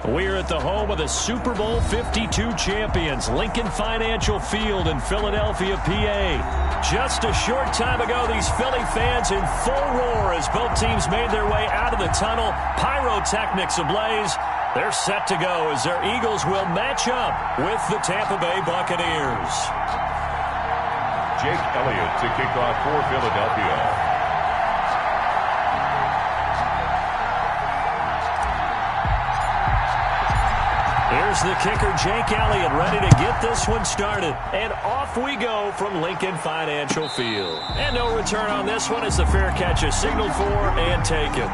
We're at the home of the Super Bowl 52 champions, Lincoln Financial Field in Philadelphia, PA. Just a short time ago, these Philly fans in full roar as both teams made their way out of the tunnel. Pyrotechnics ablaze. They're set to go as their Eagles will match up with the Tampa Bay Buccaneers. Jake Elliott to kick off for Philadelphia. Here's the kicker, Jake Elliott, ready to get this one started. And off we go from Lincoln Financial Field. And no return on this one as the fair catch is signaled for and taken.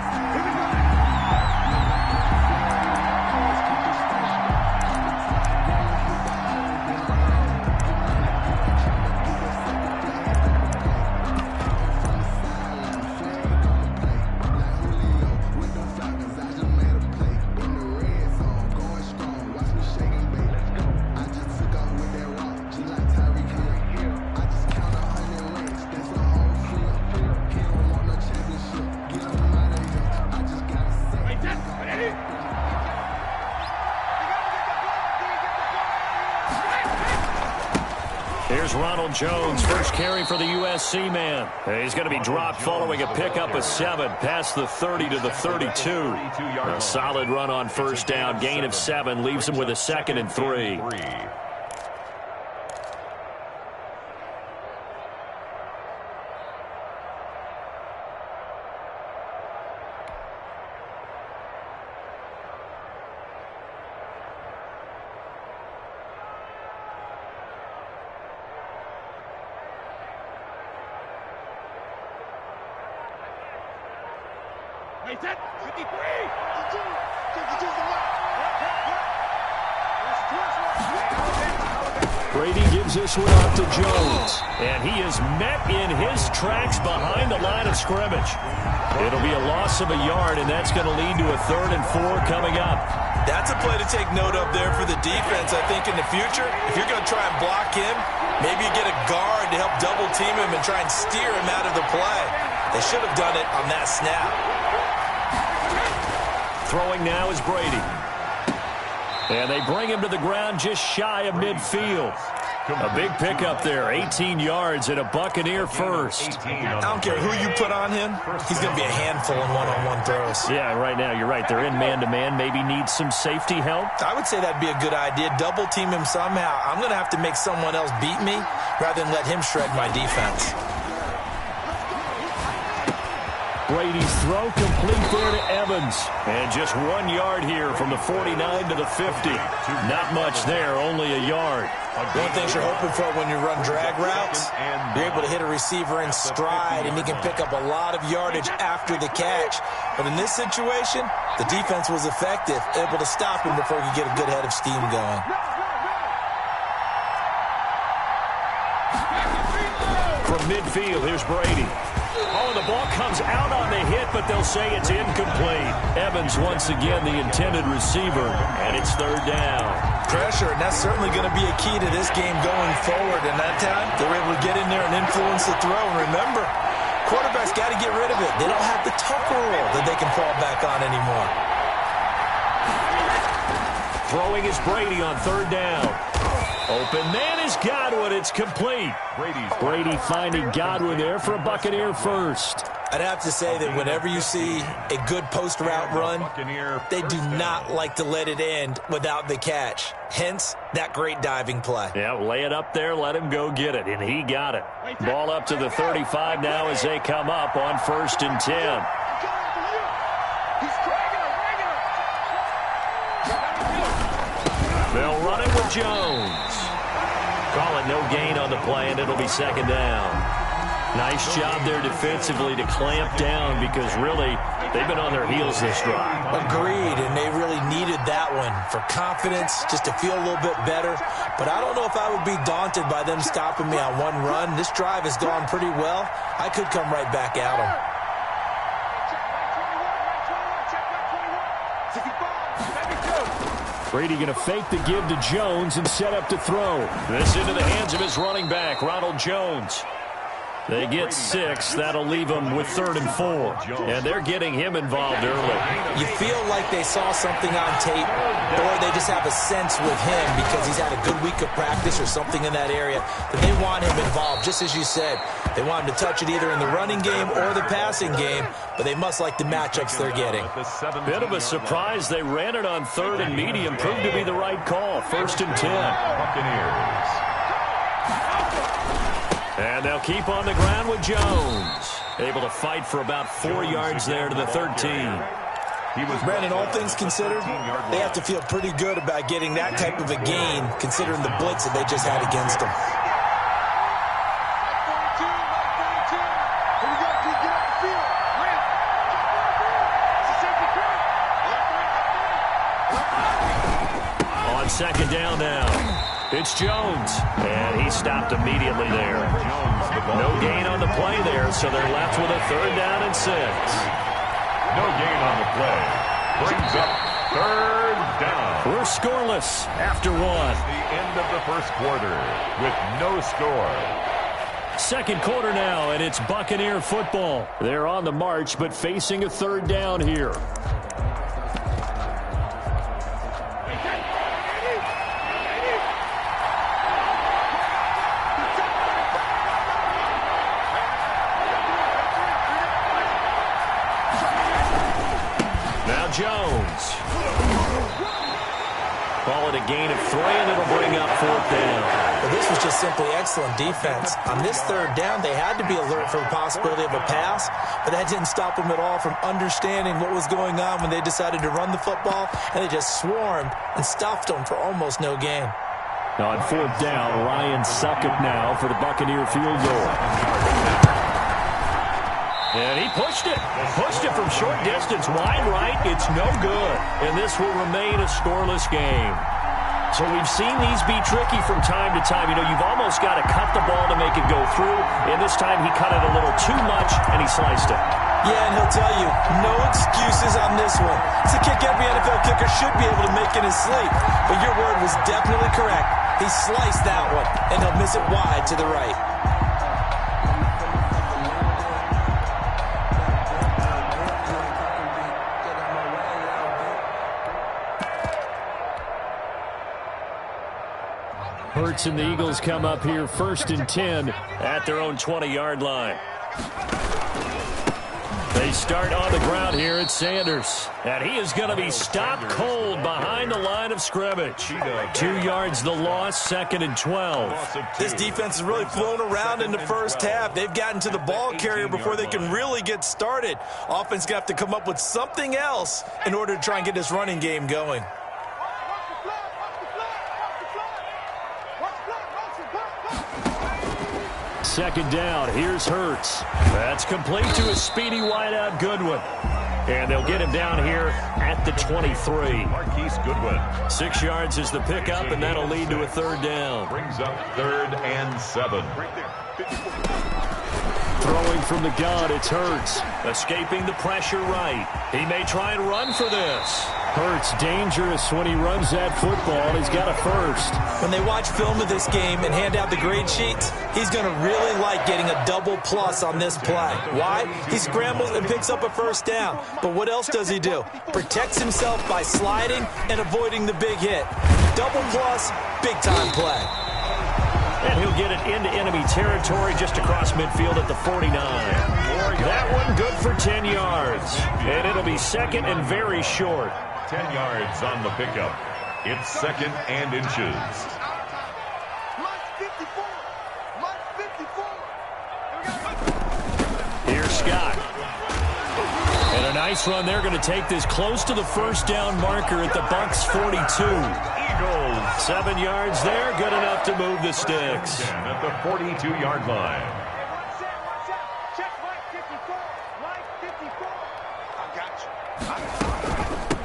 Here's Ronald Jones, first carry for the USC man. He's going to be dropped following a pickup of 7 past the 30 to the 32. A solid run on first down, gain of 7, leaves him with a 2nd and 3. Brady gives this one off to Jones, and he is met in his tracks behind the line of scrimmage. It'll be a loss of a yard, and that's going to lead to a 3rd and 4 coming up. That's a play to take note of there for the defense, I think, in the future. If you're going to try and block him, maybe you get a guard to help double team him and try and steer him out of the play. They should have done it on that snap. Throwing now is Brady. And they bring him to the ground just shy of midfield. A big pickup there, 18 yards and a Buccaneer first. I don't care who you put on him, he's going to be a handful in one-on-one throws. Yeah, right now, you're right. They're in man-to-man, maybe need some safety help. I would say that'd be a good idea. Double team him somehow. I'm going to have to make someone else beat me rather than let him shred my defense. Brady's throw complete there to Evans. And just 1 yard here from the 49 to the 50. Not much there, only a yard. One thing you're hoping for when you run drag routes, you're able to hit a receiver in stride, and he can pick up a lot of yardage after the catch. But in this situation, the defense was effective, able to stop him before he could get a good head of steam going. From midfield, here's Brady. Oh, the ball comes out on the hit, but they'll say it's incomplete. Evans once again the intended receiver, and it's 3rd down. Pressure, and that's certainly going to be a key to this game going forward. And that time, they were able to get in there and influence the throw. And remember, quarterbacks got to get rid of it. They don't have the Tucker rule that they can fall back on anymore. Throwing is Brady on 3rd down. Open man is Godwin. It's complete. Brady finding Godwin there for a Buccaneer first. I'd have to say that whenever you see a good post route run, they do not like to let it end without the catch. Hence, that great diving play. Yeah, lay it up there, let him go get it, and he got it. Ball up to the 35 now as they come up on 1st and 10. They'll run it with Jones. Call it no gain on the play, and it'll be 2nd down. Nice job there defensively to clamp down because really they've been on their heels this drive. Agreed, and they really needed that one for confidence, just to feel a little bit better. But I don't know if I would be daunted by them stopping me on one run. This drive has gone pretty well. I could come right back at them. Brady going to fake the give to Jones and set up to throw. This into the hands of his running back, Ronald Jones. They get 6. That'll leave them with 3rd and 4. And they're getting him involved early. You feel like they saw something on tape, or they just have a sense with him because he's had a good week of practice or something in that area that they want him involved. Just as you said, they want him to touch it either in the running game or the passing game, but they must like the matchups they're getting. Bit of a surprise. They ran it on 3rd and medium. Proved to be the right call. 1st and 10. Buccaneers. And they'll keep on the ground with Jones. Able to fight for about 4 yards there to the 13. Brandon, all things considered, they have to feel pretty good about getting that type of a gain, considering the blitz that they just had against them. On 2nd down now, it's Jones, and he stopped immediately there. No gain on the play there, so they're left with a 3rd down and 6. No gain on the play. Brings up 3rd down. We're scoreless after 1. The end of the first quarter with no score. 2nd quarter now, and it's Buccaneer football. They're on the march, but facing a 3rd down here. Jones. Call it a gain of 3, and it'll bring up 4th down. Well, this was just simply excellent defense. On this 3rd down, they had to be alert for the possibility of a pass, but that didn't stop them at all from understanding what was going on when they decided to run the football, and they just swarmed and stuffed them for almost no gain. On 4th down, Ryan Succop now for the Buccaneer field goal. And he pushed it. Pushed it from short distance. Wide right. It's no good. And this will remain a scoreless game. So we've seen these be tricky from time to time. You know, you've almost got to cut the ball to make it go through. And this time he cut it a little too much, and he sliced it. Yeah, and he'll tell you, no excuses on this one. It's a kick every NFL kicker should be able to make in his sleep. But your word was definitely correct. He sliced that one, and he'll miss it wide to the right. Hurts and the Eagles come up here 1st and 10 at their own 20-yard line. They start on the ground here at Sanders. And he is going to be stopped cold behind the line of scrimmage. 2 yards the loss, 2nd and 12. This defense has really flown around in the first half. They've gotten to the ball carrier before they can really get started. Offense got to come up with something else in order to try and get this running game going. Second down. Here's Hurts. That's complete to a speedy wideout Goodwin. And they'll get him down here at the 23. Marquise Goodwin. 6 yards is the pickup, and that'll lead to a 3rd down. Brings up 3rd and 7. Throwing from the gun, it's Hurts. Escaping the pressure right. He may try and run for this. Hurts dangerous when he runs that football. He's got a 1st. When they watch film of this game and hand out the grade sheets, he's going to really like getting a double plus on this play. Why? He scrambles and picks up a 1st down. But what else does he do? Protects himself by sliding and avoiding the big hit. Double plus, big-time play. And he'll get it into enemy territory just across midfield at the 49. That one good for 10 yards. And it'll be 2nd and very short. 10 yards on the pickup. It's 2nd and inches. Here's Scott. And a nice run. They're going to take this close to the 1st down marker at the Bucs 42. Eagles. 7 yards there. Good enough to move the sticks. At the 42-yard line.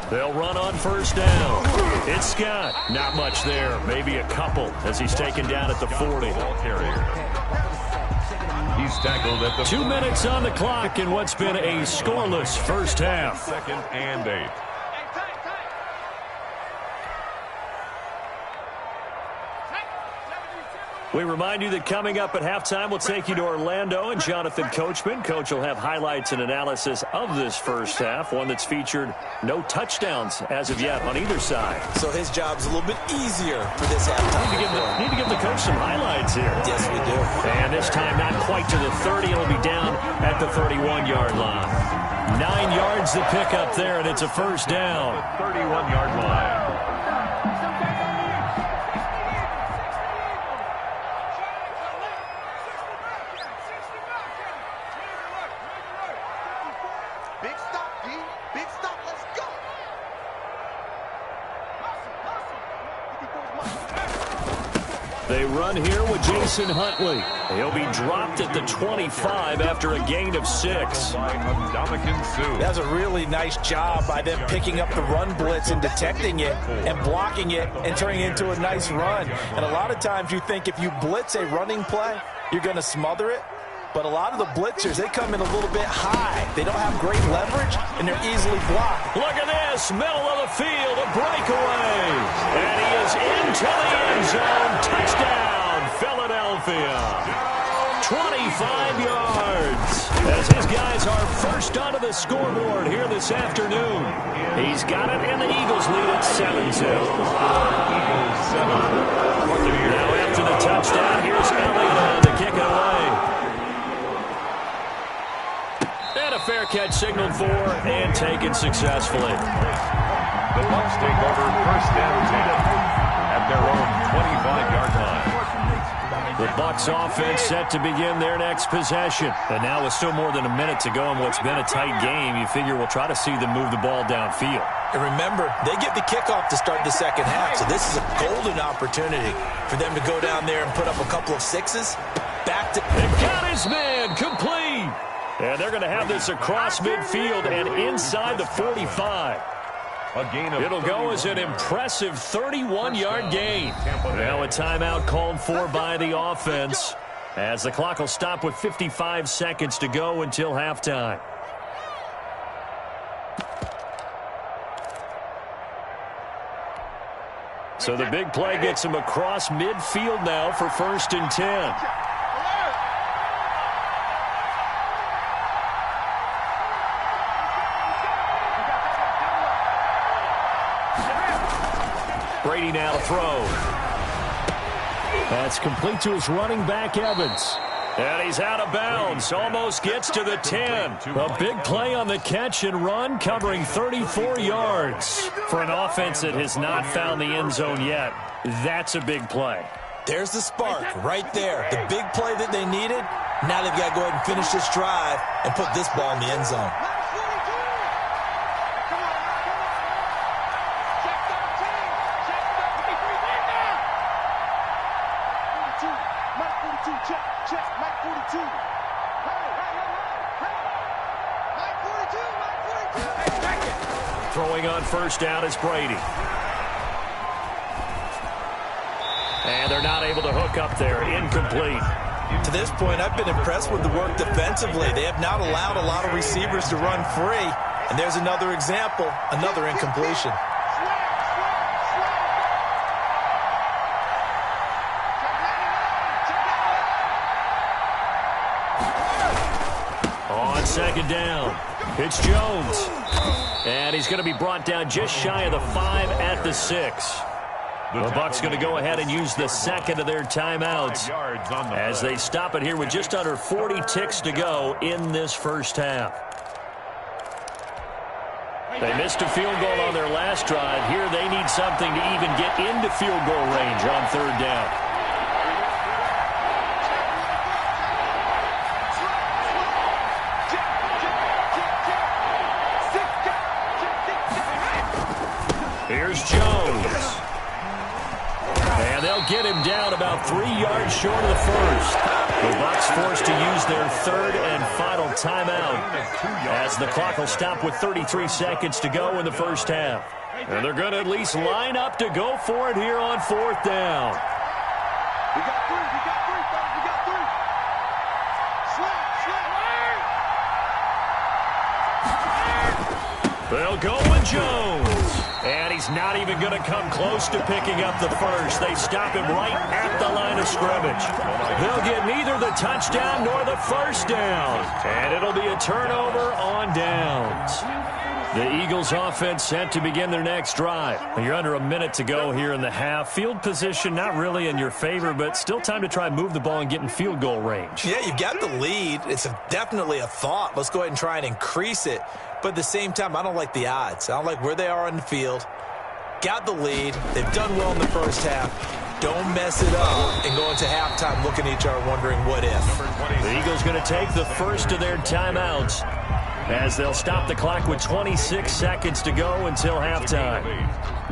They'll run on 1st down. It's Scott. Not much there. Maybe a couple as he's taken down at the 40. Ball carrier. He's tackled at the 2 minutes on the clock in what's been a scoreless first half. 2nd and 8. We remind you that coming up at halftime, we'll take you to Orlando and Jonathan Coachman. Coach will have highlights and analysis of this first half, one that's featured no touchdowns as of yet on either side. So his job's a little bit easier for this halftime. Need to give the coach some highlights here. Yes, we do. And this time not quite to the 30. It'll be down at the 31-yard line. 9 yards to pick up there, and it's a first down. 31-yard line. They run here with Jason Huntley. He'll be dropped at the 25 after a gain of 6. That was a really nice job by them picking up the run blitz and detecting it and blocking it and turning it into a nice run. And a lot of times you think if you blitz a running play, you're going to smother it. But a lot of the blitzers, they come in a little bit high. They don't have great leverage, and they're easily blocked. Look at this, middle of the field, a breakaway. And he is into the end zone. Touchdown, Philadelphia. 25 yards. As his guys are first onto the scoreboard here this afternoon. He's got it, and the Eagles lead at 7-2. Now after the touchdown, here's Elliott to kick it away. And a fair catch signaled for and taken successfully. The Bucs take over first and 10 at their own 25-yard line. The Bucs offense set to begin their next possession. And now with still more than a minute to go in what's been a tight game, you figure we'll try to see them move the ball downfield. And remember, they get the kickoff to start the second half, so this is a golden opportunity for them to go down there and put up a couple of sixes. Back to... They got his man complete. And they're going to have this across midfield and inside the 45. It'll go as an impressive 31-yard gain. Now a timeout called for by the offense as the clock will stop with 55 seconds to go until halftime. So the big play gets him across midfield now for first and 10. Brady now to throw. That's complete to his running back, Evans. And he's out of bounds. Almost gets to the 10. A big play on the catch and run, covering 34 yards. For an offense that has not found the end zone yet, that's a big play. There's the spark right there. The big play that they needed. Now they've got to go ahead and finish this drive and put this ball in the end zone. Throwing on first down is Brady. And they're not able to hook up there. Incomplete. To this point, I've been impressed with the work defensively. They have not allowed a lot of receivers to run free. And there's another example, another incompletion. On second down, it's Jones. And he's going to be brought down just shy of the 5 at the 6. The Bucs going to go ahead and use the second of their timeouts as they stop it here with just under 40 ticks to go in this first half. They missed a field goal on their last drive. Here they need something to even get into field goal range on third down. Here's Jones. And they'll get him down about 3 yards short of the first. The Bucs forced to use their third and final timeout as the clock will stop with 33 seconds to go in the first half. And they're going to at least line up to go for it here on fourth down. We got three, fellas. We got three. Slap. They'll go with Jones. And he's not even going to come close to picking up the first. They stop him right at the line of of scrimmage. They'll get neither the touchdown nor the first down. And it'll be a turnover on downs. The Eagles offense set to begin their next drive. You're under a minute to go here in the half. Field position not really in your favor, but still time to try and move the ball and get in field goal range. Yeah, you've got the lead. It's definitely a thought. Let's go ahead and try and increase it. But at the same time, I don't like the odds. I don't like where they are on the field. Got the lead. They've done well in the first half. Don't mess it up and go into halftime looking at each other wondering what if. The Eagles going to take the first of their timeouts as they'll stop the clock with 26 seconds to go until halftime.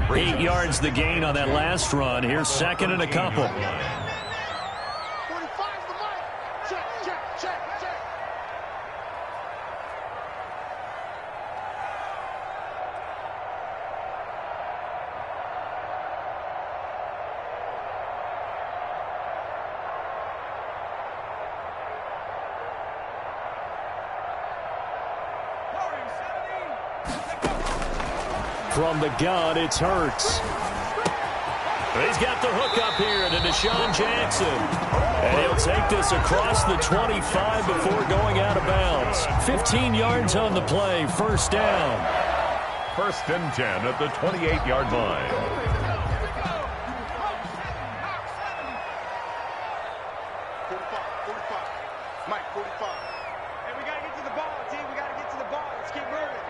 8 yards the gain on that last run. Here's second and a couple. 45's the mic. Check, check, check, check. From the gun, it's Hurts. He's got the hook up here to Deshaun Jackson. And he'll take this across the 25 before going out of bounds. 15 yards on the play, first down. First and 10 at the 28-yard line. 45. Mike, 45. Hey, we got to get to the ball, team. We got to get to the ball. Let's keep moving.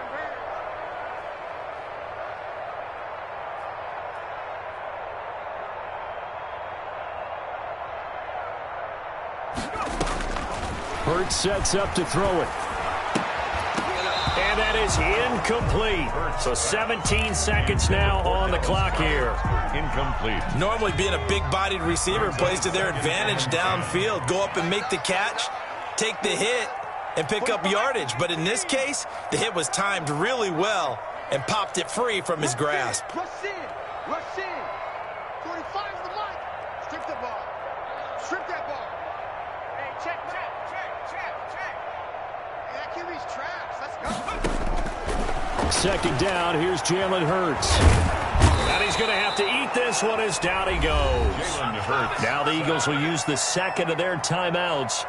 Hurts sets up to throw it. And that is incomplete. So 17 seconds now on the clock here. Incomplete. Normally being a big-bodied receiver plays to their advantage downfield. Go up and make the catch, take the hit, and pick up yardage. But in this case, the hit was timed really well and popped it free from his grasp. Rush in. Rush in. 45's the mic. Strip the ball. Strip that ball. Hey, check. Hey, that QB's trash. Let's go. Second down, here's Jalen Hurts. And he's going to have to eat this one as down he goes. Now the Eagles will use the second of their timeouts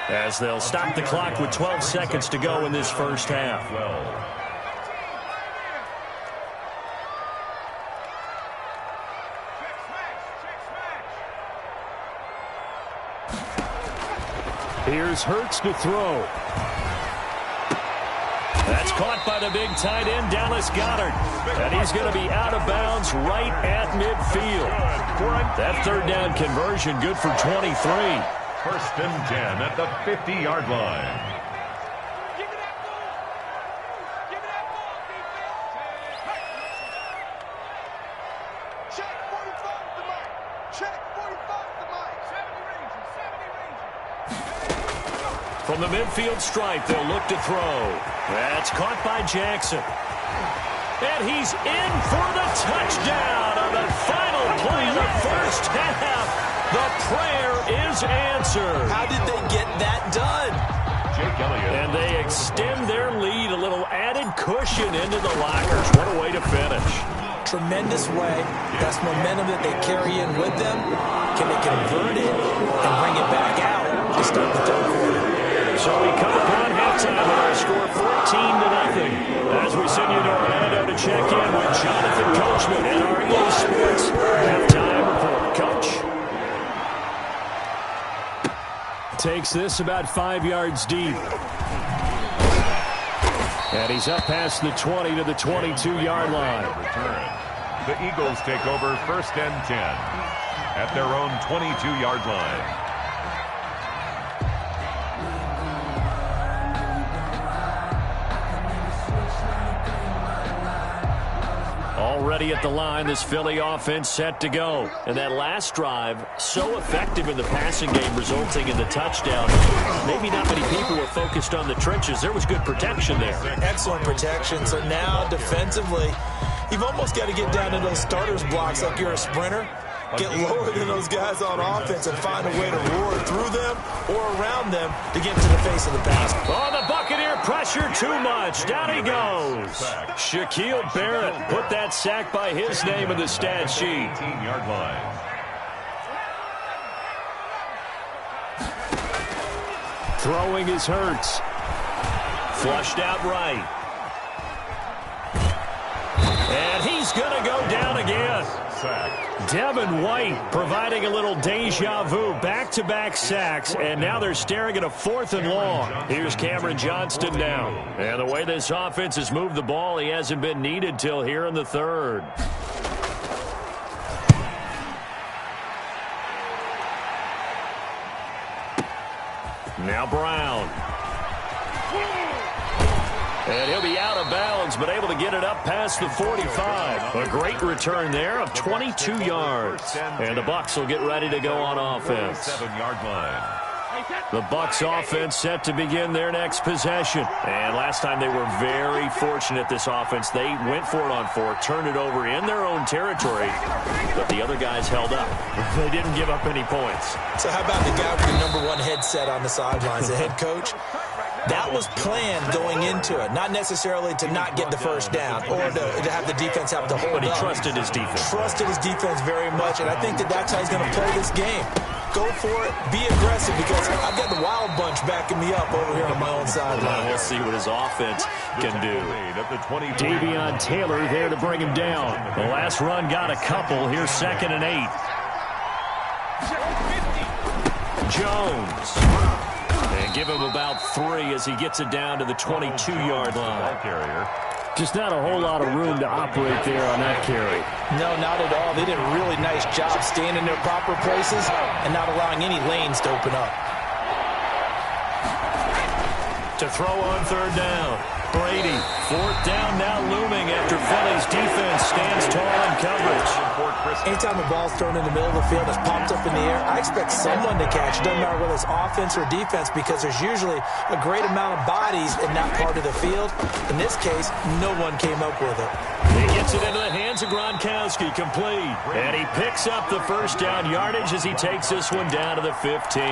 as they'll stop the clock with 12 seconds to go in this first half. Here's Hurts to throw. That's caught by the big tight end, Dallas Goedert. And he's going to be out of bounds right at midfield. That third down conversion good for 23. First and 10 at the 50-yard line. Give me that ball. Give me that ball, defense. Check 45's the mic. Check 45's the mic. 70 ranges. From the midfield stripe, they'll look to throw. That's caught by Jackson. And he's in for the touchdown on the final play of the first half. The prayer is answered. How did they get that done? And they extend their lead, a little added cushion into the lockers. What a way to finish. Tremendous way. That's momentum that they carry in with them. Can they convert it and bring it back out to start the third quarter? So we come upon halftime with our score 14-0. As we send you to Orlando to check in with Jonathan Coachman and our EA Sports halftime report. Coach. Takes this about 5 yards deep. And he's up past the 20 to the 22-yard line. The Eagles take over first and 10 at their own 22-yard line. Already at the line, this Philly offense set to go. And that last drive, so effective in the passing game, resulting in the touchdown. Maybe not many people were focused on the trenches. There was good protection there. Excellent protection. So now, defensively, you've almost got to get down to those starters blocks like you're a sprinter. Get lower than those guys on offense and find a way to roar through them or around them to get to the face of the pass. Oh, the Buccaneer pressure too much. Down he goes. Shaquille Barrett put that sack by his name in the stat sheet. 18-yard line. Throwing is Hurts. Flushed out right. And he's going to go down again. Devin White providing a little deja vu. Back-to-back sacks, and now they're staring at a 4th and long. Here's Cameron Johnston now. And the way this offense has moved the ball, he hasn't been needed till here in the 3rd. Now Brown. And he'll be out of bounds, but able to get it up past the 45. A great return there of 22 yards. And the Bucs will get ready to go on offense. 7-yard line. The Bucs offense set to begin their next possession. And last time they were very fortunate, this offense. They went for it on 4, turned it over in their own territory, but the other guys held up. They didn't give up any points. So how about the guy with the #1 headset on the sidelines, the head coach? That was planned going into it, not necessarily to not get the first down or to have the defense have to hold up. But he trusted his defense. Trusted his defense very much, and I think that's how he's going to play this game. Go for it, be aggressive, because I've got the Wild Bunch backing me up over here on my own sideline. We'll see what his offense can do. Davion Taylor there to bring him down. The last run got a couple. Here's 2nd and 8. Jones. And give him about 3 as he gets it down to the 22-yard line. Just not a whole lot of room to operate there on that carry. No, not at all. They did a really nice job staying in their proper places and not allowing any lanes to open up. To throw on 3rd down. Brady, 4th down now looming after Philly's defense stands tall in coverage. Anytime the ball's thrown in the middle of the field, it's popped up in the air, I expect someone to catch. Doesn't matter whether it's offense or defense, because there's usually a great amount of bodies in that part of the field. In this case, no one came up with it. He gets it into the hands of Gronkowski, complete. And he picks up the 1st down yardage as he takes this one down to the 15.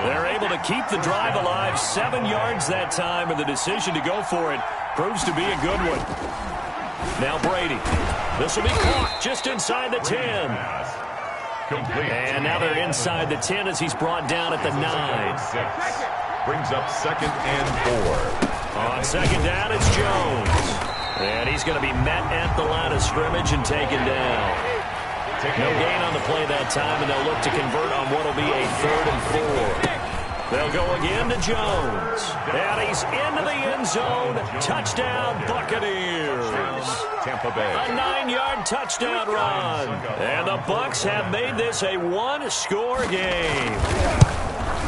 They're able to keep the drive alive, 7 yards that time, and the decision to go for it proves to be a good one. Now Brady. This will be caught just inside the 10. And now they're inside the 10 as he's brought down at the 9. Brings up 2nd and 4. On 2nd down, it's Jones. And he's going to be met at the line of scrimmage and taken down. No gain on the play that time, and they'll look to convert on what will be a 3rd and 4. They'll go again to Jones. And he's into the end zone. Touchdown, Buccaneers. Tampa Bay. A 9-yard touchdown run. And the Bucs have made this a 1-score game.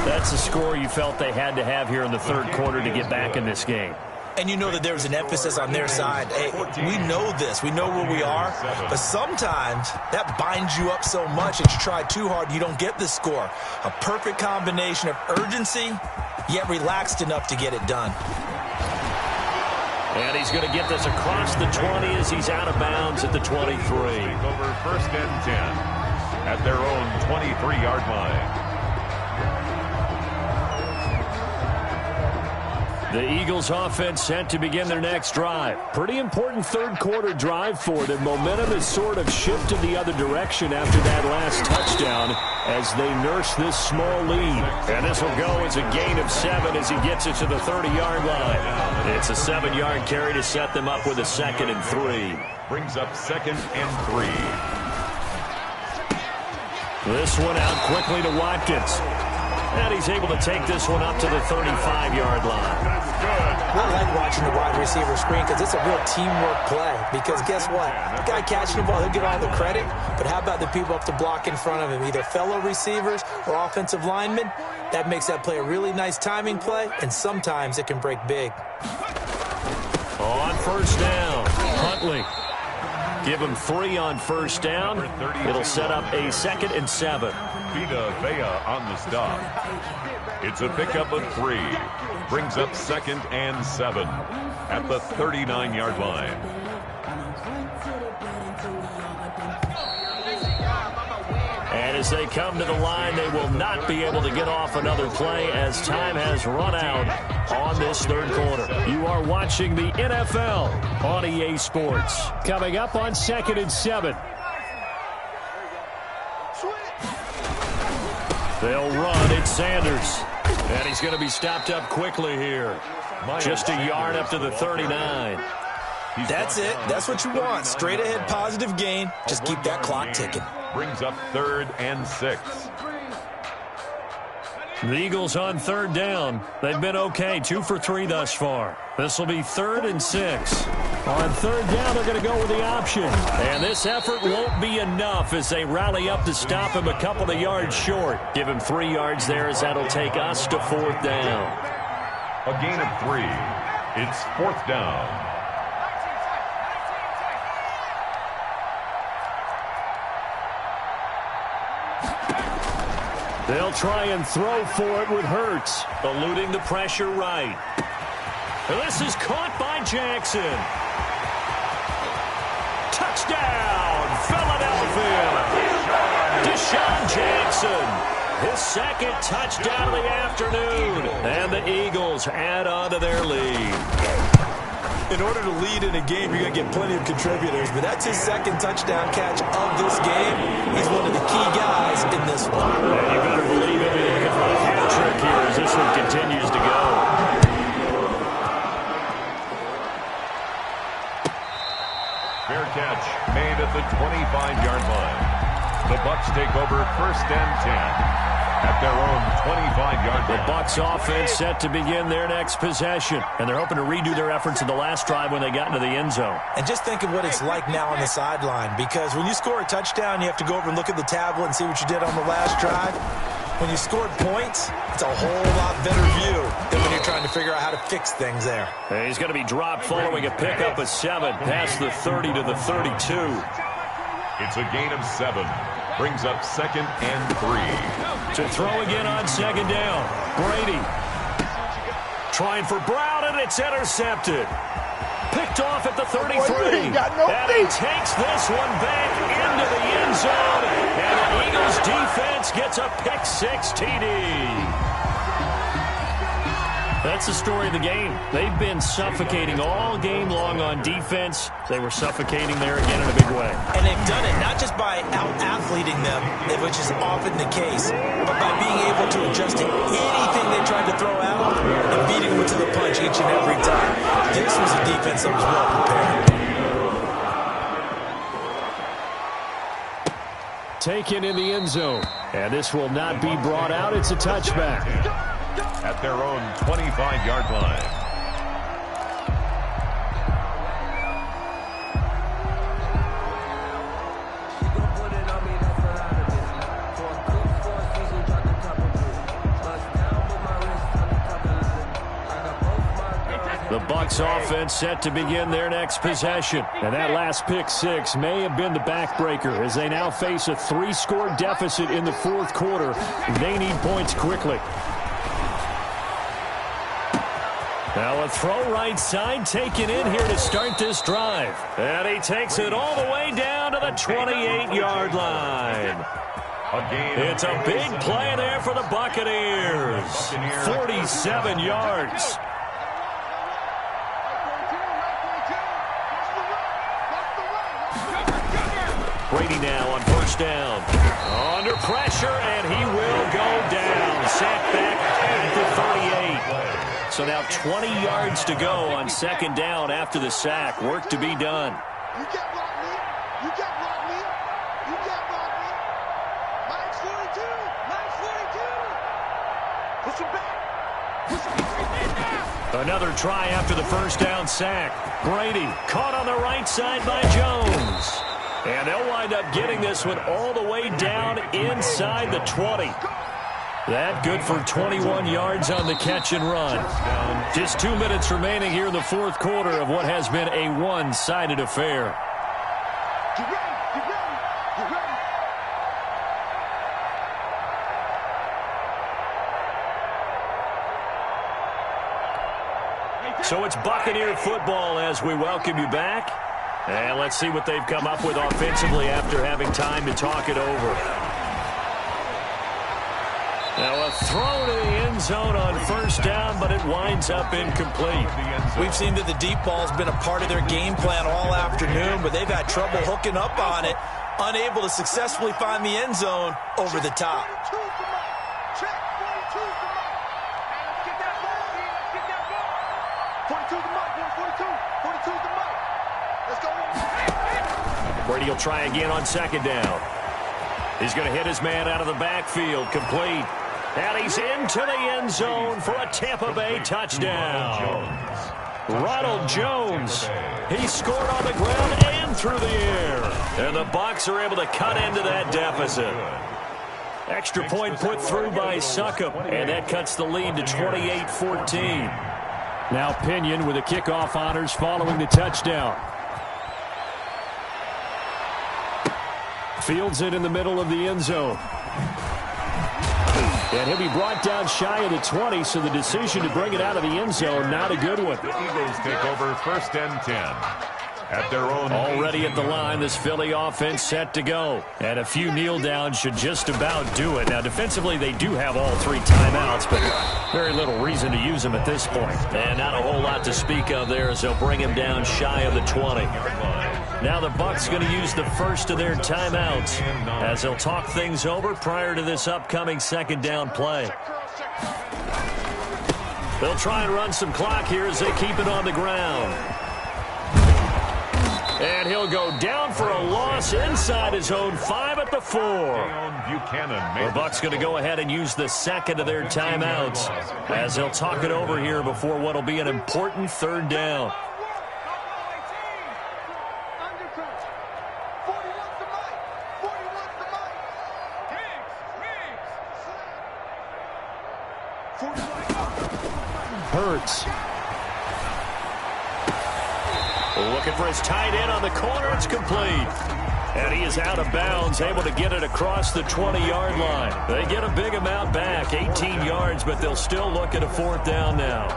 That's the score you felt they had to have here in the 3rd quarter to get back in this game. And you know that there was an emphasis on their side. Hey, we know this. We know where we are. But sometimes that binds you up so much that you try too hard, you don't get the score. A perfect combination of urgency, yet relaxed enough to get it done. And he's going to get this across the 20 as he's out of bounds at the 23. Over 1st and 10 at their own 23-yard line. The Eagles offense set to begin their next drive. Pretty important 3rd quarter drive for them. Momentum has sort of shifted the other direction after that last touchdown as they nurse this small lead. And this will go as a gain of 7 as he gets it to the 30-yard line. It's a 7-yard carry to set them up with a 2nd and 3. Brings up 2nd and 3. This one out quickly to Watkins. And he's able to take this one up to the 35-yard line. I like watching the wide receiver screen because it's a real teamwork play. Because guess what? The guy catching the ball, he'll get all the credit. But how about the people up to block in front of him? Either fellow receivers or offensive linemen. That makes that play a really nice timing play. And sometimes it can break big. On 1st down, Huntley. Give him 3 on 1st down. It'll set up a 2nd and 7. Vita Vea on the stop. It's a pickup of 3. Brings up 2nd and 7 at the 39-yard line. And as they come to the line, they will not be able to get off another play as time has run out on this 3rd quarter. You are watching the NFL on EA Sports. Coming up on 2nd and 7. They'll run. It's Sanders. And he's going to be stopped up quickly here. Just a yard up to the 39. That's it. That's what you want. Straight ahead positive gain. Just keep that clock ticking. Brings up 3rd and 6. The Eagles on 3rd down. They've been okay, 2 for 3 thus far. This will be 3rd and 6. On 3rd down, they're going to go with the option. And this effort won't be enough as they rally up to stop him a couple of yards short. Give him 3 yards there as that'll take us to 4th down. A gain of 3. It's 4th down. They'll try and throw for it with Hurts, eluding the pressure right. And this is caught by Jackson. Touchdown, Philadelphia. Deshaun Jackson, his 2nd touchdown of the afternoon. And the Eagles add on to their lead. In order to lead in a game, you're going to get plenty of contributors, but that's his 2nd touchdown catch of this game. He's one of the key guys in this one. And you better believe it. We're looking for a hat trick here as this one continues to go. Fair catch made at the 25-yard line. The Bucs take over 1st and 10. At their own 25-yard line. The Bucs offense set to begin their next possession. And they're hoping to redo their efforts in the last drive when they got into the end zone. And just think of what it's like now on the sideline. Because when you score a touchdown, you have to go over and look at the tablet and see what you did on the last drive. When you scored points, it's a whole lot better view than when you're trying to figure out how to fix things there. And he's going to be dropped following a pickup of 7 past the 30 to the 32. It's a gain of 7. Brings up 2nd and 3. To throw again on 2nd down. Brady trying for Brown, and it's intercepted. Picked off at the 33. And he takes this one back into the end zone. And the Eagles defense gets a pick-6 TD. That's the story of the game. They've been suffocating all game long on defense. They were suffocating there again in a big way. And they've done it not just by out-athleting them, which is often the case, but by being able to adjust to anything they tried to throw out and beating them to the punch each and every time. This was a defense that was well prepared. Taken in the end zone. And this will not be brought out. It's a touchback. At their own 25-yard line. The Bucs offense set to begin their next possession. And that last pick-6 may have been the backbreaker as they now face a 3-score deficit in the 4th quarter. They need points quickly. Now a throw right side taken in here to start this drive. And he takes it all the way down to the 28-yard line. It's a big play there for the Buccaneers. 47 yards. Brady now on 1st down. Under pressure, and he will go down. Sat back at the 38. So now 20 yards to go on 2nd down after the sack. Work to be done. You can't block me. You can't block me. You can't block me. Mike's 42. Mike's 42. Push him back. Push him back. Another try after the 1st down sack. Brady caught on the right side by Jones. And they'll wind up getting this one all the way down inside the 20. That good for 21 yards on the catch and run. Just 2 minutes remaining here in the 4th quarter of what has been a one-sided affair. Get ready. Get ready. Get ready. So it's Buccaneer football as we welcome you back. And let's see what they've come up with offensively after having time to talk it over. Now a throw to the end zone on 1st down, but it winds up incomplete. We've seen that the deep ball's been a part of their game plan all afternoon, but they've had trouble hooking up on it, unable to successfully find the end zone over the top. the mic, boys. 42. 42's the mic. Let's go. Brady will try again on second down. He's going to hit his man out of the backfield. Complete. And he's into the end zone for a Tampa Bay touchdown. Ronald Jones. He scored on the ground and through the air. And the Bucs are able to cut into that deficit. Extra point put through by Succop. And that cuts the lead to 28-14. Now Pinion with the kickoff honors following the touchdown. Fields it in the middle of the end zone. And he'll be brought down shy of the 20, so the decision to bring it out of the end zone, not a good one. The Eagles take over first and 10. At their own. Already at the line, this Philly offense set to go. And a few kneel downs should just about do it. Now, defensively, they do have all 3 timeouts, but very little reason to use them at this point. And not a whole lot to speak of there as they'll bring him down shy of the 20. Now the Bucs going to use the first of their timeouts as they'll talk things over prior to this upcoming second down play. They'll try and run some clock here as they keep it on the ground. And he'll go down for a loss inside his own 5 at the 4. The Bucs going to go ahead and use the second of their timeouts as they'll talk it over here before what will be an important third down. Hurts. Looking for his tight end on the corner. It's complete. And he is out of bounds, able to get it across the 20-yard line. They get a big amount back, 18 yards, but they'll still look at a fourth down now.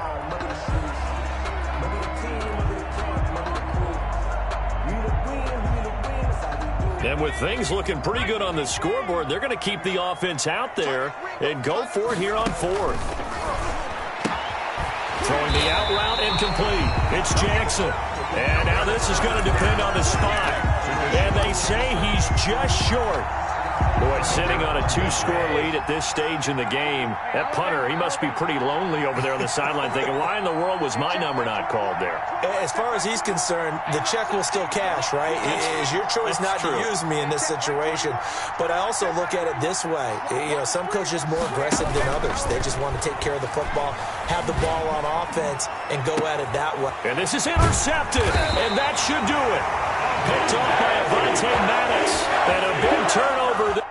And with things looking pretty good on the scoreboard, they're going to keep the offense out there and go for it here on fourth. Throwing the out route incomplete. It's Jackson. And now this is going to depend on the spot. And they say he's just short. Boy, sitting on a 2-score lead at this stage in the game. That punter, he must be pretty lonely over there on the sideline thinking, why in the world was my number not called there? As far as he's concerned, the check will still cash, right? It is your choice not to use me in this situation. But I also look at it this way. You know, some coaches are more aggressive than others. They just want to take care of the football, have the ball on offense, and go at it that way. And this is intercepted, and that should do it. Picked off by Avonte Maddox, and a big turnover.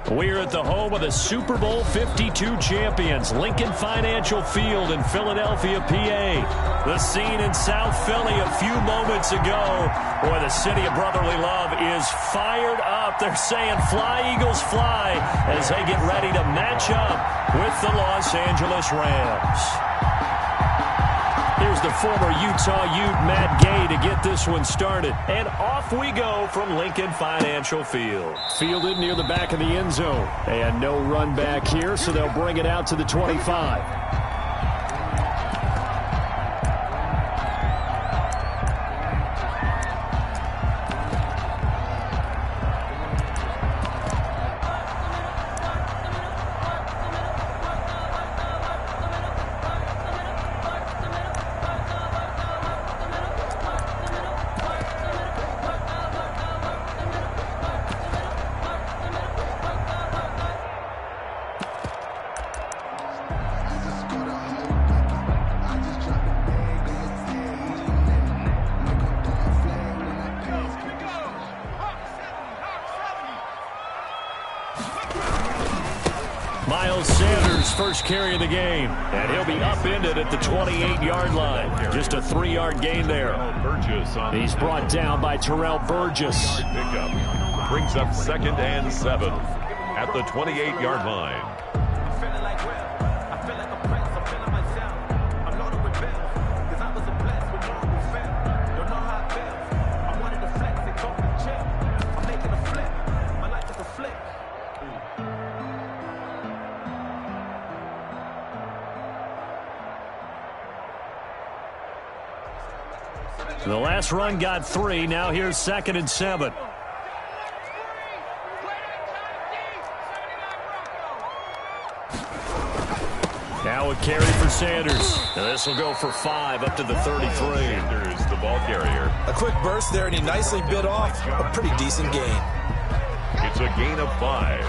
We're at the home of the Super Bowl 52 champions, Lincoln Financial Field in Philadelphia, PA. The scene in South Philly a few moments ago. Boy, the city of brotherly love is fired up. They're saying, "Fly, Eagles, fly," as they get ready to match up with the Los Angeles Rams. Here's the former Utah Ute, Matt Gay, to get this one started. And off we go from Lincoln Financial Field. Fielded near the back of the end zone. And no run back here, so they'll bring it out to the 25. First carry of the game, and he'll be upended at the 28-yard line. Just a 3-yard gain there. He's brought down by Terrell Burgess. Brings up 2nd and 7 at the 28-yard line. The last run got 3. Now here's 2nd and 7. Now a carry for Sanders. And this will go for 5 up to the 33. Sanders, the ball carrier. A quick burst there, and he nicely bit off a pretty decent gain. It's a gain of 5.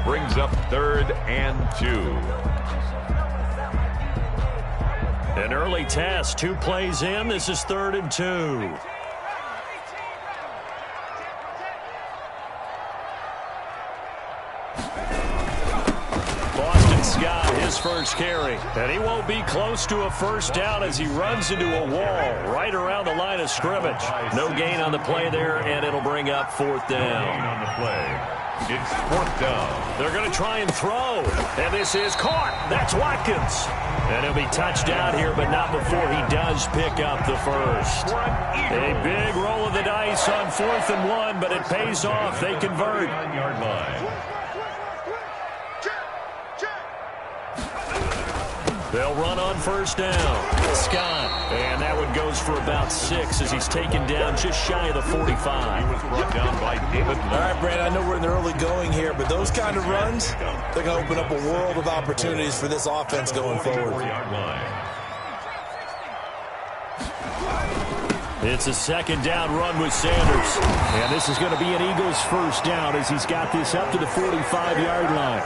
Brings up 3rd and 2. An early test, 2 plays in. This is 3rd and 2. Boston Scott, his first carry. And he won't be close to a first down as he runs into a wall right around the line of scrimmage. No gain on the play there, and it'll bring up 4th down. Gain on the play. It's 4th down. They're going to try and throw. And this is caught. That's Watkins. And he'll be touched out here, but not before he does pick up the first. A big roll of the dice on 4th and 1, but it pays off. They convert. 9-yard line. They'll run on first down. Scott. And that one goes for about 6 as he's taken down just shy of the 45. He was brought down by David. All right, Brad, I know we're in the early going here, but those kind of runs, they're going to open up a world of opportunities for this offense going forward. 4-yard line. It's a 2nd down run with Sanders. And this is going to be an Eagles first down as he's got this up to the 45-yard line.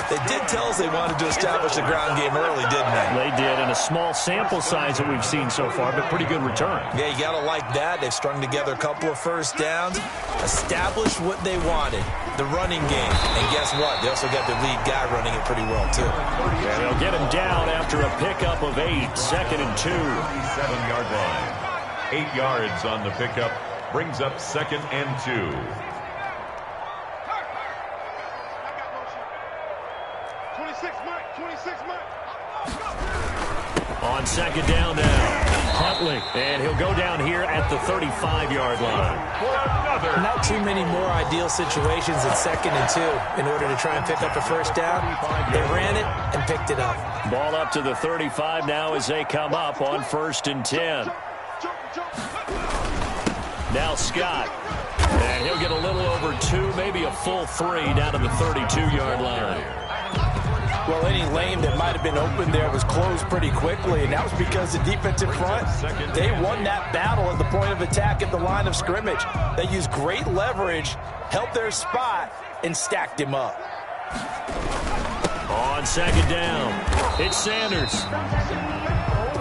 They did tell us they wanted to establish the ground game early, didn't they? They did, and a small sample size that we've seen so far, but pretty good return. Yeah, you got to like that. They've strung together a couple of first downs, established what they wanted, the running game. And guess what? They also got their lead guy running it pretty well, too. And they'll get him down after a pickup of 8, 2nd and 2. 7-yard line. 8 yards on the pickup. Brings up 2nd and 2. On 2nd down now, Huntley, and he'll go down here at the 35-yard line. Not too many more ideal situations at 2nd and 2 in order to try and pick up a first down. They ran it and picked it up. Ball up to the 35 now as they come up on 1st and 10. Now Scott, and he'll get a little over 2, maybe a full 3 down to the 32-yard line. Well, any lane that might have been open there was closed pretty quickly, and that was because the defensive front, they won that battle at the point of attack at the line of scrimmage. They used great leverage, held their spot, and stacked him up. On 2nd down, it's Sanders.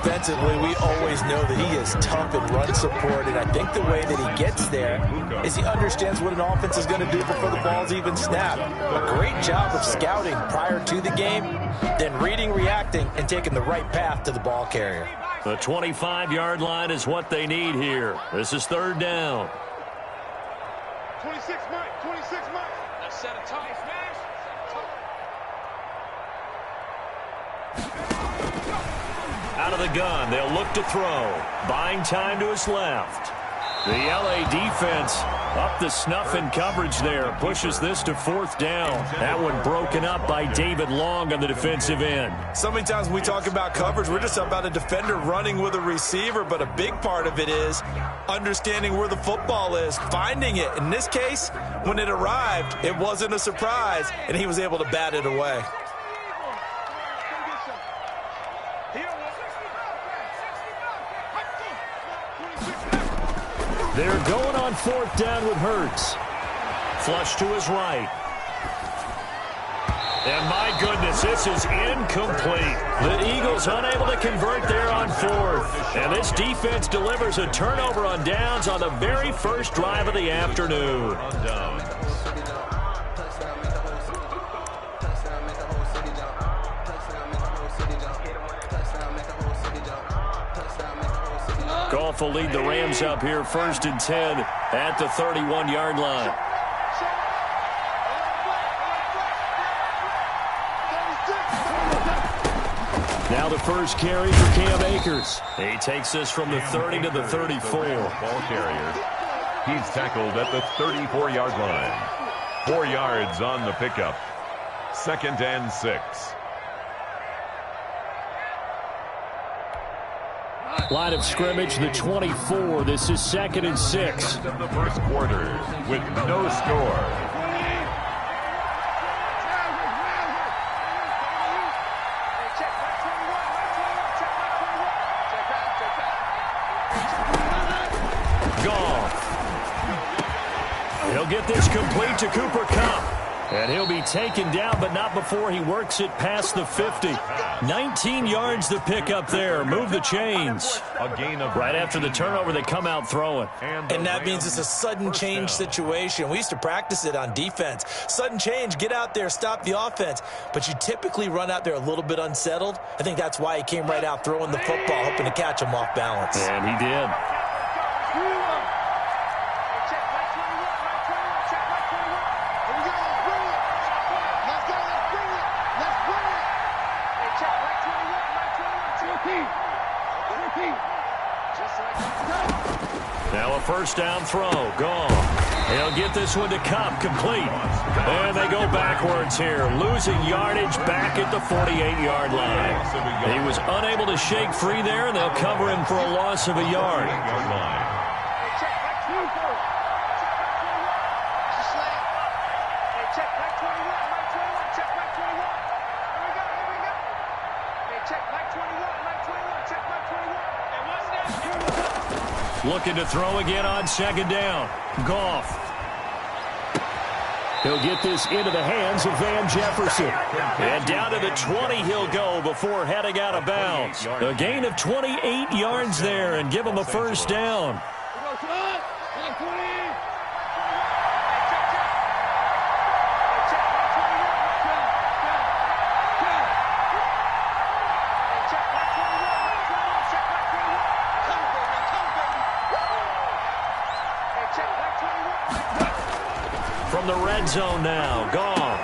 defensively, we always know that he is tough in run support, and I think the way that he gets there is he understands what an offense is going to do before the ball's even snapped. A great job of scouting prior to the game, then reading, reacting, and taking the right path to the ball carrier. The 25-yard line is what they need here. This is third down. 26 Mike, 26 Mike. Let's set a time. Out of the gun, they'll look to throw. Buying time to his left. The LA defense up the snuff in coverage there. Pushes this to fourth down. That one broken up by David Long on the defensive end. So many times when we talk about coverage, we're just about a defender running with a receiver, but a big part of it is understanding where the football is, finding it. In this case, when it arrived, it wasn't a surprise, and he was able to bat it away. They're going on fourth down with Hurts. Flush to his right. And my goodness, this is incomplete. The Eagles unable to convert there on fourth. And this defense delivers a turnover on downs on the very first drive of the afternoon. Goff will lead the Rams up here first and 10 at the 31-yard line. Now the first carry for Cam Akers. He takes this from the 30 to the 34. Ball carrier. He's tackled at the 34-yard line. 4 yards on the pickup. 2nd and 6. Line of scrimmage, the 24. This is 2nd and 6. Of the first quarter with no score. Goff. He'll get this complete to Cooper Kupp. And he'll be taken down, but not before he works it past the 50. 19 yards to pick up there. Move the chains. A gain of right after the turnover, they come out throwing. And that means it's a sudden change situation. We used to practice it on defense. Sudden change, get out there, stop the offense. But you typically run out there a little bit unsettled. I think that's why he came right out throwing the football, hoping to catch him off balance. And he did. Now a first down throw. Goff. He'll get this one to Kupp, complete. And they go backwards here, losing yardage back at the 48-yard line. He was unable to shake free there, and they'll cover him for a loss of a yard. Looking to throw again on second down. Goff. He'll get this into the hands of Van Jefferson. And down to the 20 he'll go before heading out of bounds. A gain of 28 yards there and give him a first down. From the red zone now, Goff.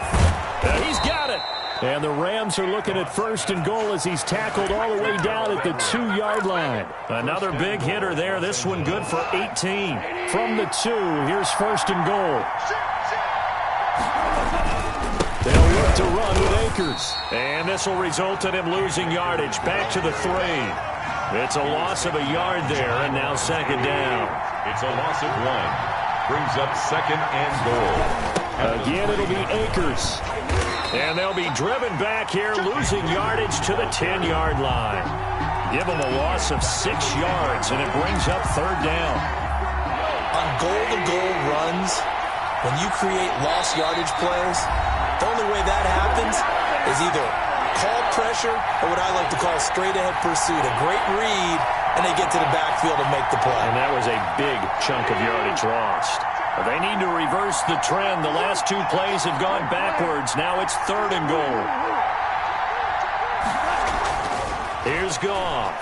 And he's got it. And the Rams are looking at first and goal as he's tackled all the way down at the 2-yard line. Another big hitter there. This one good for 18. From the 2, here's first and goal. They'll look to run with Akers. And this will result in him losing yardage back to the 3. It's a loss of a yard there, and now second down. It's a loss of 1. Brings up 2nd and goal. Again, it'll be Akers. And they'll be driven back here, losing yardage to the 10-yard line. Give them a loss of 6 yards, and it brings up third down. On goal-to-goal runs, when you create lost yardage plays, the only way that happens is either called pressure or what I like to call straight-ahead pursuit. A great read, and they get to the backfield and make the play. And that was a big chunk of yardage lost. They need to reverse the trend. The last two plays have gone backwards. Now it's 3rd and goal. Here's Goff.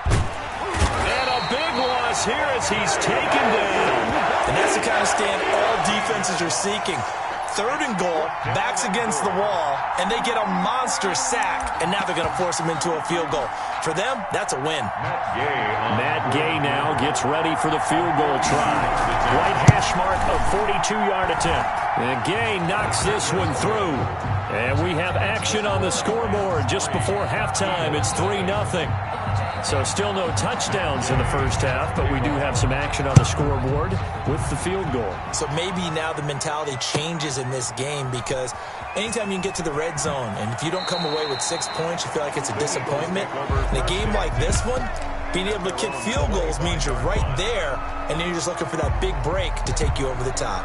And a big loss here as he's taken down. And that's the kind of stand all defenses are seeking. 3rd and goal, backs against the wall, and they get a monster sack, and now they're going to force him into a field goal. For them, that's a win. Matt Gay now gets ready for the field goal try. Right hash mark of 42-yard attempt. And Gay knocks this one through. And we have action on the scoreboard just before halftime. It's 3-0. So still no touchdowns in the first half, but we do have some action on the scoreboard with the field goal. So maybe now the mentality changes in this game because anytime you can get to the red zone, and if you don't come away with 6 points, you feel like it's a disappointment. In a game like this one, being able to kick field goals means you're right there, and then you're just looking for that big break to take you over the top.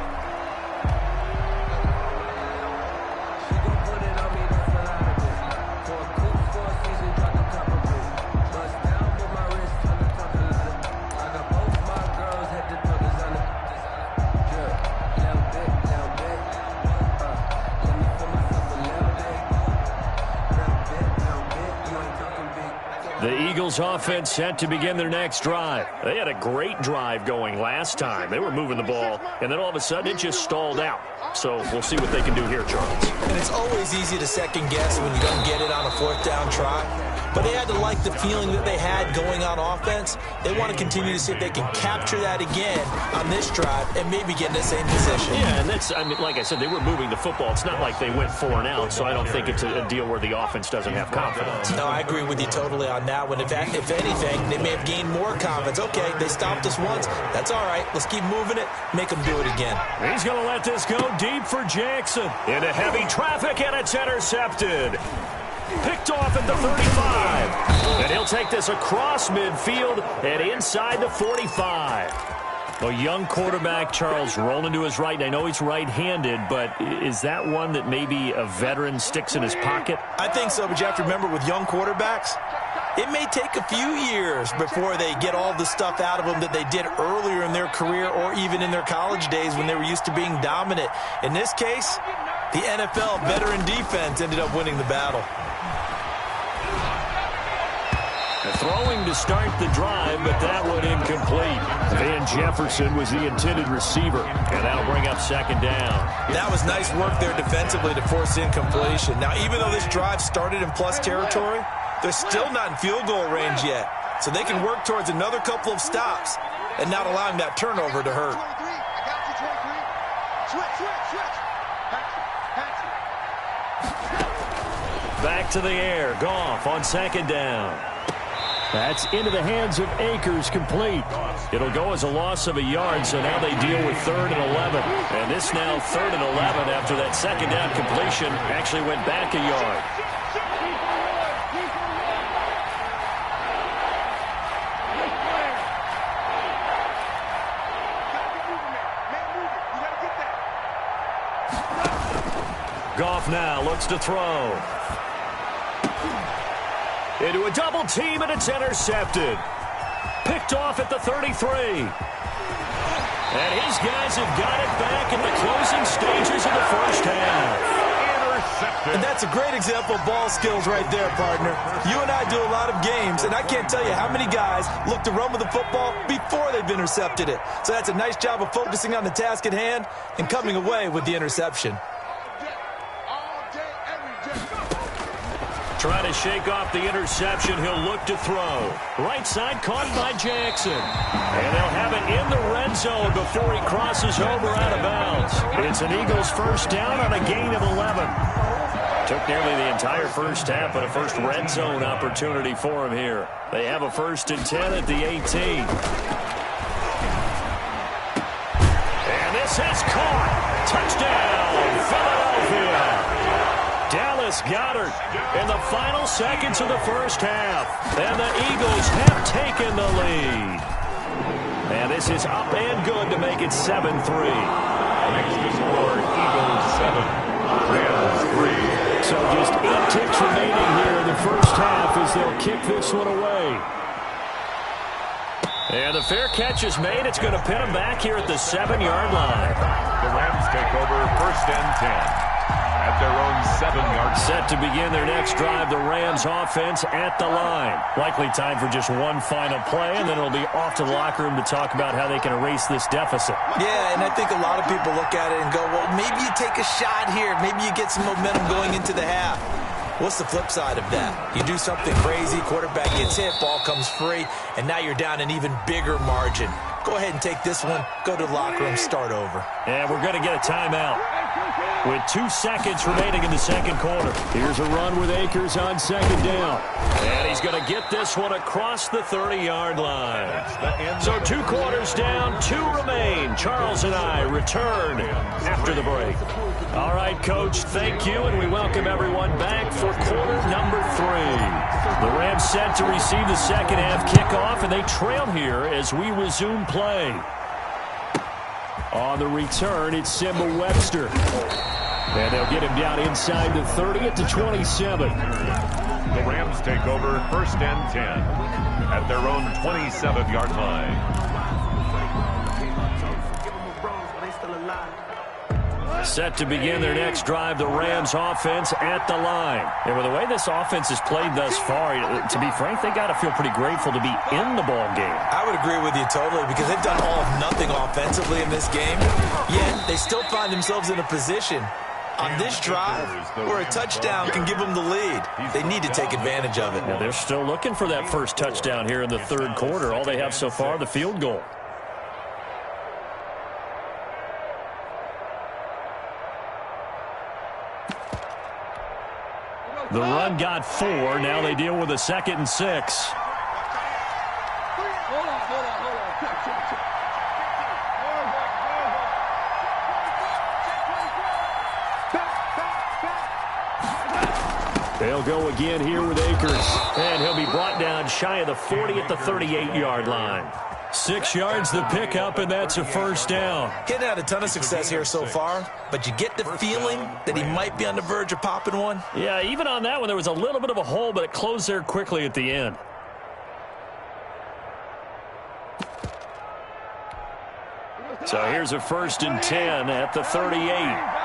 The Eagles offense set to begin their next drive. They had a great drive going last time. They were moving the ball, and then all of a sudden it just stalled out. So we'll see what they can do here, Charles. And it's always easy to second guess when you don't get it on a 4th down try. But they had to like the feeling that they had going on offense. They want to continue to see if they can capture that again on this drive and maybe get in the same position. Yeah, and that's, I mean, like I said, they were moving the football. It's not like they went 4 and out, so I don't think it's a deal where the offense doesn't have confidence. No, I agree with you totally on that one. In fact, if anything, they may have gained more confidence. Okay, they stopped us once. That's all right. Let's keep moving it, make them do it again. He's going to let this go deep for Jackson. Into heavy traffic, and it's intercepted. Picked off at the 35. And he'll take this across midfield and inside the 45. A young quarterback, Charles, rolling to his right. I know he's right-handed, but is that one that maybe a veteran sticks in his pocket? I think so, but you have to remember with young quarterbacks, it may take a few years before they get all the stuff out of them that they did earlier in their career or even in their college days when they were used to being dominant. In this case, the NFL veteran defense ended up winning the battle. Throwing to start the drive, but that one incomplete. Van Jefferson was the intended receiver, and that'll bring up 2nd down. That was nice work there defensively to force incompletion. Now, even though this drive started in plus territory, they're still not in field goal range yet. So they can work towards another couple of stops and not allowing that turnover to hurt. Back to the air. Goff on 2nd down. That's into the hands of Akers, complete. It'll go as a loss of a yard, so now they deal with 3rd and 11. And this now 3rd and 11 after that 2nd down completion actually went back a yard. Goff now looks to throw. Into a double team, and it's intercepted. Picked off at the 33. And his guys have got it back in the closing stages of the first half. And that's a great example of ball skills right there, partner. You and I do a lot of games, and I can't tell you how many guys look to run with the football before they've intercepted it. So that's a nice job of focusing on the task at hand and coming away with the interception. Trying to shake off the interception. He'll look to throw. Right side caught by Jackson. And they'll have it in the red zone before he crosses over out of bounds. It's an Eagles first down on a gain of 11. Took nearly the entire first half, but a first red zone opportunity for him here. They have a 1st and 10 at the 18. And this is caught. Touchdown, Philadelphia. Dallas Goedert in the final seconds of the first half. And the Eagles have taken the lead. And this is up and good to make it 7-3. Next to score, Eagles 7. Rams 3. So just 8 ticks remaining here in the first half as they'll kick this one away. And the fair catch is made. It's going to pin him back here at the 7-yard line. The Rams take over 1st and 10 at their own 7-yard line. Set to begin their next drive, the Rams offense at the line. Likely time for just one final play, and then it'll be off to the locker room to talk about how they can erase this deficit. Yeah, and I think a lot of people look at it and go, well, maybe you take a shot here. Maybe you get some momentum going into the half. What's the flip side of that? You do something crazy, quarterback gets hit, ball comes free, and now you're down an even bigger margin. Go ahead and take this one, go to the locker room, start over. And we're going to get a timeout with 2 seconds remaining in the second quarter. Here's a run with Akers on 2nd down. And he's going to get this one across the 30-yard line. So 2 quarters down, 2 remain. Charles and I return after the break. All right, Coach, thank you, and we welcome everyone back for quarter number 3. The Rams set to receive the second half kickoff, and they trail here as we resume play. On the return, it's Simba Webster. And they'll get him down inside the 30 at the 27. The Rams take over 1st and 10 at their own 27-yard line. Set to begin their next drive, the Rams offense at the line. And with the way this offense has played thus far, to be frank, they got to feel pretty grateful to be in the ball game. I would agree with you totally because they've done all of nothing offensively in this game, yet they still find themselves in a position on this drive where a touchdown can give them the lead. They need to take advantage of it. Now, they're still looking for that first touchdown here in the 3rd quarter. All they have so far, the field goal. The run got 4. Now they deal with a 2nd and 6. They'll go again here with Akers. And he'll be brought down shy of the 40 at the 38-yard line. 6 yards the pickup, and that's a 1st down. Getting had a ton of success here so far, but you get the feeling that he might be on the verge of popping one. Yeah, even on that one, there was a little bit of a hole, but it closed there quickly at the end. So here's a 1st and 10 at the 38.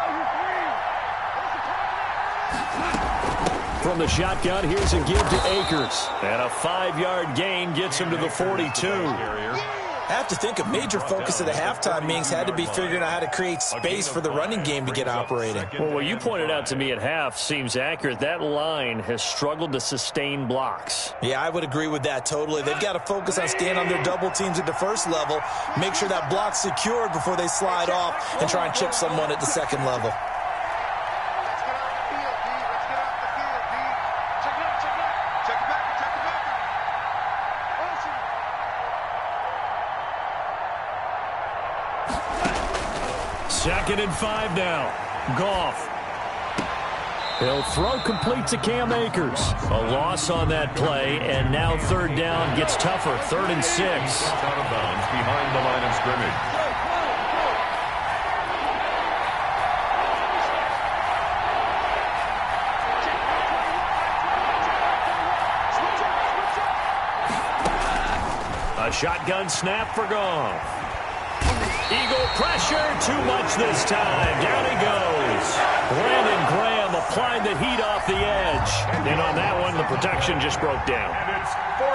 From the shotgun, here's a give to Akers. And a 5-yard gain gets him to the 42. I have to think a major focus of the halftime meetings had to be figuring out how to create space for the running game to get operating. Well, what you pointed out to me at half seems accurate. That line has struggled to sustain blocks. Yeah, I would agree with that totally. They've got to focus on staying on their double teams at the first level, make sure that block's secured before they slide off and try and chip someone at the second level. Second and 5 now. Goff. He'll throw complete to Cam Akers. A loss on that play, and now 3rd down gets tougher. 3rd and 6. Out of bounds behind the line of scrimmage. A shotgun snap for Goff. Eagle pressure, too much this time. Down he goes. Brandon Graham applied the heat off the edge. And on that one, the protection just broke down.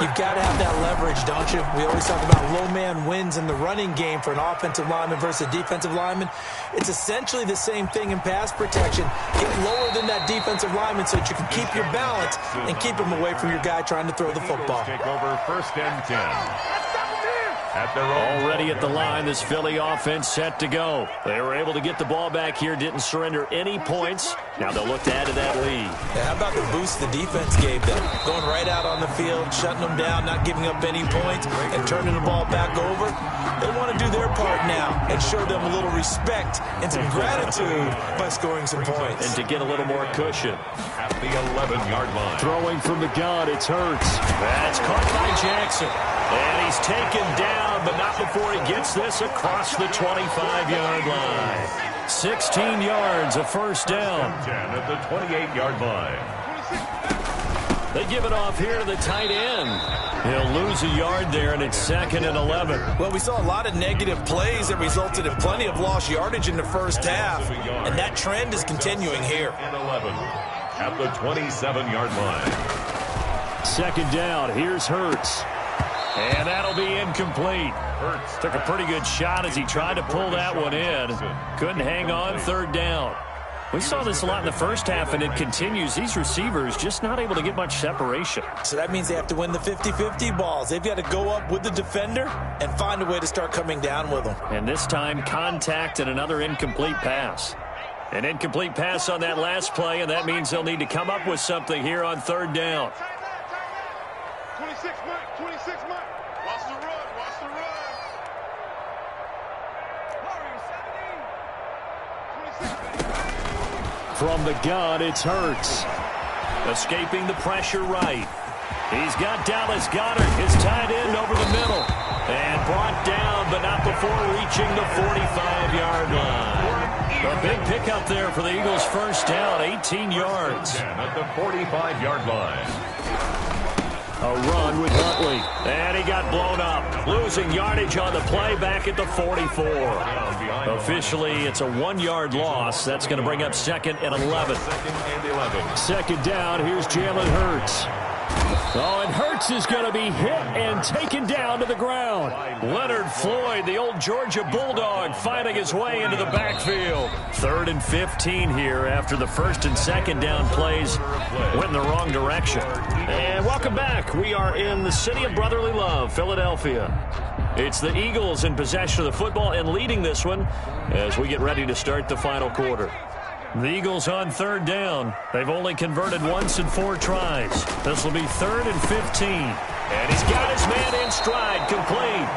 You've got to have that leverage, don't you? We always talk about low man wins in the running game for an offensive lineman versus a defensive lineman. It's essentially the same thing in pass protection. Get lower than that defensive lineman so that you can keep your balance and keep him away from your guy trying to throw the football. Take over 1st and 10. Already at the line, this Philly offense set to go. They were able to get the ball back here, didn't surrender any points. Now they'll look to add to that lead. Yeah, how about the boost the defense gave them? Going right out on the field, shutting them down, not giving up any points, and turning the ball back over. They want to do their part now and show them a little respect and some gratitude by scoring some points. And to get a little more cushion. At the 11-yard line. Throwing from the gun, it's Hurts. That's caught by Jackson. And he's taken down, but not before he gets this across the 25-yard line. 16 yards, a first down. 10 at the 28-yard line. They give it off here to the tight end. He'll lose a yard there, and it's 2nd and 11. Well, we saw a lot of negative plays that resulted in plenty of lost yardage in the first half, and that trend is continuing here. And 11 at the 27-yard line. 2nd down. Here's Hurts. And that'll be incomplete. Hurts took a pretty good shot as he tried to pull that one in. Couldn't hang on. 3rd down. We saw this a lot in the first half, and it continues. These receivers just not able to get much separation. So that means they have to win the 50-50 balls. They've got to go up with the defender and find a way to start coming down with them. And this time, contact and another incomplete pass. An incomplete pass on that last play, and that means they'll need to come up with something here on 3rd down. 26 Mike, 26 Mike. Watch the run, watch the run. From the gun, it's Hurts. Escaping the pressure right. He's got Dallas Goedert, his tight end, over the middle. And brought down, but not before reaching the 45-yard line. A big pickup there for the Eagles' first down, 18 yards. At the 45-yard line. A run with Huntley. And he got blown up. Losing yardage on the play back at the 44. Officially, it's a 1-yard loss. That's going to bring up 2nd and 11. 2nd down. Here's Jalen Hurts. Oh, and Hurts is going to be hit and taken down to the ground. Leonard Floyd, the old Georgia Bulldog, fighting his way into the backfield. 3rd and 15 here after the 1st and 2nd down plays went in the wrong direction. And welcome back. We are in the city of brotherly love, Philadelphia. It's the Eagles in possession of the football and leading this one as we get ready to start the final quarter. The Eagles on 3rd down. They've only converted once in 4 tries. This will be 3rd and 15. And he's got his man in stride, complete.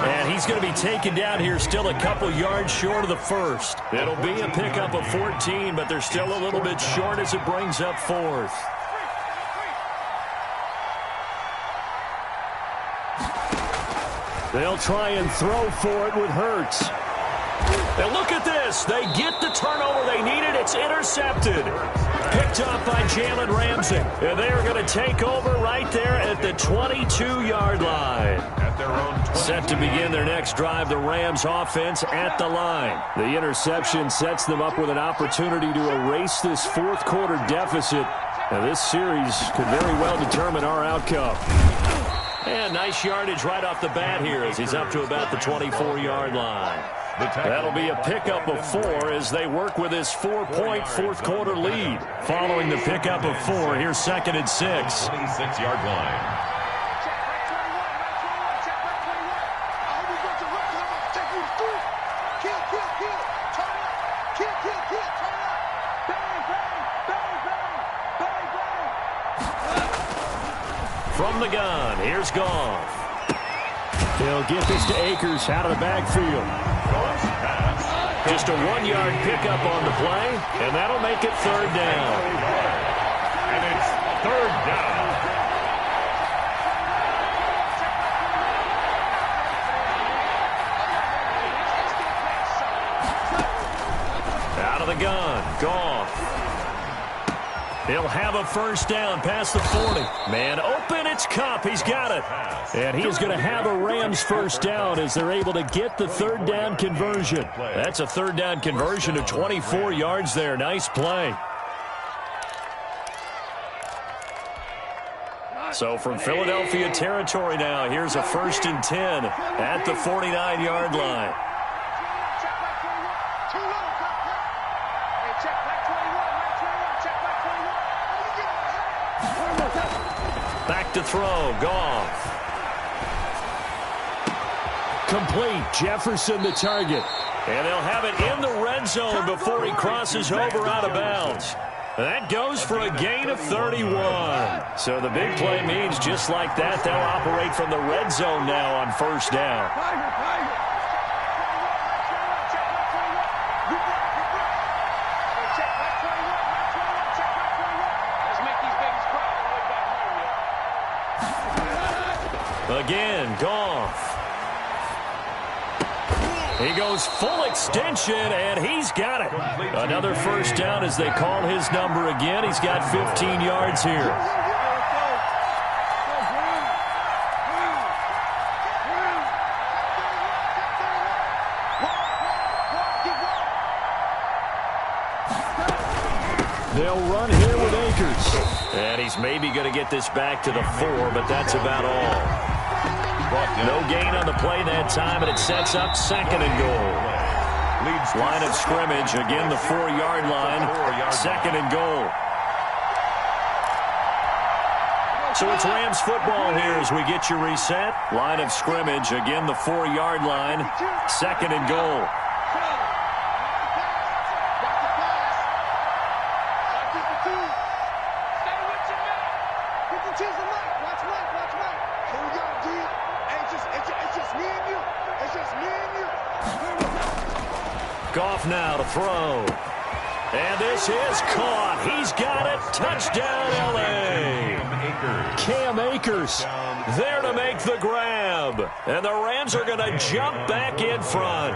And he's going to be taken down here still a couple yards short of the 1st. It'll be a pickup of 14, but they're still a little bit short as it brings up 4th. They'll try and throw for it with Hurts. And look at this. They get the turnover they needed. It's intercepted. Picked up by Jalen Ramsey. And they're going to take over right there at the 22-yard line. Set to begin their next drive, the Rams offense at the line. The interception sets them up with an opportunity to erase this 4th quarter deficit. Now, this series could very well determine our outcome. And nice yardage right off the bat here as he's up to about the 24-yard line. That'll be a pickup of 4 as they work with his 4-point 4th quarter lead. Following the pickup of 4, here's 2nd and 6. 26-yard line. From the gun, here's Goff. He'll get this to Akers out of the backfield. Just a 1-yard pickup on the play, and that'll make it 3rd down. And it's 3rd down. Out of the gun, Goff. He'll have a first down past the 40. Man open, it's Kupp. He's got it. And he is going to have a Rams first down as they're able to get the 3rd down conversion. That's a 3rd down conversion of 24 yards there. Nice play. So from Philadelphia territory now, here's a 1st and 10 at the 49-yard line. Back to throw, Goff. Complete, Jefferson the target. And they'll have it in the red zone before he crosses over out of bounds. That goes for a gain of 31. So the big play means just like that, they'll operate from the red zone now on 1st down. Again, Goff. He goes full extension, and he's got it. Another first down as they call his number again. He's got 15 yards here. They'll run here with Akers. And he's maybe going to get this back to the 4, but that's about all. No gain on the play that time, and it sets up 2nd and goal. Line of scrimmage, again the 4-yard line, 2nd and goal. So it's Rams football here as we get you reset. Line of scrimmage, again the 4-yard line, 2nd and goal. Goff now to throw. And this is caught. He's got it. Touchdown, L.A. Cam Akers there to make the grab. And the Rams are going to jump back in front.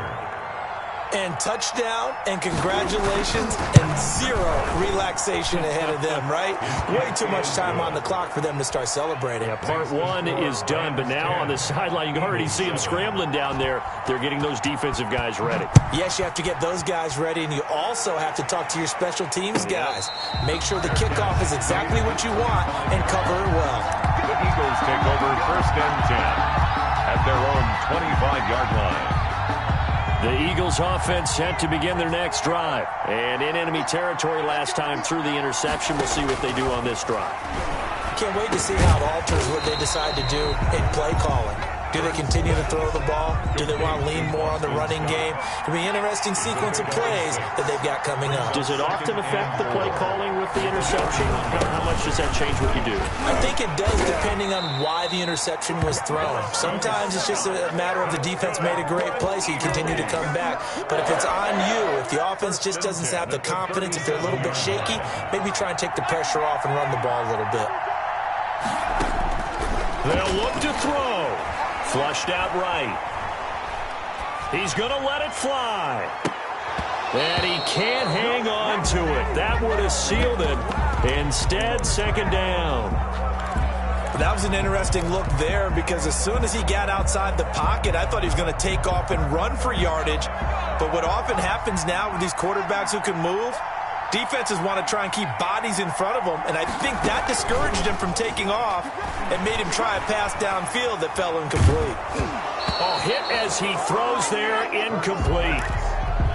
And touchdown, and congratulations, and 0 relaxation ahead of them, right? Way too much time on the clock for them to start celebrating. Yeah, part 1 is done, but now on the sideline, you can already see them scrambling down there. They're getting those defensive guys ready. Yes, you have to get those guys ready, and you also have to talk to your special teams guys. Make sure the kickoff is exactly what you want, and cover it well. The Eagles take over 1st and 10 at their own 25-yard line. The Eagles offense set to begin their next drive. And in enemy territory last time through the interception. We'll see what they do on this drive. Can't wait to see how it alters what they decide to do in play calling. Do they continue to throw the ball? Do they want to lean more on the running game? It'll be an interesting sequence of plays that they've got coming up. Does it often affect the play calling with the interception? How much does that change what you do? I think it does, depending on why the interception was thrown. Sometimes it's just a matter of the defense made a great play, so you continue to come back. But if it's on you, if the offense just doesn't have the confidence, if they're a little bit shaky, maybe try and take the pressure off and run the ball a little bit. They'll look to throw. Flushed out right. He's going to let it fly. And he can't hang on to it. That would have sealed it. Instead, 2nd down. That was an interesting look there because as soon as he got outside the pocket, I thought he was going to take off and run for yardage. But what often happens now with these quarterbacks who can move, defenses want to try and keep bodies in front of them, and I think that discouraged him from taking off and made him try a pass downfield that fell incomplete. Oh, hit as he throws there, incomplete.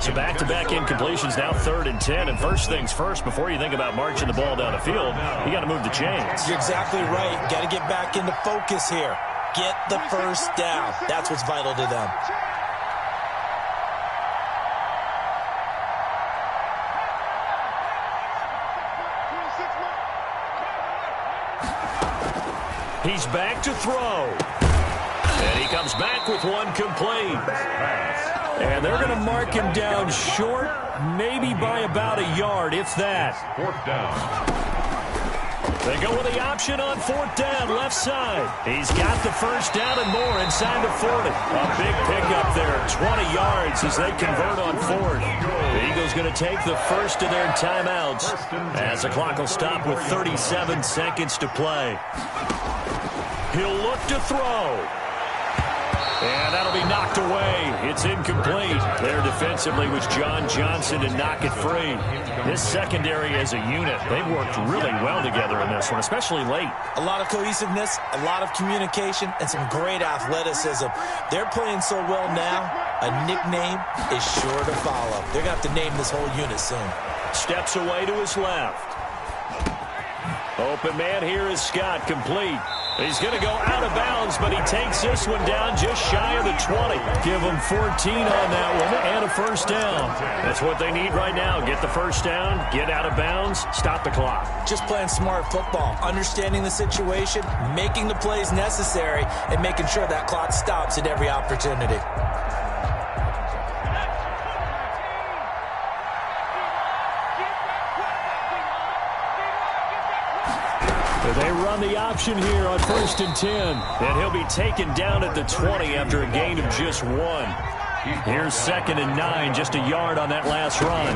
So back-to-back incompletions, now 3rd and 10. And first things first, before you think about marching the ball down the field, you got to move the chains. You're exactly right. Got to get back into focus here. Get the first down. That's what's vital to them. He's back to throw. And he comes back with one complete. And they're going to mark him down short, maybe by about a yard, if that. 4th down. They go with the option on 4th down, left side. He's got the first down and more inside the 40. A big pickup there, 20 yards as they convert on 4th. The Eagles going to take the first of their timeouts as the clock will stop with 37 seconds to play. He'll look to throw. And that'll be knocked away. It's incomplete. There defensively was John Johnson to knock it free. This secondary as a unit, they've worked really well together in this one, especially late. A lot of cohesiveness, a lot of communication, and some great athleticism. They're playing so well now, a nickname is sure to follow. They're going to have to name this whole unit soon. Steps away to his left. Open man here is Scott, complete. He's going to go out of bounds, but he takes this one down just shy of the 20. Give him 14 on that one and a first down. That's what they need right now. Get the first down, get out of bounds, stop the clock. Just playing smart football, understanding the situation, making the plays necessary, and making sure that clock stops at every opportunity. They run the option here on 1st and 10. And he'll be taken down at the 20 after a gain of just 1. Here's 2nd and 9, just a yard on that last run.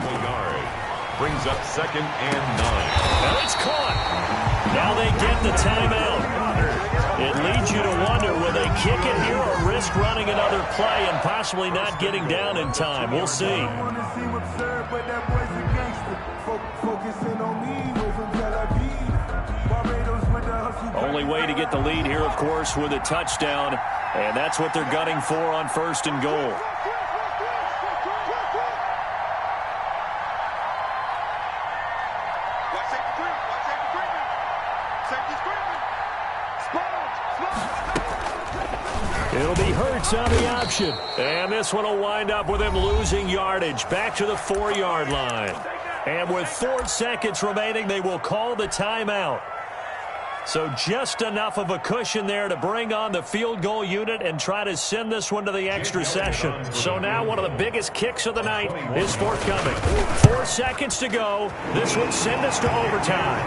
Brings up 2nd and 9. Now it's caught. Now they get the timeout. It leads you to wonder, will they kick it here or risk running another play and possibly not getting down in time? We'll see. Only way to get the lead here, of course, with a touchdown, and that's what they're gunning for on 1st and goal. It'll be Hurts on the option. And this one will wind up with him losing yardage back to the 4-yard line. And with 4 seconds remaining, they will call the timeout. So just enough of a cushion there to bring on the field goal unit and try to send this one to the extra session. So now one of the biggest kicks of the night is forthcoming. 4 seconds to go. This would send us to overtime.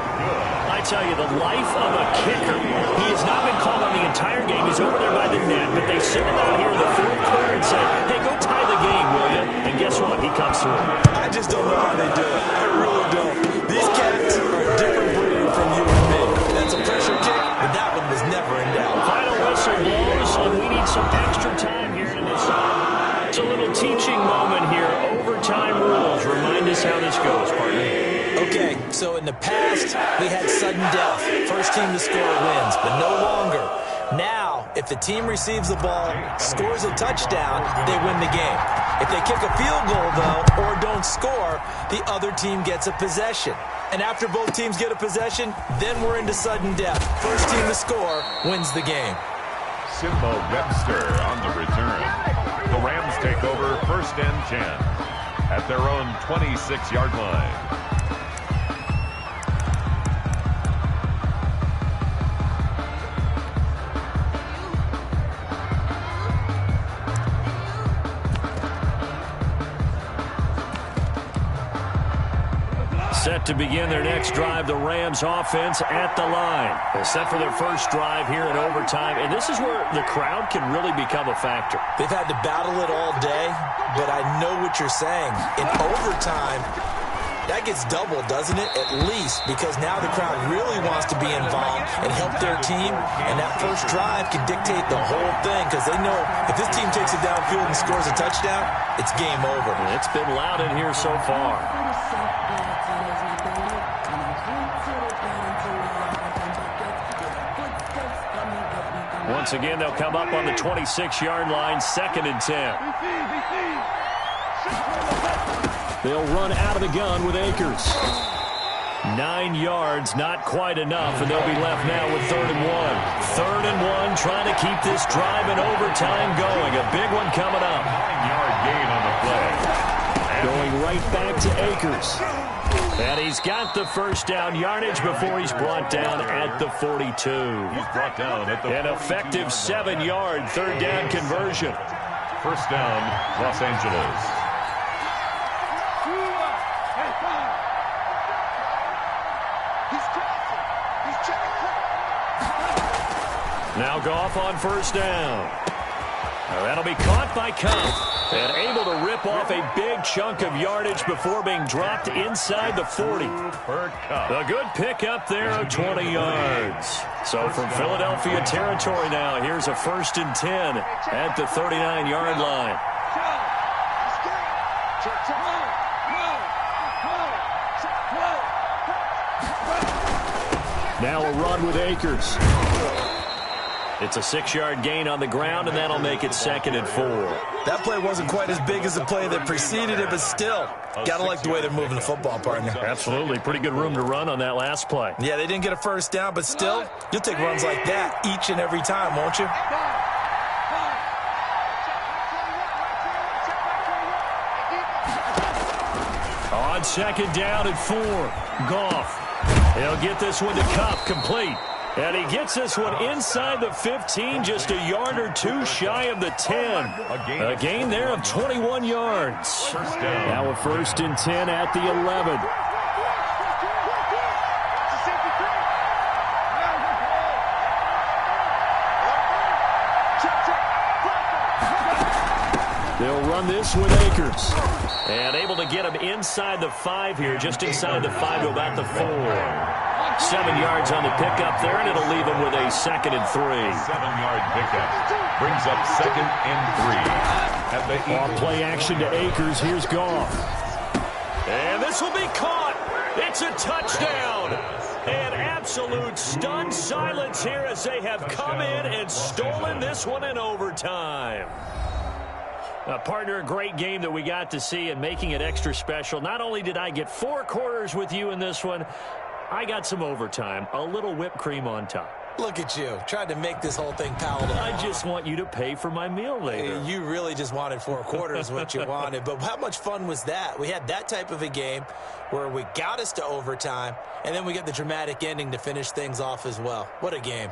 I tell you, the life of a kicker. He has not been called on the entire game. He's over there by the net, but they send him out here in the 4th quarter and say, hey, go tie the game, will you? And guess what? He comes through. I just don't know how they do it. I really don't. These cats are a different breed from you and me. That's a pressure kick, but that one was never in doubt. Final whistle blows, and we need some extra time here in this. It's a little teaching moment here. Overtime rules. Remind us how this goes, partner. Okay, so in the past, we had sudden death. First team to score wins, but no longer. Now, if the team receives the ball, scores a touchdown, they win the game. If they kick a field goal, though, or don't score, the other team gets a possession. And after both teams get a possession, then we're into sudden death. First team to score wins the game. Simba Webster on the return. The Rams take over 1st and 10 at their own 26-yard line. Set to begin their next drive, the Rams offense at the line. They're set for their first drive here in overtime, and this is where the crowd can really become a factor. They've had to battle it all day, but I know what you're saying. In overtime, that gets doubled, doesn't it? At least, because now the crowd really wants to be involved and help their team, and that first drive can dictate the whole thing, because they know if this team takes it downfield and scores a touchdown, it's game over. It's been loud in here so far. Once again, they'll come up on the 26-yard line, 2nd and 10. They'll run out of the gun with Akers. 9 yards, not quite enough, and they'll be left now with 3rd and 1. 3rd and 1, trying to keep this drive in overtime going. A big one coming up. 9-yard gain on the play. Going right back to Akers. And he's got the first down yardage before he's brought down at the 42. He's brought down at the An effective 7-yard 3rd down conversion. 1st down, Los Angeles. Now Goff on 1st down. Now that'll be caught by Kupp. And able to rip off a big chunk of yardage before being dropped inside the 40. A good pickup there of 20 yards. So from Philadelphia territory now, here's a 1st and 10 at the 39-yard line. Now a run with Akers. It's a 6-yard gain on the ground, and that'll make it 2nd and 4. That play wasn't quite as big as the play that preceded it, but still, gotta like the way they're moving the football, partner. Absolutely. Pretty good room to run on that last play. Yeah, they didn't get a first down, but still, you'll take runs like that each and every time, won't you? On 2nd down and 4, Goff. He'll get this one to Kupp, complete. And he gets this one inside the 15, just a yard or two shy of the 10. A gain there of 21 yards. Now a 1st and 10 at the 11. They'll run this with Akers. And able to get him inside the 5 here, just inside the 5 to about the 4. 7 yards on the pickup there, and it'll leave him with a 2nd and 3. 7-yard pickup brings up 2nd and 3. At the on play action to Akers, here's Goff. And this will be caught. It's a touchdown. An absolute stunned silence here as they have come in and stolen this one in overtime. Partner, a great game that we got to see and making it extra special. Not only did I get 4 quarters with you in this one, I got some overtime, a little whipped cream on top. Look at you, tried to make this whole thing palatable. I just want you to pay for my meal later. You really just wanted 4 quarters, what you wanted. But how much fun was that? We had that type of a game where we got us to overtime, and then we got the dramatic ending to finish things off as well. What a game.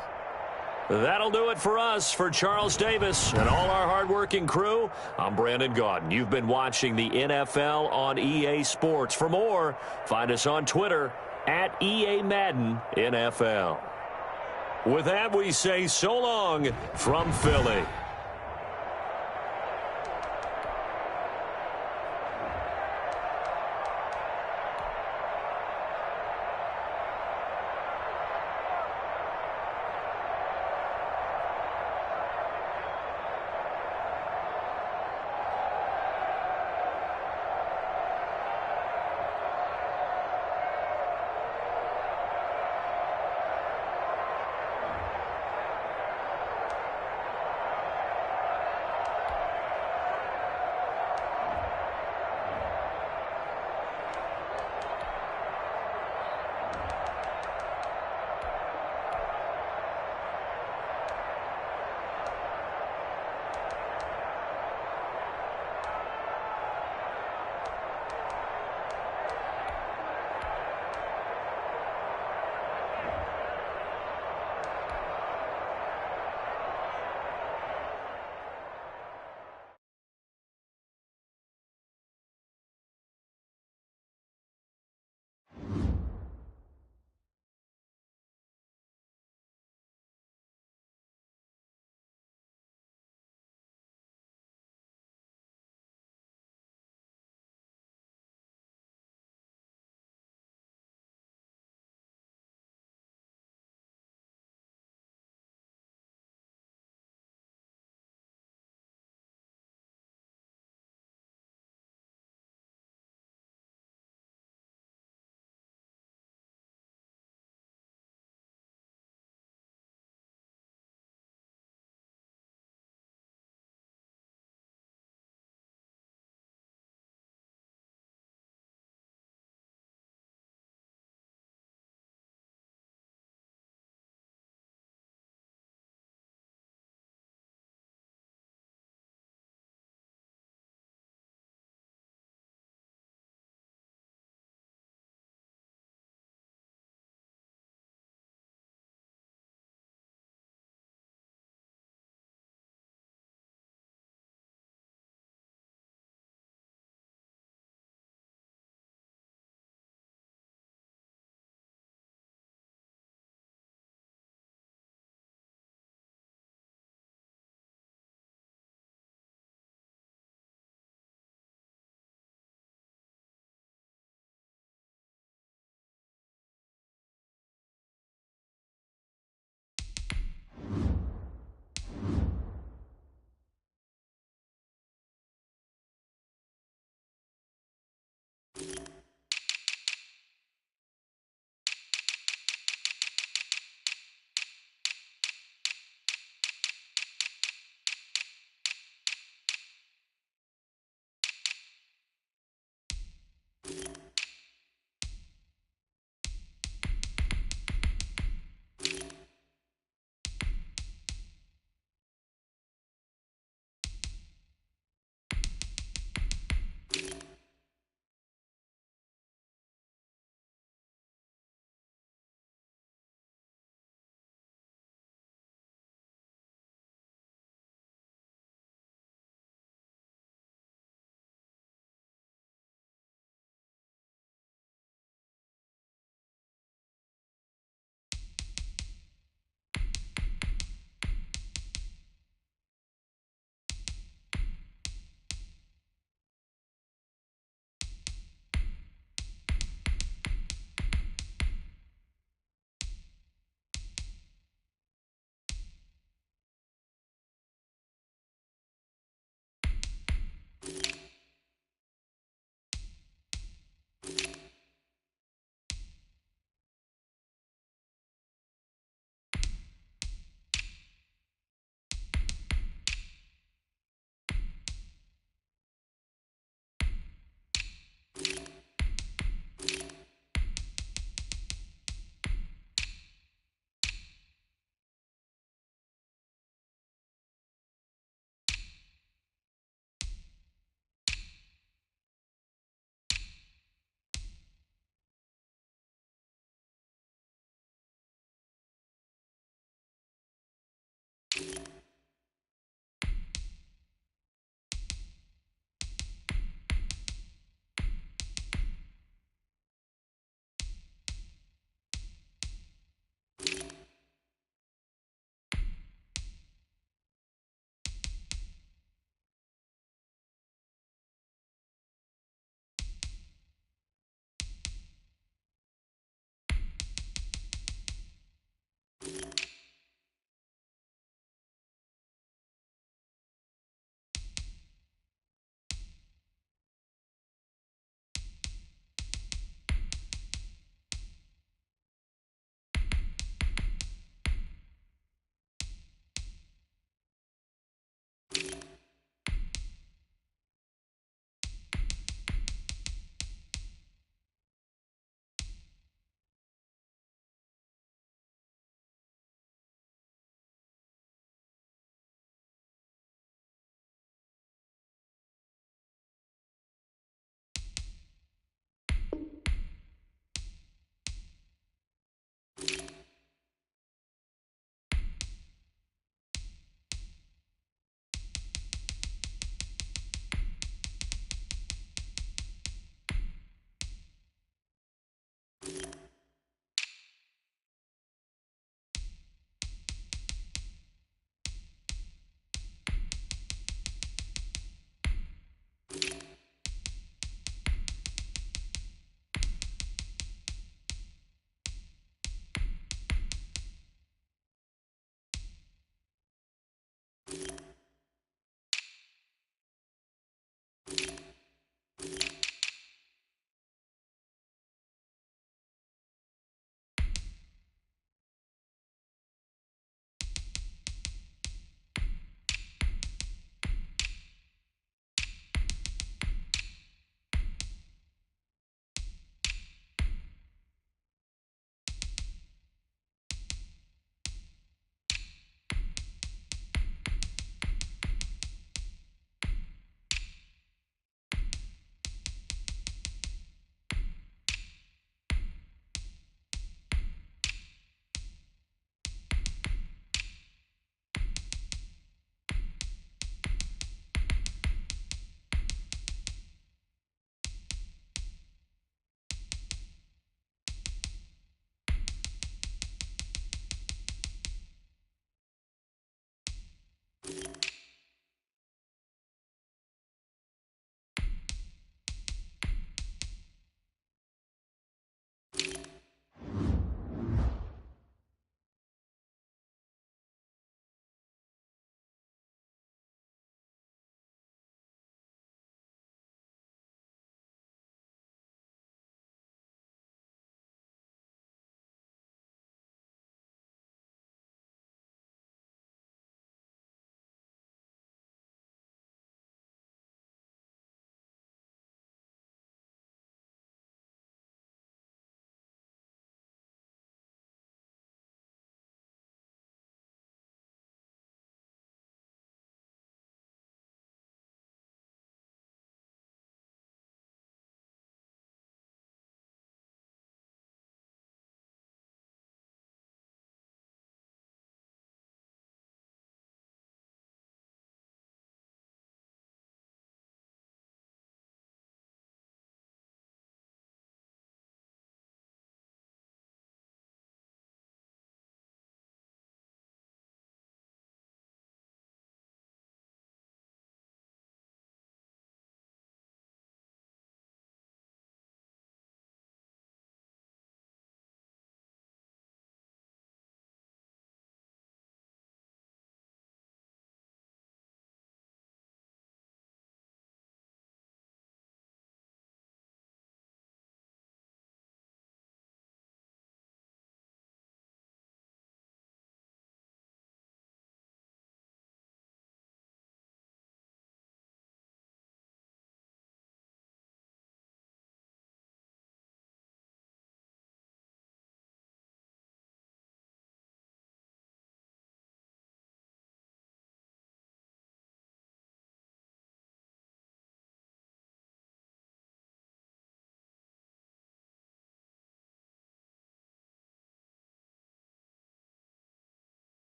That'll do it for us. For Charles Davis and all our hardworking crew, I'm Brandon Gaudin. You've been watching the NFL on EA Sports. For more, find us on Twitter at EA Madden NFL. With that, we say so long from Philly.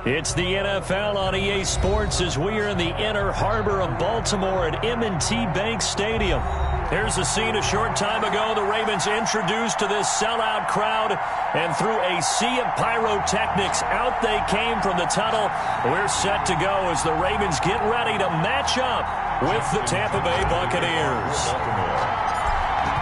It's the NFL on EA Sports as we are in the inner harbor of Baltimore at M&T Bank Stadium. Here's a scene a short time ago. The Ravens introduced to this sellout crowd, and through a sea of pyrotechnics, out they came from the tunnel. We're set to go as the Ravens get ready to match up with the Tampa Bay Buccaneers.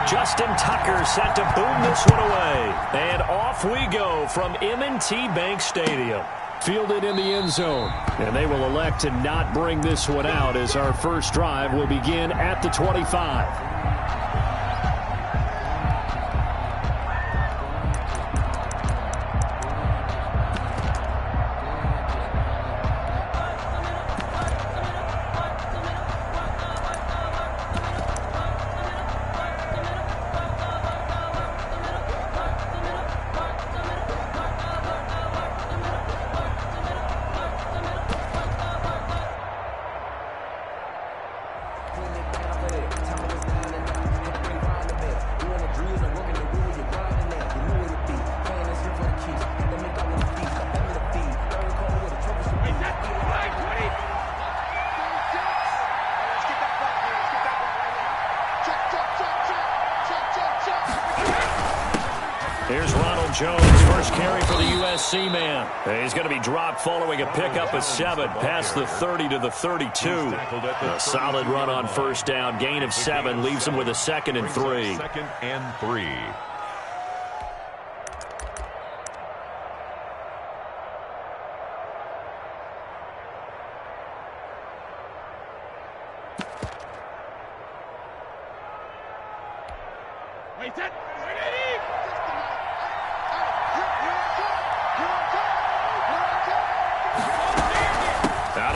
Justin Tucker set to boom this one away. And off we go from M&T Bank Stadium. Fielded in the end zone. And they will elect to not bring this one out as our first drive will begin at the 25. Here's Ronald Jones, first carry for the USC man. He's going to be dropped following a pickup of 7 past the 30 to the 32. A solid run on first down, gain of 7, leaves him with a 2nd and 3. 2nd and 3.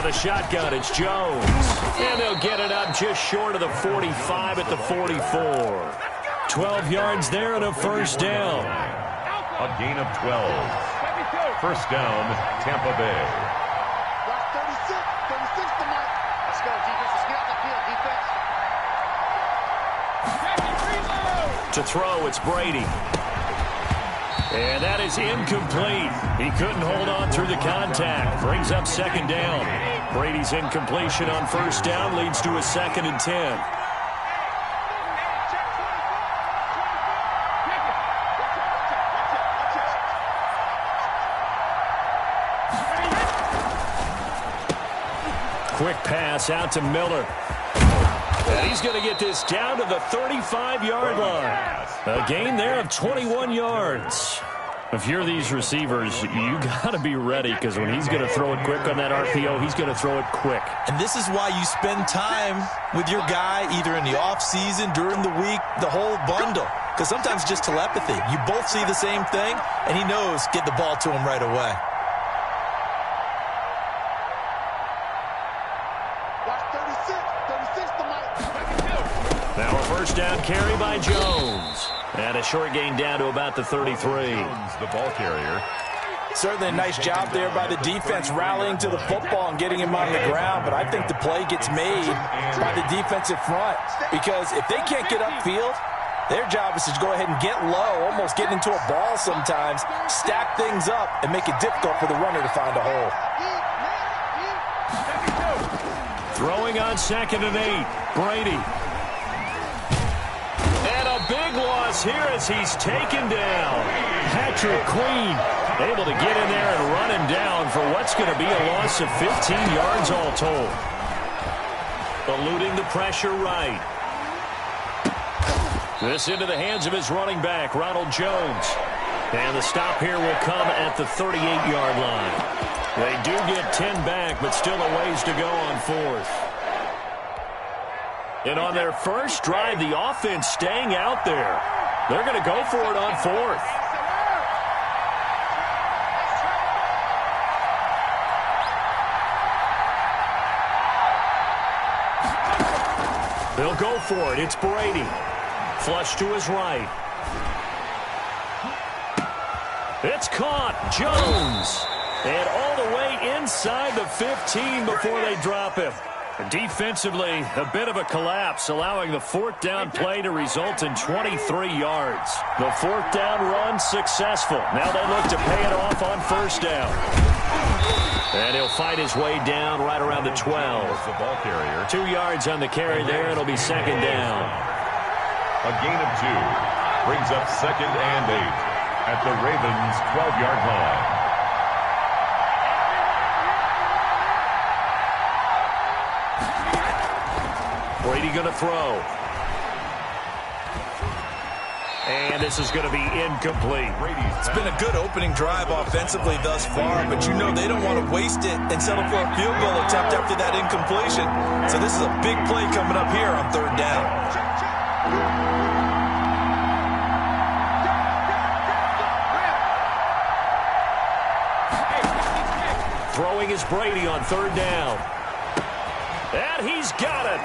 Shotgun, it's Jones. And they'll get it up just short of the 45 at the 44. 12 yards there and a first down. A gain of 12. First down, Tampa Bay. 36 tonight. Let's go, defense. Let's get out the field, defense. To throw, it's Brady. And that is incomplete. He couldn't hold on through the contact. Brings up 2nd down. Brady's incompletion on first down leads to a 2nd and 10. Quick pass out to Miller. And he's going to get this down to the 35-yard line. A gain there of 21 yards. If you're these receivers, you got to be ready because when he's going to throw it quick on that RPO, he's going to throw it quick. And this is why you spend time with your guy either in the offseason, during the week, the whole bundle. Because sometimes just telepathy. You both see the same thing, and he knows get the ball to him right away. Now a first down carry by Jones. And a short gain down to about the 33. Jones, the ball carrier. Certainly a nice job there by the defense rallying to the football and getting him on the ground. But I think the play gets made by the defensive front. Because if they can't get upfield, their job is to go ahead and get low, almost get into a ball sometimes, stack things up, and make it difficult for the runner to find a hole. Throwing on 2nd and 8. Brady. Big loss here as he's taken down. Patrick Queen able to get in there and run him down for what's going to be a loss of 15 yards all told. Eluding the pressure right. This into the hands of his running back, Ronald Jones. And the stop here will come at the 38-yard line. They do get 10 back, but still a ways to go on 4th. And on their first drive, the offense staying out there. They're going to go for it on 4th. They'll go for it. It's Brady. Flush to his right. It's caught. Jones. And all the way inside the 15 before they drop him. Defensively, a bit of a collapse, allowing the 4th down play to result in 23 yards. The 4th down run successful. Now they look to pay it off on first down. And he'll fight his way down right around the 12. The ball carrier. 2 yards on the carry there. It'll be second down. A gain of 2 brings up second and 8 at the Ravens' 12-yard line. Brady going to throw. And this is going to be incomplete. It's been a good opening drive offensively thus far, but you know they don't want to waste it and settle for a field goal attempt after that incompletion. So this is a big play coming up here on third down. Throwing is Brady on third down. And he's got it.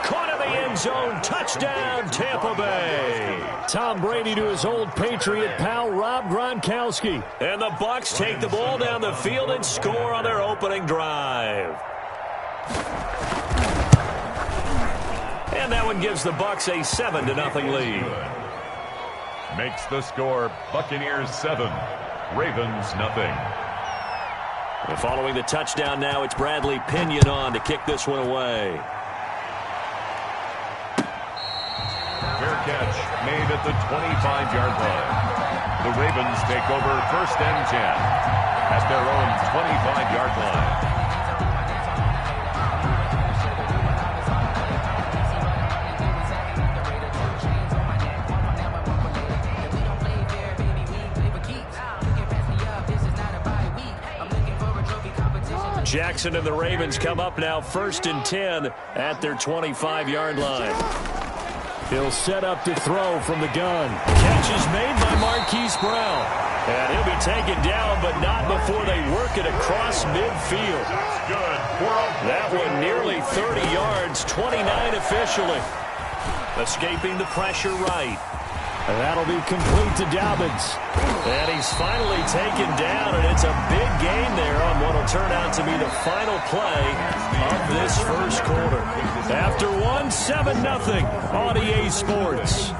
Caught in the end zone. Touchdown, Tampa Bay. Tom Brady to his old Patriot pal, Rob Gronkowski. And the Bucs take the ball down the field and score on their opening drive. And that one gives the Bucs a 7-0 lead. Makes the score Buccaneers 7, Ravens 0. And following the touchdown now, it's Bradley Pinion on to kick this one away. Fair catch made at the 25-yard line. The Ravens take over first and 10 at their own 25-yard line. Jackson and the Ravens come up now first and 10 at their 25-yard line. He'll set up to throw from the gun. Catch is made by Marquise Brown. And he'll be taken down, but not before they work it across midfield. That one nearly 30 yards, 29 officially. Escaping the pressure right. And that'll be complete to Dobbins. And he's finally taken down, and it's a big gain there on what will turn out to be the final play of this first quarter. After 7-0 on EA Sports.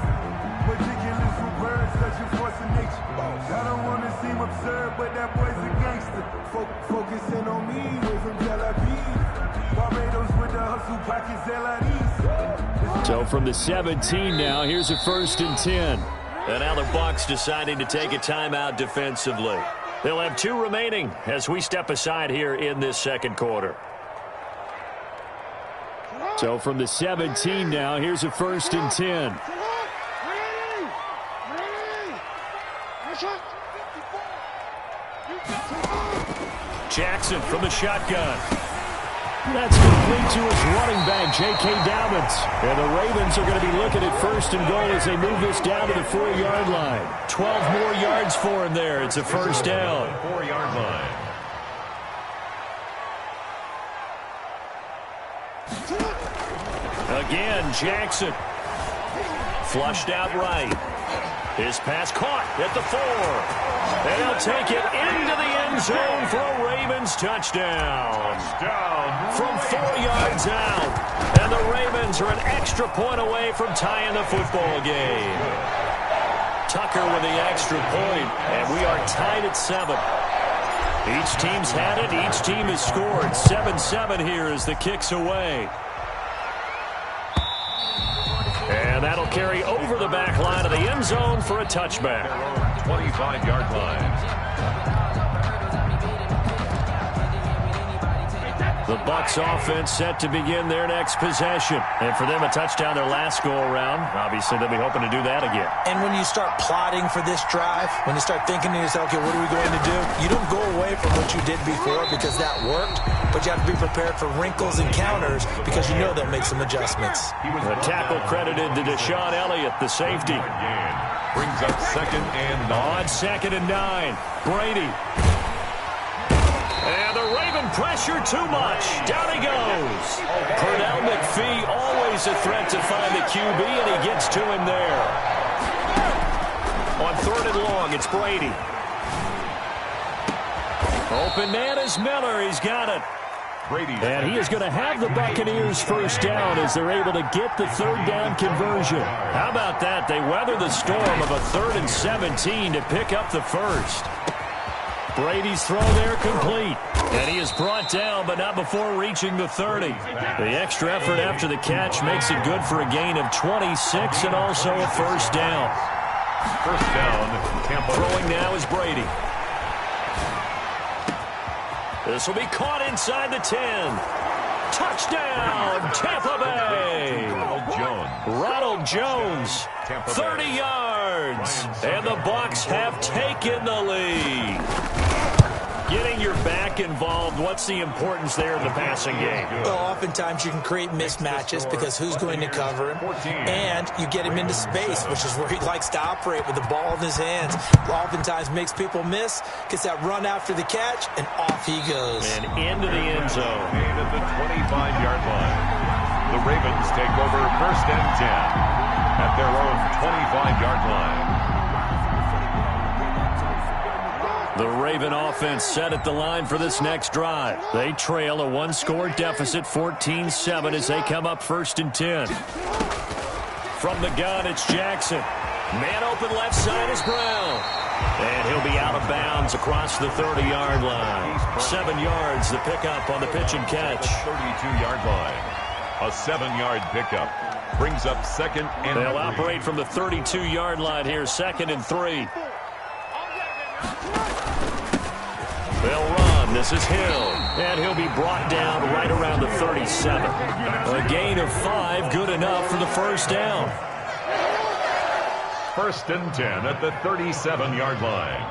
I don't want to seem absurd, but that boy's a gangster. Focusing on me, way from Tel Aviv. Barbados with the hustle pockets, LIDs. So from the 17 now, here's a first and 10. And now the Bucs deciding to take a timeout defensively. They'll have 2 remaining as we step aside here in this second quarter. So from the 17 now, here's a first and 10. Jackson from the shotgun. That's complete to his running back, J.K. Dobbins. And the Ravens are going to be looking at first and goal as they move this down to the 4-yard line. 12 more yards for him there. It's a first down. 4-yard line. Again, Jackson. Flushed out right. His pass caught at the 4. And he'll take it into the end zone for a Ravens touchdown. From 4 yards out. And the Ravens are an extra point away from tying the football game. Tucker with the extra point, and we are tied at 7. Each team's had it. Each team has scored. 7-7 here as the kick's away. And that'll carry over the back line of the end zone for a touchback. 25-yard line. The Bucs offense set to begin their next possession. And for them, a touchdown their last go-around. Obviously, they'll be hoping to do that again. And when you start plotting for this drive, when you start thinking to yourself, okay, what are we going to do? You don't go away from what you did before because that worked, but you have to be prepared for wrinkles and counters because you know they'll make some adjustments. The tackle credited to Deshaun Elliott, the safety. Brings up second and 9. On second and 9, Brady. And the Raven pressure too much. Down he goes. Pernell McPhee always a threat to find the QB, and he gets to him there. On third and long, it's Brady. Open man is Miller. He's got it. And he is going to have the Buccaneers first down as they're able to get the third down conversion. How about that? They weather the storm of a 3rd and 17 to pick up the first. Brady's throw there complete. And he is brought down, but not before reaching the 30. The extra effort after the catch makes it good for a gain of 26 and also a first down. First down, Tampa. Throwing now is Brady. This will be caught inside the 10. Touchdown, Tampa Bay. Ronald Jones, 30 yards. And the Bucs have taken the lead. Getting your back involved, what's the importance there in the passing game? Well, oftentimes you can create mismatches because who's going to cover him, and you get him into space, which is where he likes to operate with the ball in his hands. Oftentimes makes people miss, gets that run after the catch, and off he goes. And into the end zone. Made at the 25-yard line. The Ravens take over first and 10 at their own 25-yard line. The Raven offense set at the line for this next drive. They trail a one-score deficit, 14-7, as they come up first and 10. From the gun, it's Jackson. Man open left side is Brown. And he'll be out of bounds across the 30-yard line. 7 yards, the pickup on the pitch and catch. 32-yard line. A 7-yard pickup brings up second and They'll operate from the 32-yard line here, second and 3. They'll run. This is Hill. And he'll be brought down right around the 37. A gain of 5, good enough for the first down. First and 10 at the 37-yard line.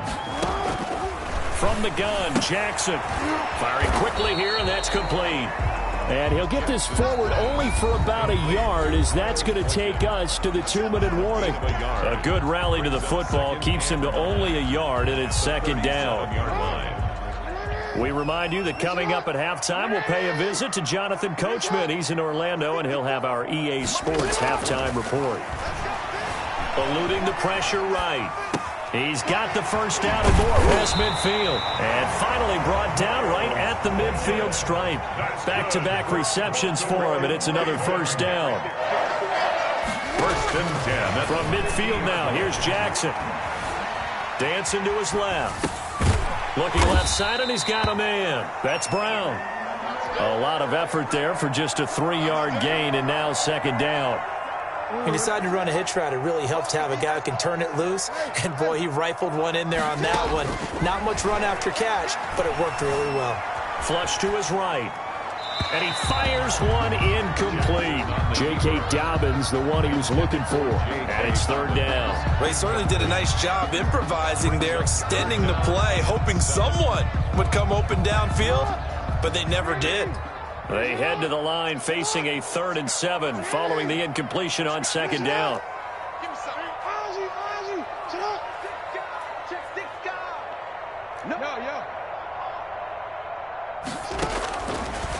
From the gun, Jackson. Firing quickly here, and that's complete. And he'll get this forward only for about a yard, as that's going to take us to the 2-minute warning. A good rally to the football keeps him to only a yard, and it's second down. We remind you that coming up at halftime, we'll pay a visit to Jonathan Coachman. He's in Orlando, and he'll have our EA Sports halftime report. Eluding the pressure right. He's got the first down and more past midfield. And finally brought down right at the midfield stripe. Back-to-back receptions for him, and it's another first down. First and 10. From midfield now, here's Jackson. Dancing to his left. Looking left side, and he's got a man. That's Brown. A lot of effort there for just a 3-yard gain, and now second down. He decided to run a hitch route. It really helped to have a guy who can turn it loose. And, boy, he rifled one in there on that one. Not much run after catch, but it worked really well. Flush to his right. And he fires one incomplete. J.K. Dobbins, the one he was looking for. And it's third down. Well, he certainly did a nice job improvising there, extending the play, hoping someone would come open downfield, but they never did. They head to the line facing a 3rd and 7 following the incompletion on second down.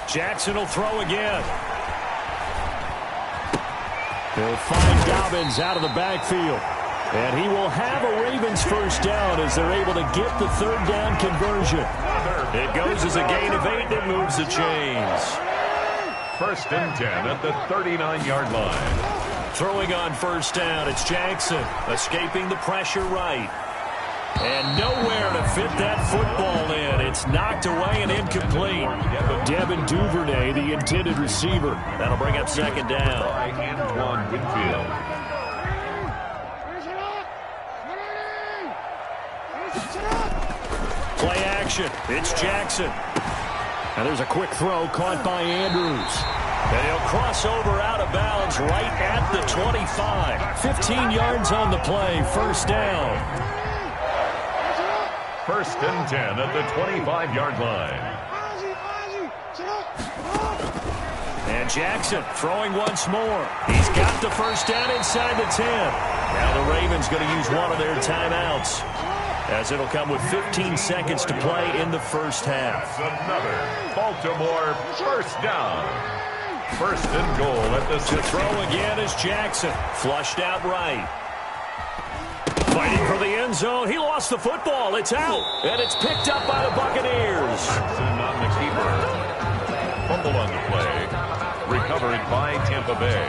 Jackson will throw again. He'll find Dobbins out of the backfield. And he will have a Ravens first down as they're able to get the third down conversion. It goes as a gain of 8 and it moves the chains. First and 10 at the 39-yard line. Throwing on first down, it's Jackson. Escaping the pressure right. And nowhere to fit that football in. It's knocked away and incomplete. Devin Duvernay, the intended receiver. That'll bring up second down. By Antoine Whitfield. Play action. It's Jackson. And there's a quick throw caught by Andrews. And he'll cross over out of bounds right at the 25. 15 yards on the play. First down. First and 10 at the 25-yard line. And Jackson throwing once more. He's got the first down inside the 10. Now the Ravens going to use one of their timeouts, as it'll come with 15 seconds to play in the first half. Another Baltimore first down. First and goal at the 6. To throw again is Jackson. Flushed out right. Fighting for the end zone. He lost the football. It's out. And it's picked up by the Buccaneers. Jackson on the keeper. Fumble on the play. Recovered by Tampa Bay.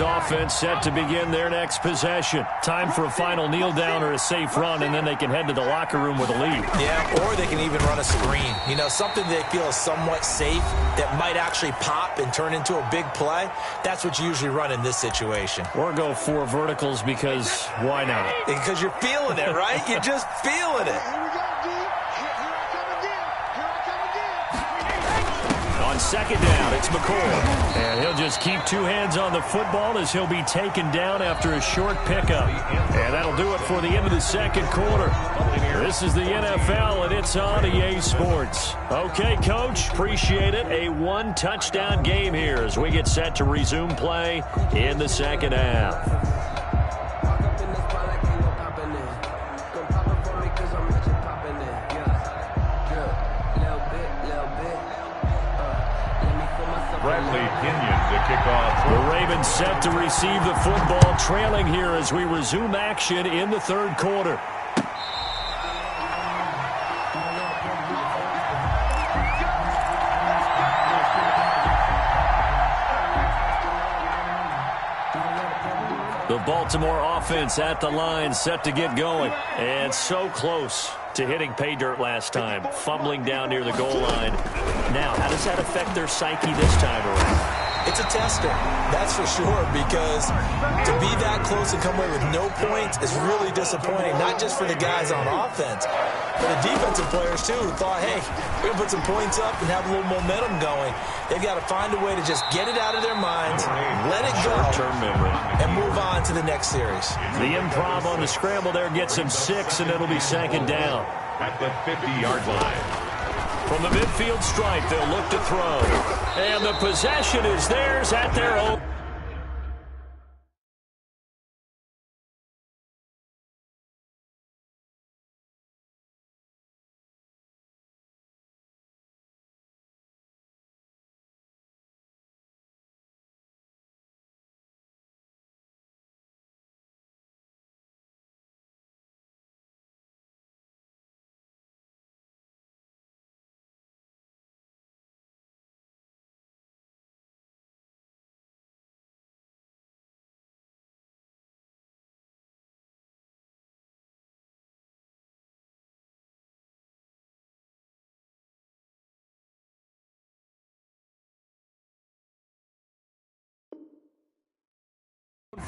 Bucs offense set to begin their next possession. Time for a final kneel down or a safe run, and then they can head to the locker room with a lead. Yeah, or they can even run a screen. You know, something they feel is somewhat safe that might actually pop and turn into a big play. That's what you usually run in this situation. Or go 4 verticals because why not? Because you're feeling it, right? You're just feeling it. Here we go, D. Here I come again. Here I come again. On second down, it's McCoy. And he'll just keep 2 hands on the football as he'll be taken down after a short pickup. And that'll do it for the end of the second quarter. This is the NFL, and it's on EA Sports. Okay, Coach, appreciate it. A 1-touchdown game here as we get set to resume play in the second half. The Ravens set to receive the football, trailing here as we resume action in the third quarter. The Baltimore offense at the line, set to get going. And so close to hitting pay dirt last time, fumbling down near the goal line. Now, how does that affect their psyche this time around? It's a tester, that's for sure, because to be that close and come away with no points is really disappointing, not just for the guys on offense, but the defensive players, too, who thought, hey, we're going to put some points up and have a little momentum going. They've got to find a way to just get it out of their minds, let it go, and move on to the next series. The improv on the scramble there gets him 6, and it'll be second down. At the 50-yard line. From the midfield stripe, they'll look to throw. And the possession is theirs at their own.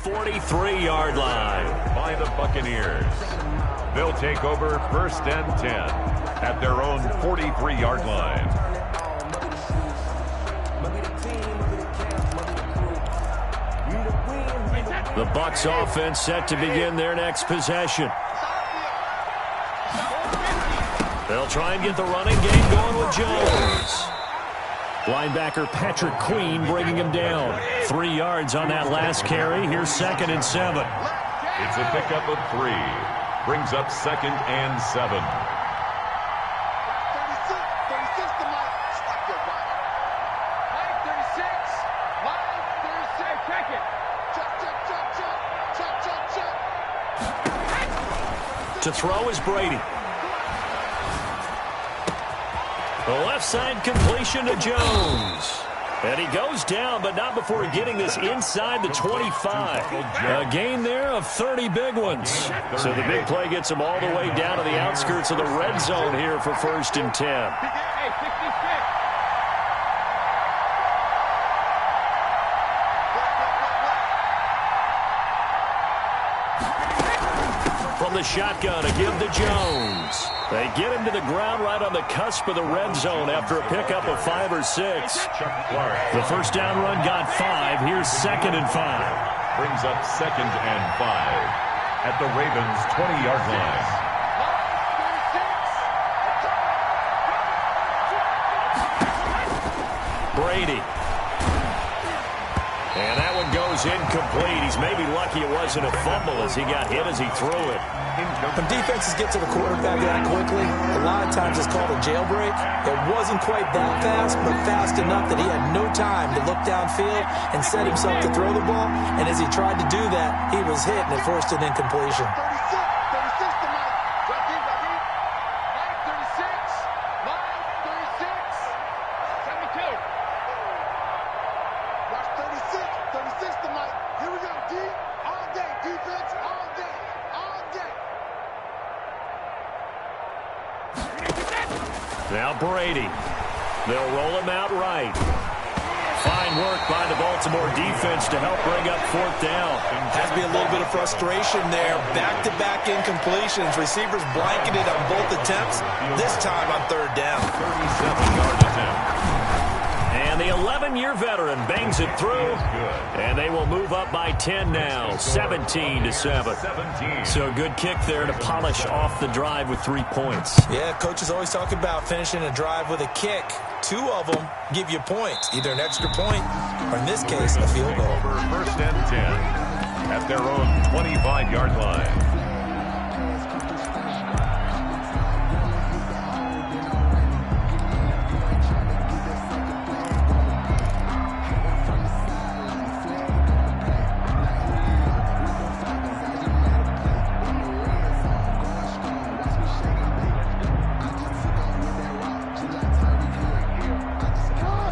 .43-yard line by the Buccaneers. They'll take over 1st and 10 at their own 43-yard line. The Bucs offense set to begin their next possession. They'll try and get the running game going with Jones. Linebacker Patrick Queen bringing him down. 3 yards on that last carry. Here's 2nd and 7. It's a pickup of 3. Brings up 2nd and 7. 36 to Mike. Stop your body. Mike 36. Mike 36. Check it. Check. To throw is Brady. The left side completion to Jones. And he goes down, but not before getting this inside the 25. A gain there of 30 big ones. So the big play gets him all the way down to the outskirts of the red zone here for 1st and 10. From the shotgun, a give to Jones. They get him to the ground right on the cusp of the red zone after a pickup of 5 or 6. The first down run got 5. Here's 2nd and 5. Brings up 2nd and 5 at the Ravens' 20-yard line. Brady. And that one goes incomplete. He's maybe lucky it wasn't a fumble as he got hit as he threw it. When defenses get to the quarterback that quickly, a lot of times it's called a jailbreak. It wasn't quite that fast, but fast enough that he had no time to look downfield and set himself to throw the ball. And as he tried to do that, he was hit and it forced an incompletion. 36 to Mike. Drop deep. Mike 36. Mike 36. 72. Watch 36 to Mike. Here Defense all day. All day. Now Brady. They'll roll him out right. Fine work by the Baltimore defense to help bring up fourth down. Has to be a little bit of frustration there. Back-to-back incompletions. Receivers blanketed on both attempts. This time on third down. 37-yard attempt. And the 11-year veteran bangs it through. And they will move up by 10 now, 17-7. So good kick there to polish off the drive with 3 points. Yeah, coaches always talk about finishing a drive with a kick. 2 of them give you points, either an extra point or, in this case, a field goal. First and 10 at their own 25-yard line.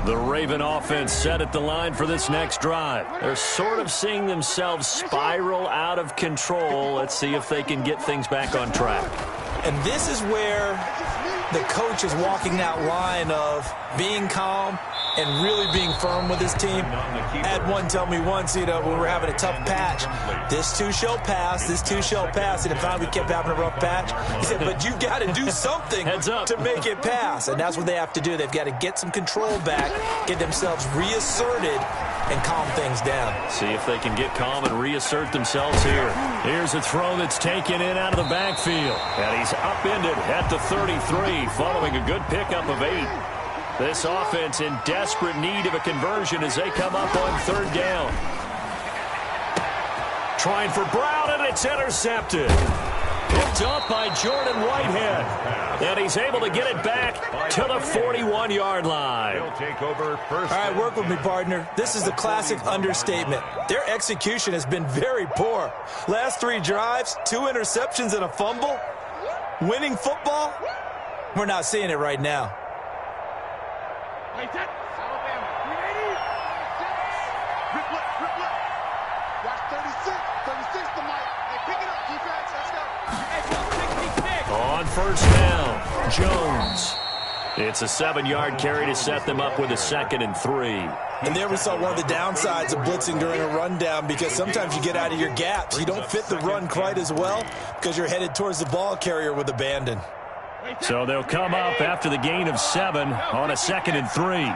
The Raven offense set at the line for this next drive. They're sort of seeing themselves spiral out of control. Let's see if they can get things back on track. And this is where the coach is walking that line of being calm and really being firm with his team. I had one tell me once, when we were having a tough patch, this too shall pass, this too shall pass. And finally we kept having a rough patch. He said, but you've got to do something to make it pass. And that's what they have to do. They've got to get some control back, get themselves reasserted, and calm things down. See if they can get calm and reassert themselves here. Here's a throw that's taken in out of the backfield. And he's upended at the 33 following a good pickup of 8. This offense in desperate need of a conversion as they come up on third down. Trying for Brown, and it's intercepted. Picked up by Jordan Whitehead. And he's able to get it back to the 41-yard line. He'll take over first. All right, work with me, partner. This is a classic understatement. Their execution has been very poor. Last 3 drives, 2 interceptions and a fumble. Winning football? We're not seeing it right now. Alabama, 380. Rip. Watch 36. 36 to Mike. Hey, pick it up, defense. Let's go. On first down, Jones. It's a 7-yard carry to set them up with a 2nd and 3. And there we saw one of the downsides of blitzing during a rundown, because sometimes you get out of your gaps. You don't fit the run quite as well because you're headed towards the ball carrier with abandon. So they'll come up after the gain of 7 on a 2nd and 3.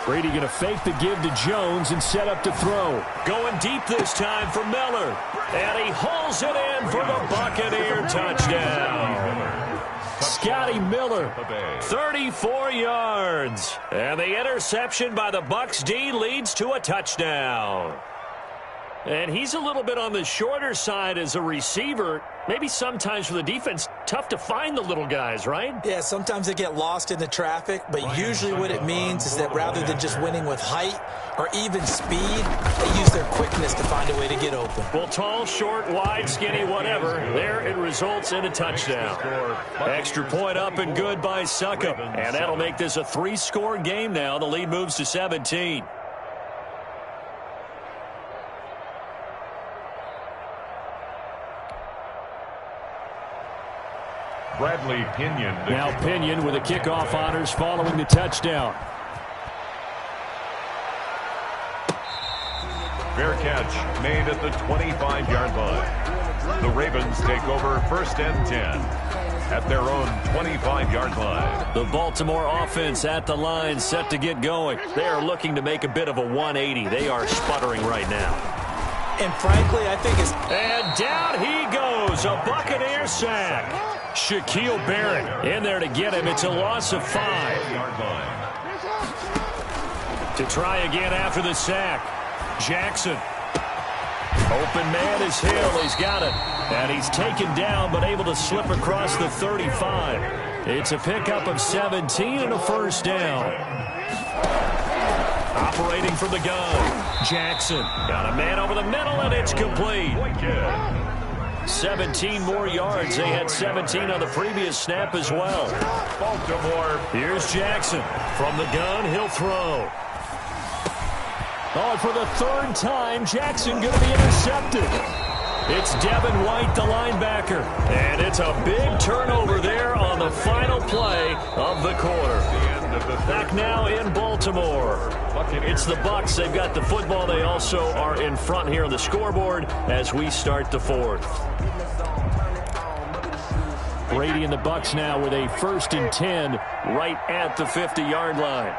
Brady going to fake the give to Jones and set up to throw. Going deep this time for Miller. And he hauls it in for the Buccaneer touchdown. Scotty Miller, 34 yards. And the interception by the Bucs D leads to a touchdown. And he's a little bit on the shorter side as a receiver. Maybe sometimes for the defense, tough to find the little guys, right? Yeah, sometimes they get lost in the traffic, but usually what it means is that rather than just winning with height or even speed, they use their quickness to find a way to get open. Well, tall, short, wide, skinny, whatever, there it results in a touchdown. Extra point up and good by Succop. And that'll make this a 3-score game now. The lead moves to 17. Bradley Pinion. Now Pinion with the kickoff honors following the touchdown. Fair catch made at the 25-yard line. The Ravens take over first and 10 at their own 25-yard line. The Baltimore offense at the line, set to get going. They are looking to make a bit of a 180. They are sputtering right now. And frankly, I think it's... And down he goes, a Buccaneer sack. Shaquille Barrett in there to get him. It's a loss of 5. To try again after the sack. Jackson. Open man is Hill. He's got it. And he's taken down but able to slip across the 35. It's a pickup of 17 and a first down. Operating from the gun. Jackson got a man over the middle, and it's complete. 17 more yards. They had 17 on the previous snap as well. Baltimore. Here's Jackson. From the gun, he'll throw. Oh, and for the third time, Jackson going to be intercepted. It's Devin White, the linebacker. And it's a big turnover there on the final play of the quarter. Back now in Baltimore. It's the Bucs. They've got the football. They also are in front here on the scoreboard as we start the fourth. Brady and the Bucs now with a 1st and 10 right at the 50-yard line.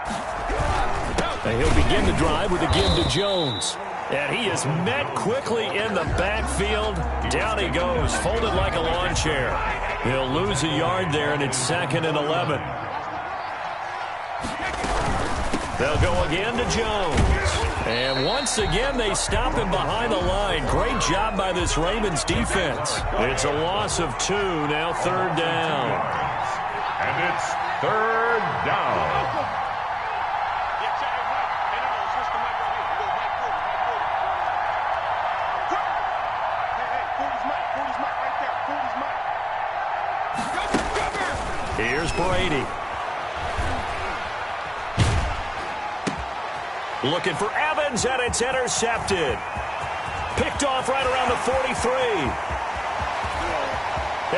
And he'll begin the drive with a give to Jones. And he is met quickly in the backfield. Down he goes, folded like a lawn chair. He'll lose a yard there, and it's 2nd and 11. They'll go again to Jones. And once again, they stop him behind the line. Great job by this Ravens defense. It's a loss of 2, now 3rd down. And it's 3rd down. Here's Brady. Looking for Evans, and it's intercepted. Picked off right around the 43.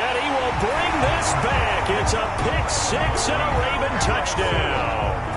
And he will bring this back. It's a pick 6 and a Raven touchdown.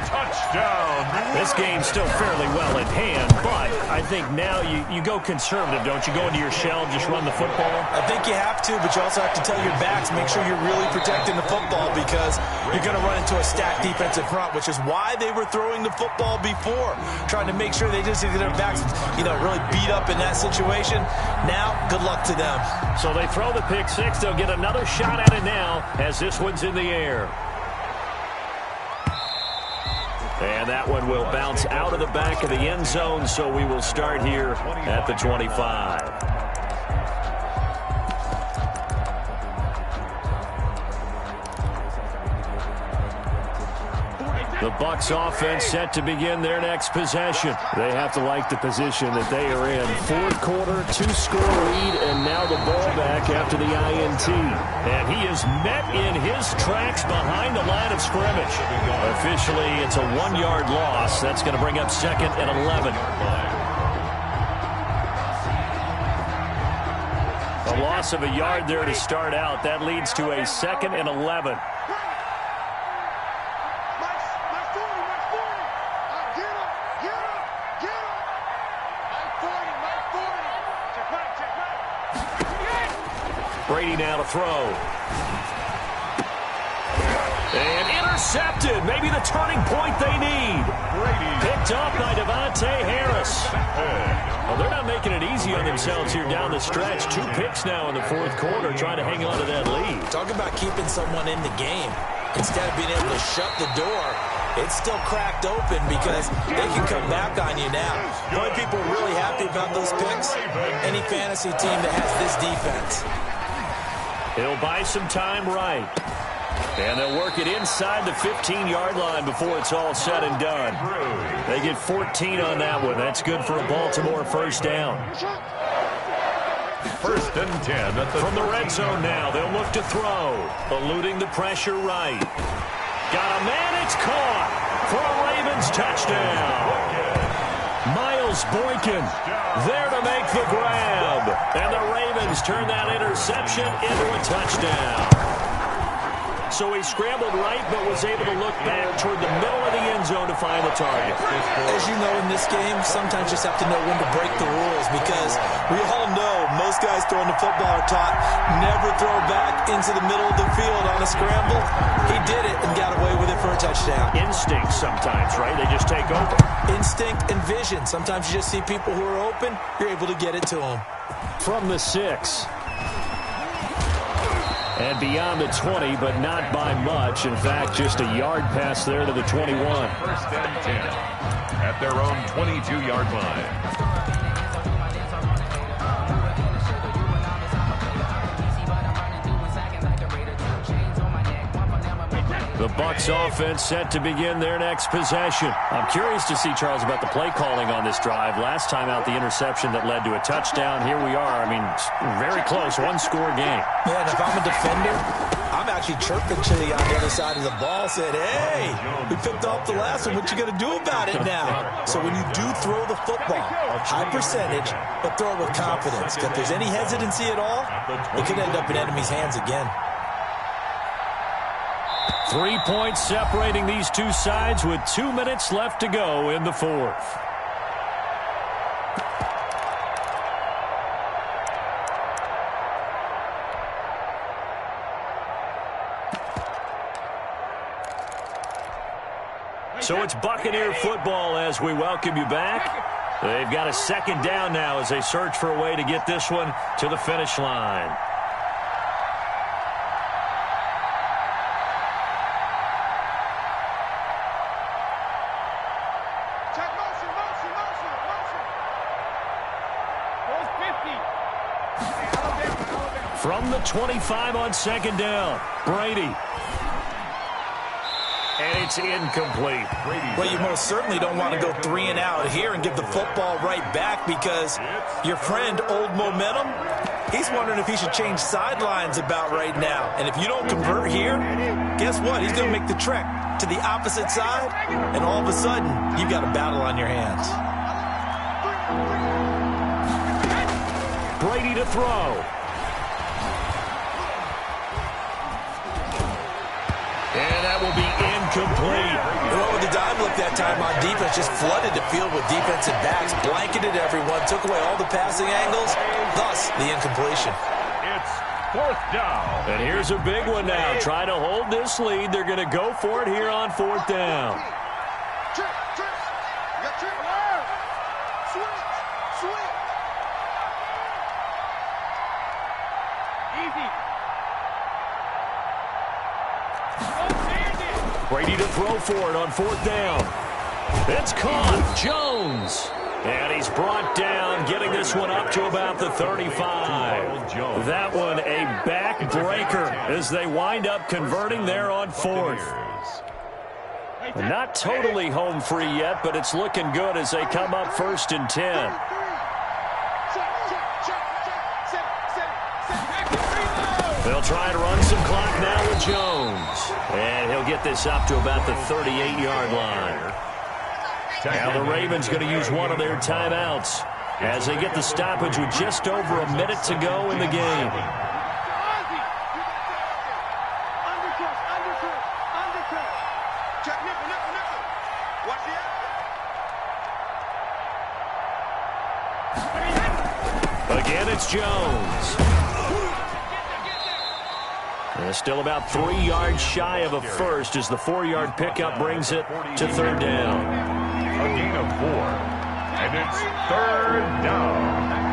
Touchdown. This game's still fairly well in hand, but I think now you go conservative, don't you? Go into your shell, just run the football? I think you have to, but you also have to tell your backs, make sure you're really protecting the football because you're going to run into a stacked defensive front, which is why they were throwing the football before, trying to make sure they just get their backs, really beat up in that situation. Now, good luck to them. So they throw the pick 6. They'll get another shot at it now as this one's in the air. And that one will bounce out of the back of the end zone, so we will start here at the 25. The Bucs offense set to begin their next possession. They have to like the position that they are in. 4th quarter, 2-score lead, and now the ball back after the INT. And he is met in his tracks behind the line of scrimmage. Officially, it's a 1-yard loss. That's going to bring up 2nd and 11. A loss of a yard there to start out. That leads to a 2nd and 11. Brady now to throw. And intercepted. Maybe the turning point they need. Picked up by Devontae Harris. Well, they're not making it easy on themselves here down the stretch. 2 picks now in the 4th quarter, trying to hang on to that lead. Talk about keeping someone in the game. Instead of being able to shut the door, it's still cracked open because they can come back on you now. The only people really happy about those picks, any fantasy team that has this defense. He'll buy some time right. And they'll work it inside the 15-yard line before it's all said and done. They get 14 on that one. That's good for a Baltimore 1st down. 1st and 10. From the red zone now, they'll look to throw. Eluding the pressure right. Got a man, it's caught for a Ravens touchdown. Miles Boykin there to make the grab. And the Ravens turn that interception into a touchdown. So he scrambled right, but was able to look back toward the middle of the end zone to find the target. As you know, in this game, sometimes you just have to know when to break the rules because we all know most guys throwing the football are taught never throw back into the middle of the field on a scramble. He did it and got away with it for a touchdown. Instinct sometimes, right? They just take over. Instinct and vision. Sometimes you just see people who are open, you're able to get it to them. From the 6. And beyond the 20, but not by much. In fact, just a yard pass there to the 21. 1st and 10 at their own 22-yard line. The Bucs offense set to begin their next possession. I'm curious to see, Charles, about the play calling on this drive. Last time out, the interception that led to a touchdown. Here we are. I mean, very close, 1-score game. Yeah, and if I'm a defender, I'm I'm actually chirping Chili on the other side of the ball, said, hey, we picked off the last one. What you going to do about it now? So when you do throw the football, high percentage, but throw it with confidence. If there's any hesitancy at all, it could end up in enemy's hands again. 3 points separating these two sides with 2 minutes left to go in the fourth. So it's Buccaneer football as we welcome you back. They've got a second down now as they search for a way to get this one to the finish line. From the 25 on second down, Brady. And it's incomplete. Well, you most certainly don't want to go 3 and out here and give the football right back because your friend, Old Momentum, he's wondering if he should change sidelines about right now. And if you don't convert here, guess what? He's going to make the trek to the opposite side, and all of a sudden, you've got a battle on your hands. Brady to throw. And that will be incomplete. And what with the dive look that time on defense, just flooded the field with defensive backs, blanketed everyone, took away all the passing angles, thus the incompletion. It's fourth down. And here's a big one now. Try to hold this lead. They're going to go for it here on fourth down. Brady to throw for it on fourth down. It's caught. Jones. And he's brought down, getting this one up to about the 35. That one a backbreaker as they wind up converting there on fourth. Not totally home free yet, but it's looking good as they come up 1st and 10. They'll try to run some clock now with Jones. And he'll get this up to about the 38-yard line. Now the Ravens going to use one of their timeouts as they get the stoppage with just over a minute to go in the game. Again, it's Jones. Still about 3 yards shy of a first as the 4-yard pickup brings it to third down. A gain of 4. And it's third down.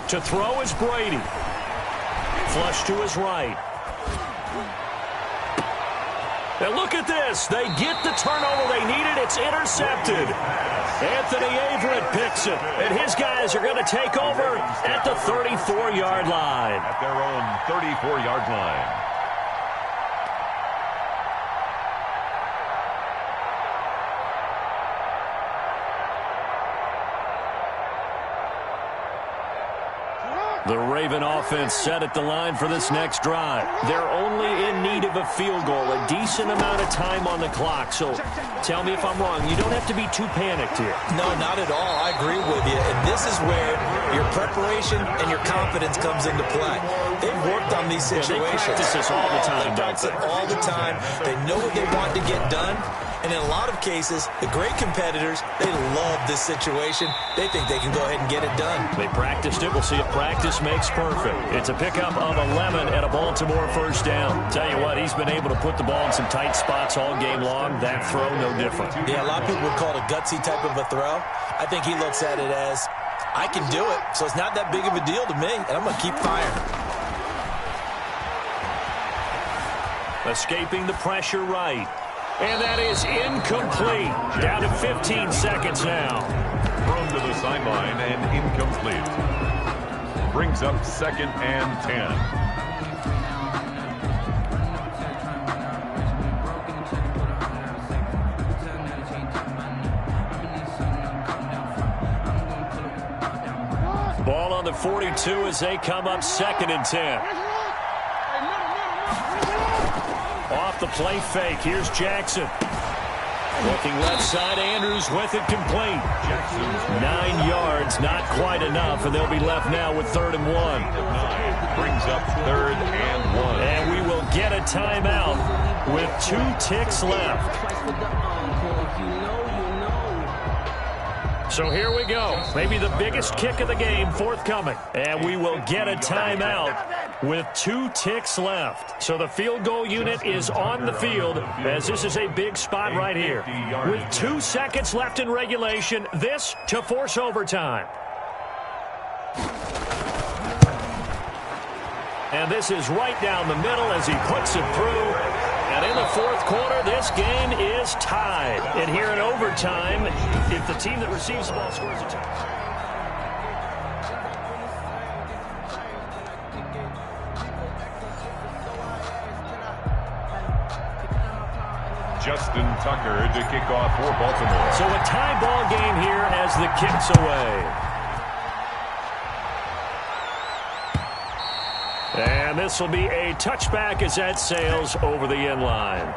To throw is Brady. Flush to his right. And look at this. They get the turnover they needed. It's intercepted. Anthony Averett picks it. And his guys are going to take over at the 34-yard line. At their own 34-yard line. The Raven offense set at the line for this next drive. They're only in need of a field goal, a decent amount of time on the clock. So tell me if I'm wrong. You don't have to be too panicked here. No, not at all. I agree with you. And this is where your preparation and your confidence comes into play. They've worked on these situations. They practice this all the time. They practice it all the time. They know what they want to get done. And in a lot of cases, the great competitors, they love this situation. They think they can go ahead and get it done. They practiced it. We'll see if practice makes perfect. It's a pickup of 11 at a Baltimore first down. Tell you what, he's been able to put the ball in some tight spots all game long. That throw, no different. Yeah, a lot of people would call it a gutsy type of a throw. I think he looks at it as, I can do it, so it's not that big of a deal to me, and I'm going to keep firing. Escaping the pressure right. And that is incomplete. Down to 15 seconds now. Thrown to the sideline and incomplete. Brings up 2nd and 10. Ball on the 42 as they come up 2nd and 10. Off the play fake. Here's Jackson. Looking left side, Andrews with it complete. 9 yards, not quite enough, and they'll be left now with 3rd and 1. Brings up 3rd and 1. And we will get a timeout with 2 ticks left. So here we go. Maybe the biggest kick of the game forthcoming. And we will get a timeout with 2 ticks left. So the field goal unit is on the field as this is a big spot right here. With 2 seconds left in regulation, this to force overtime. And this is right down the middle as he puts it through. And in the 4th quarter, this game is tied. And here in overtime, if the team that receives the ball scores a touchdown. Justin Tucker to kick off for Baltimore. So a tie ball game here as the kick's away. And this will be a touchback as that sails over the end line.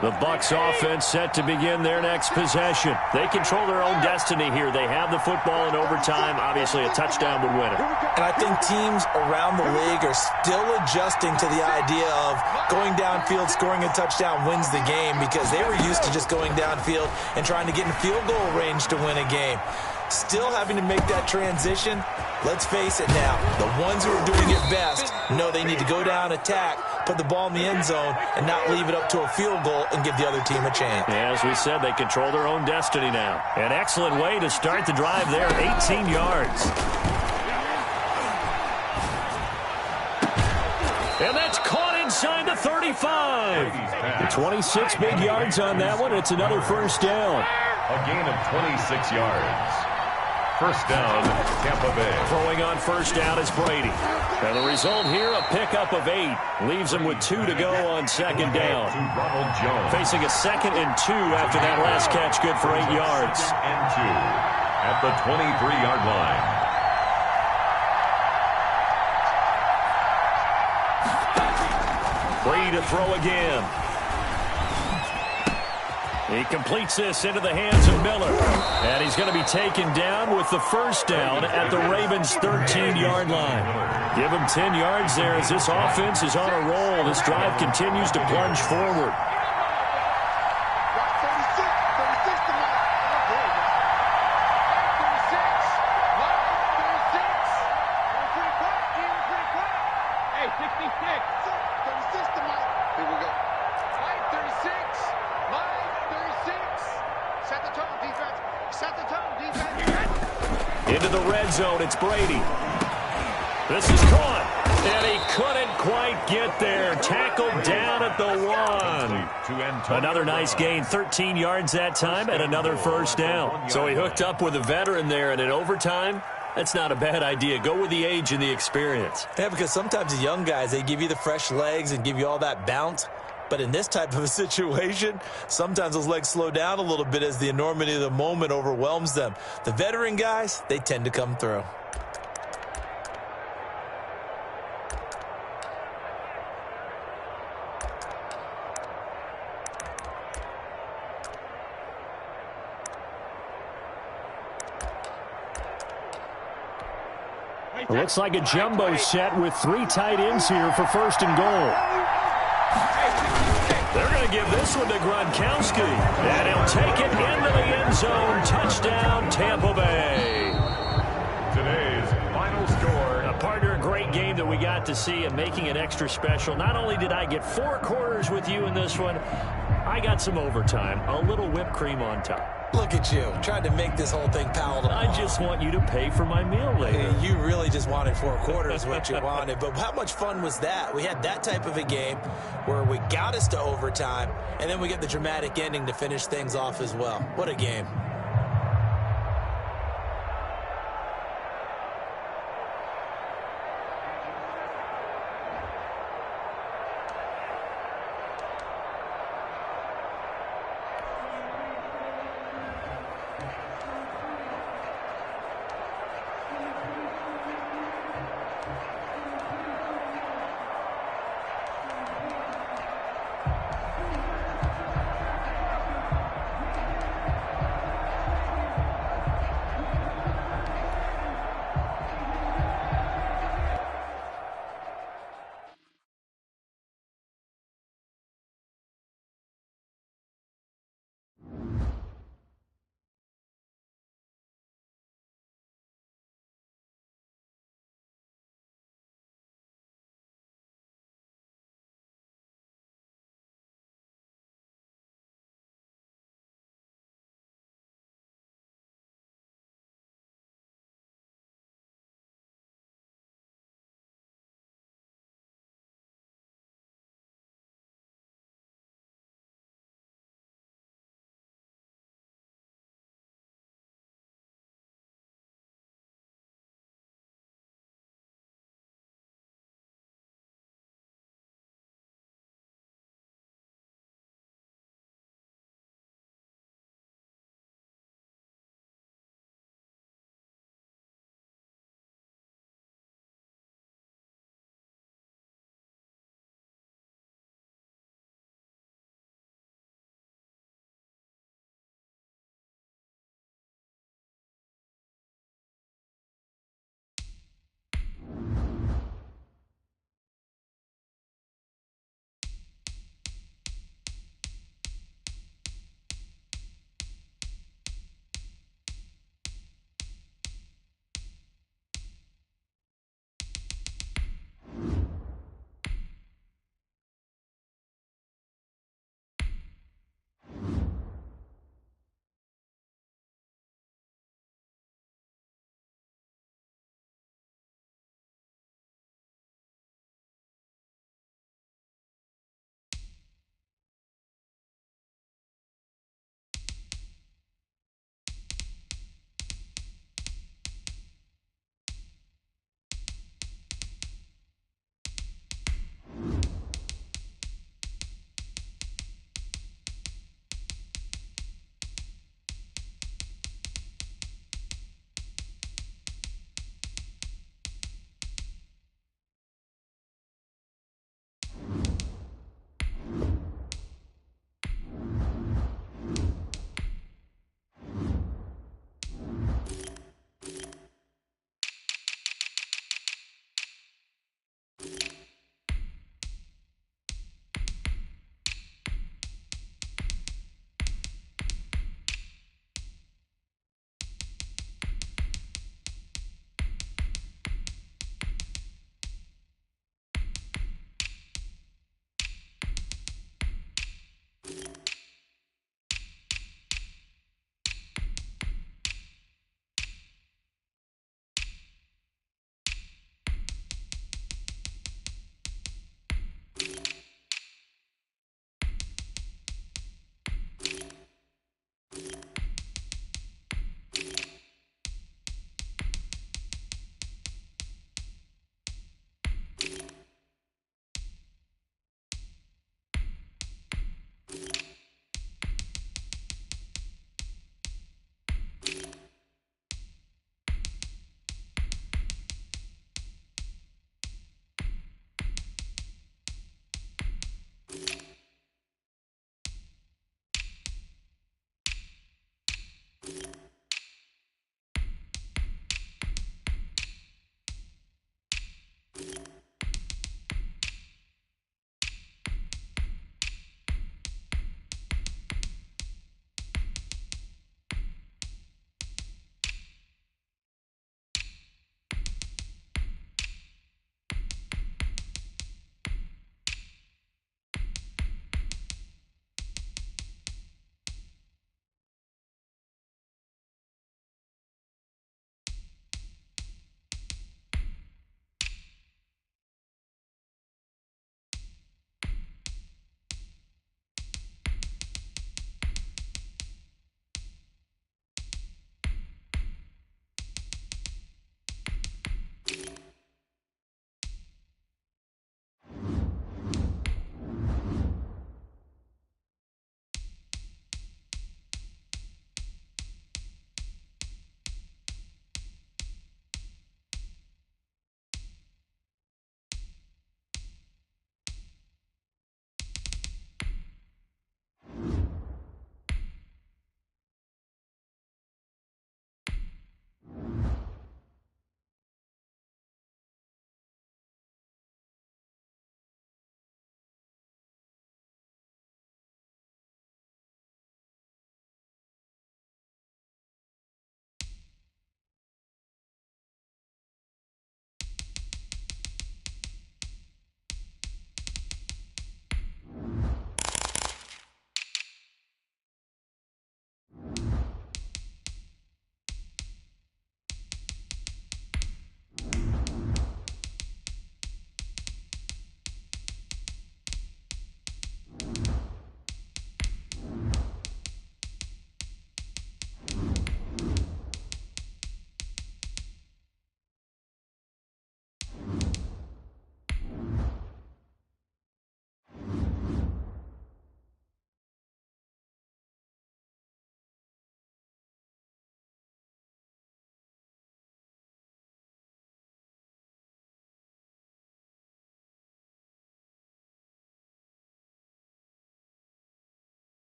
The Bucs offense set to begin their next possession. They control their own destiny here. They have the football in overtime. Obviously, a touchdown would win it. And I think teams around the league are still adjusting to the idea of going downfield, scoring a touchdown wins the game because they were used to just going downfield and trying to get in field goal range to win a game. Still having to make that transition. Let's face it now, the ones who are doing it best know they need to go down, attack, put the ball in the end zone, and not leave it up to a field goal and give the other team a chance. Yeah, as we said, they control their own destiny now. An excellent way to start the drive there, 18 yards. And that's caught inside the 35. 26 big yards on that one. It's another first down. A gain of 26 yards. First down, Tampa Bay. Throwing on first down is Brady. And the result here, a pickup of 8. Leaves him with 2 to go on second down. To Ronald Jones. Facing a 2nd and 2 after that last catch, good for 8 yards. And 2 at the 23-yard line. Brady to throw again. He completes this into the hands of Miller. And he's going to be taken down with the first down at the Ravens' 13-yard line. Give him 10 yards there as this offense is on a roll. This drive continues to plunge forward. Into the red zone, it's Brady. This is caught, and he couldn't quite get there. Tackled down at the 1. Another nice gain, 13 yards that time, and another first down. So he hooked up with a veteran there, and in overtime, that's not a bad idea. Go with the age and the experience. Yeah, because sometimes the young guys, they give you the fresh legs and give you all that bounce. But in this type of a situation, sometimes those legs slow down a little bit as the enormity of the moment overwhelms them. The veteran guys, they tend to come through. It looks like a jumbo set with 3 tight ends here for first and goal. They're going to give this one to Gronkowski. And he'll take it into the end zone. Touchdown, Tampa Bay. Today's final we got to see and making it extra special. Not only did I get 4 quarters with you in this one, I got some overtime, a little whipped cream on top. Look at you, trying to make this whole thing palatable. I just want you to pay for my meal later. You really just wanted 4 quarters, what you wanted. But how much fun was that? We had that type of a game where we got us to overtime, and then we get the dramatic ending to finish things off as well. What a game.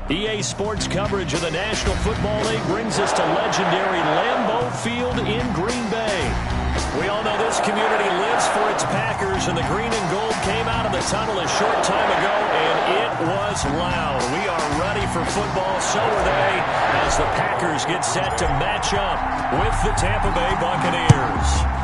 EA Sports coverage of the National Football League brings us to legendary Lambeau Field in Green Bay. We all know this community lives for its Packers, and the green and gold came out of the tunnel a short time ago, and it was loud. We are ready for football, so are they, as the Packers get set to match up with the Tampa Bay Buccaneers.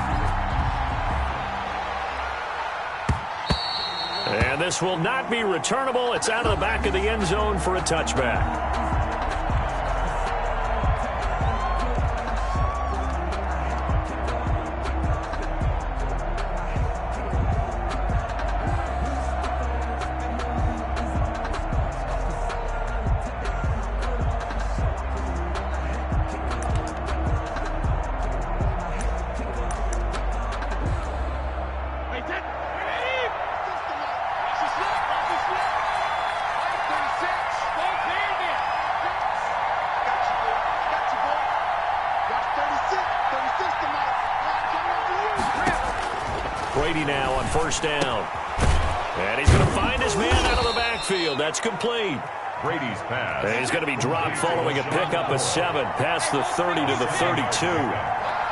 And this will not be returnable. It's out of the back of the end zone for a touchback. Brady now on first down. And he's going to find his man out of the backfield. That's complete. Brady's pass. And he's going to be dropped following a pickup of 7 past the 30 to the 32.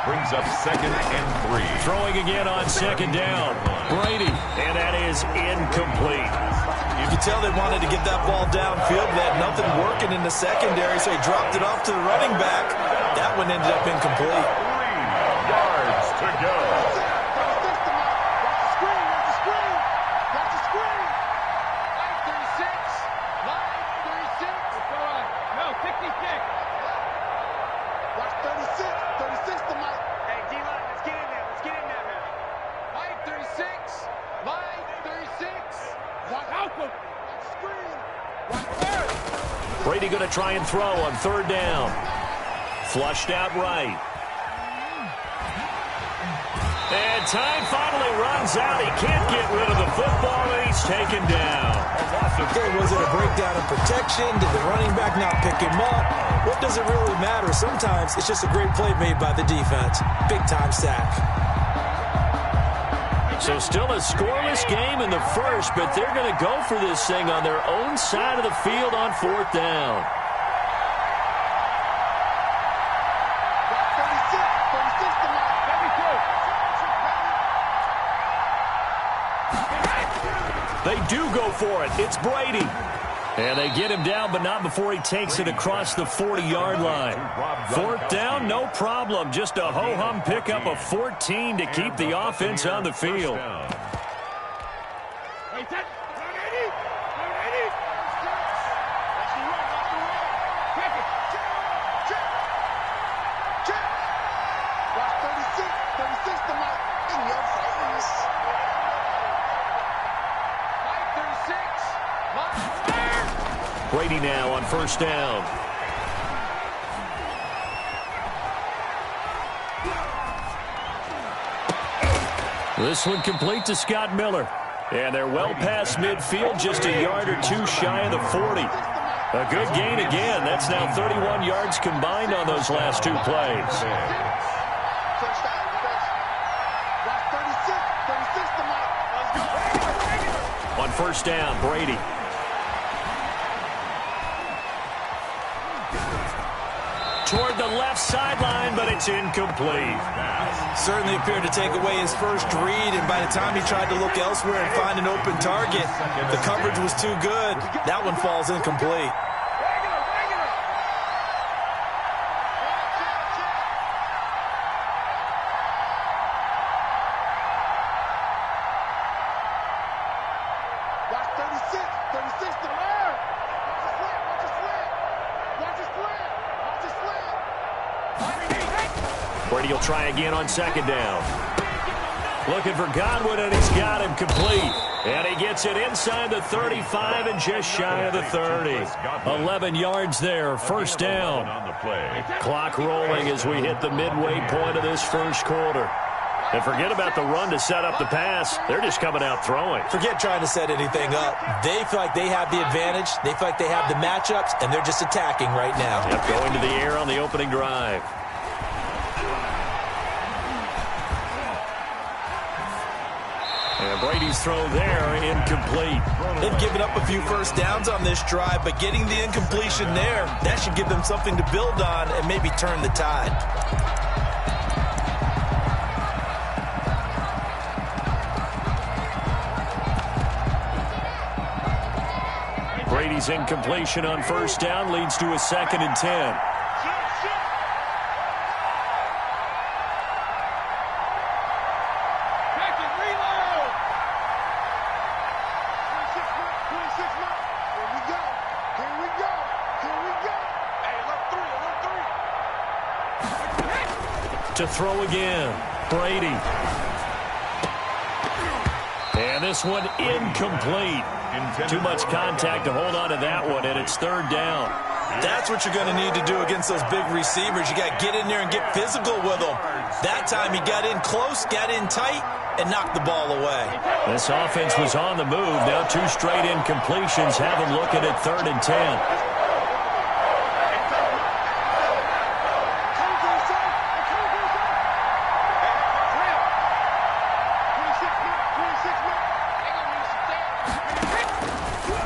Brings up 2nd and 3. Throwing again on 2nd down. Brady. And that is incomplete. You could tell they wanted to get that ball downfield. They had nothing working in the secondary, so he dropped it off to the running back. That one ended up incomplete. 3 yards to go. Brady going to try and throw on 3rd down. Flushed out right. And time finally runs out. He can't get rid of the football, and he's taken down. Was it a breakdown in protection? Did the running back not pick him up? What does it really matter? Sometimes it's just a great play made by the defense. Big-time sack. So still a scoreless game in the first, but they're going to go for this thing on their own side of the field on 4th down. They do go for it. It's Brady. And they get him down, but not before he takes it across the 40-yard line. 4th down, no problem. Just a ho-hum pickup of 14 to keep the offense on the field. Brady now on 1st down. This one complete to Scott Miller. And they're well past midfield, just a yard or 2 shy of the 40. A good gain again. That's now 31 yards combined on those last 2 plays. On 1st down, Brady. Toward the left sideline, but it's incomplete. Certainly appeared to take away his first read, and by the time he tried to look elsewhere and find an open target, the coverage was too good. That one falls incomplete. Brady will try again on 2nd down. Looking for Godwin, and he's got him complete. And he gets it inside the 35 and just shy of the 30. 11 yards there, 1st down. Clock rolling as we hit the midway point of this first quarter. And forget about the run to set up the pass. They're just coming out throwing. Forget trying to set anything up. They feel like they have the advantage. They feel like they have the matchups, and they're just attacking right now. Yep, going to the air on the opening drive. And Brady's throw there, incomplete. They've given up a few first downs on this drive, but getting the incompletion there, that should give them something to build on and maybe turn the tide. Brady's incompletion on first down leads to a 2nd and 10. To throw again, Brady. And this one incomplete. Too much contact to hold on to that one, and it's 3rd down. That's what you're going to need to do against those big receivers. You got to get in there and get physical with them. That time he got in close, got in tight, and knocked the ball away. This offense was on the move. Now 2 straight incompletions have them looking at 3rd and 10.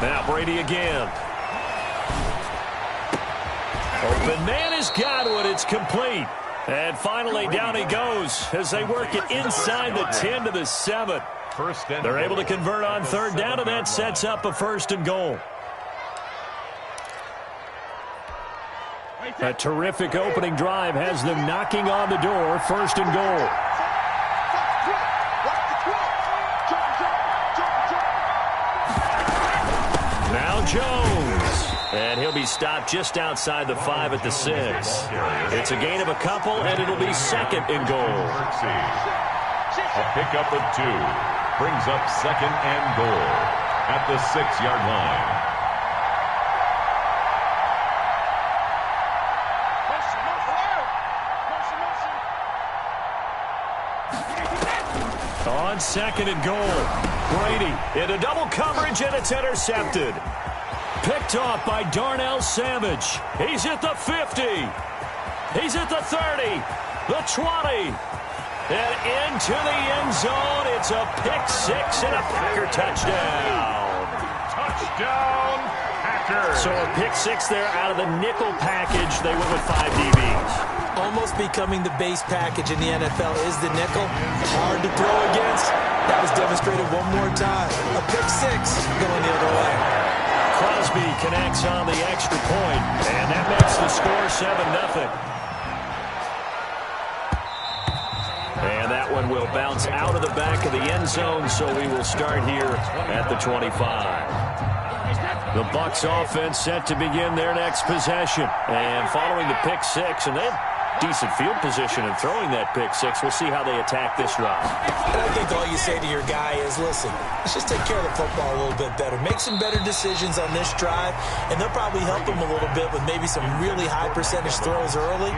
Now Brady again. Open man is Godwin. It's complete. And finally down he goes as they work it inside the 10 to the 7. They're able to convert on 3rd down, and that sets up a 1st and goal. A terrific opening drive has them knocking on the door. 1st and goal. Now Jones. And he'll be stopped just outside the 5 at the 6. It's a gain of a couple, and it'll be 2nd and goal. A pickup of 2 brings up 2nd and goal at the 6-yard line. On 2nd and goal, Brady into double coverage, and it's intercepted. Picked off by Darnell Savage. He's at the 50. He's at the 30, the 20, and into the end zone. It's a pick-6 and a Packer touchdown. Touchdown, Packers. So a pick-6 there out of the nickel package. They went with 5 DBs. Almost becoming the base package in the NFL is the nickel. Hard to throw against. That was demonstrated one more time. A pick-6 going the other way. Crosby connects on the extra point, and that makes the score 7-0. And that one will bounce out of the back of the end zone, so we will start here at the 25. The Bucs offense set to begin their next possession. And following the pick-6, and they have decent field position in throwing that pick-6. We'll see how they attack this drive. And I think all you say to your guy is, listen, let's just take care of the football a little bit better. Make some better decisions on this drive, and they'll probably help him a little bit with maybe some really high percentage throws early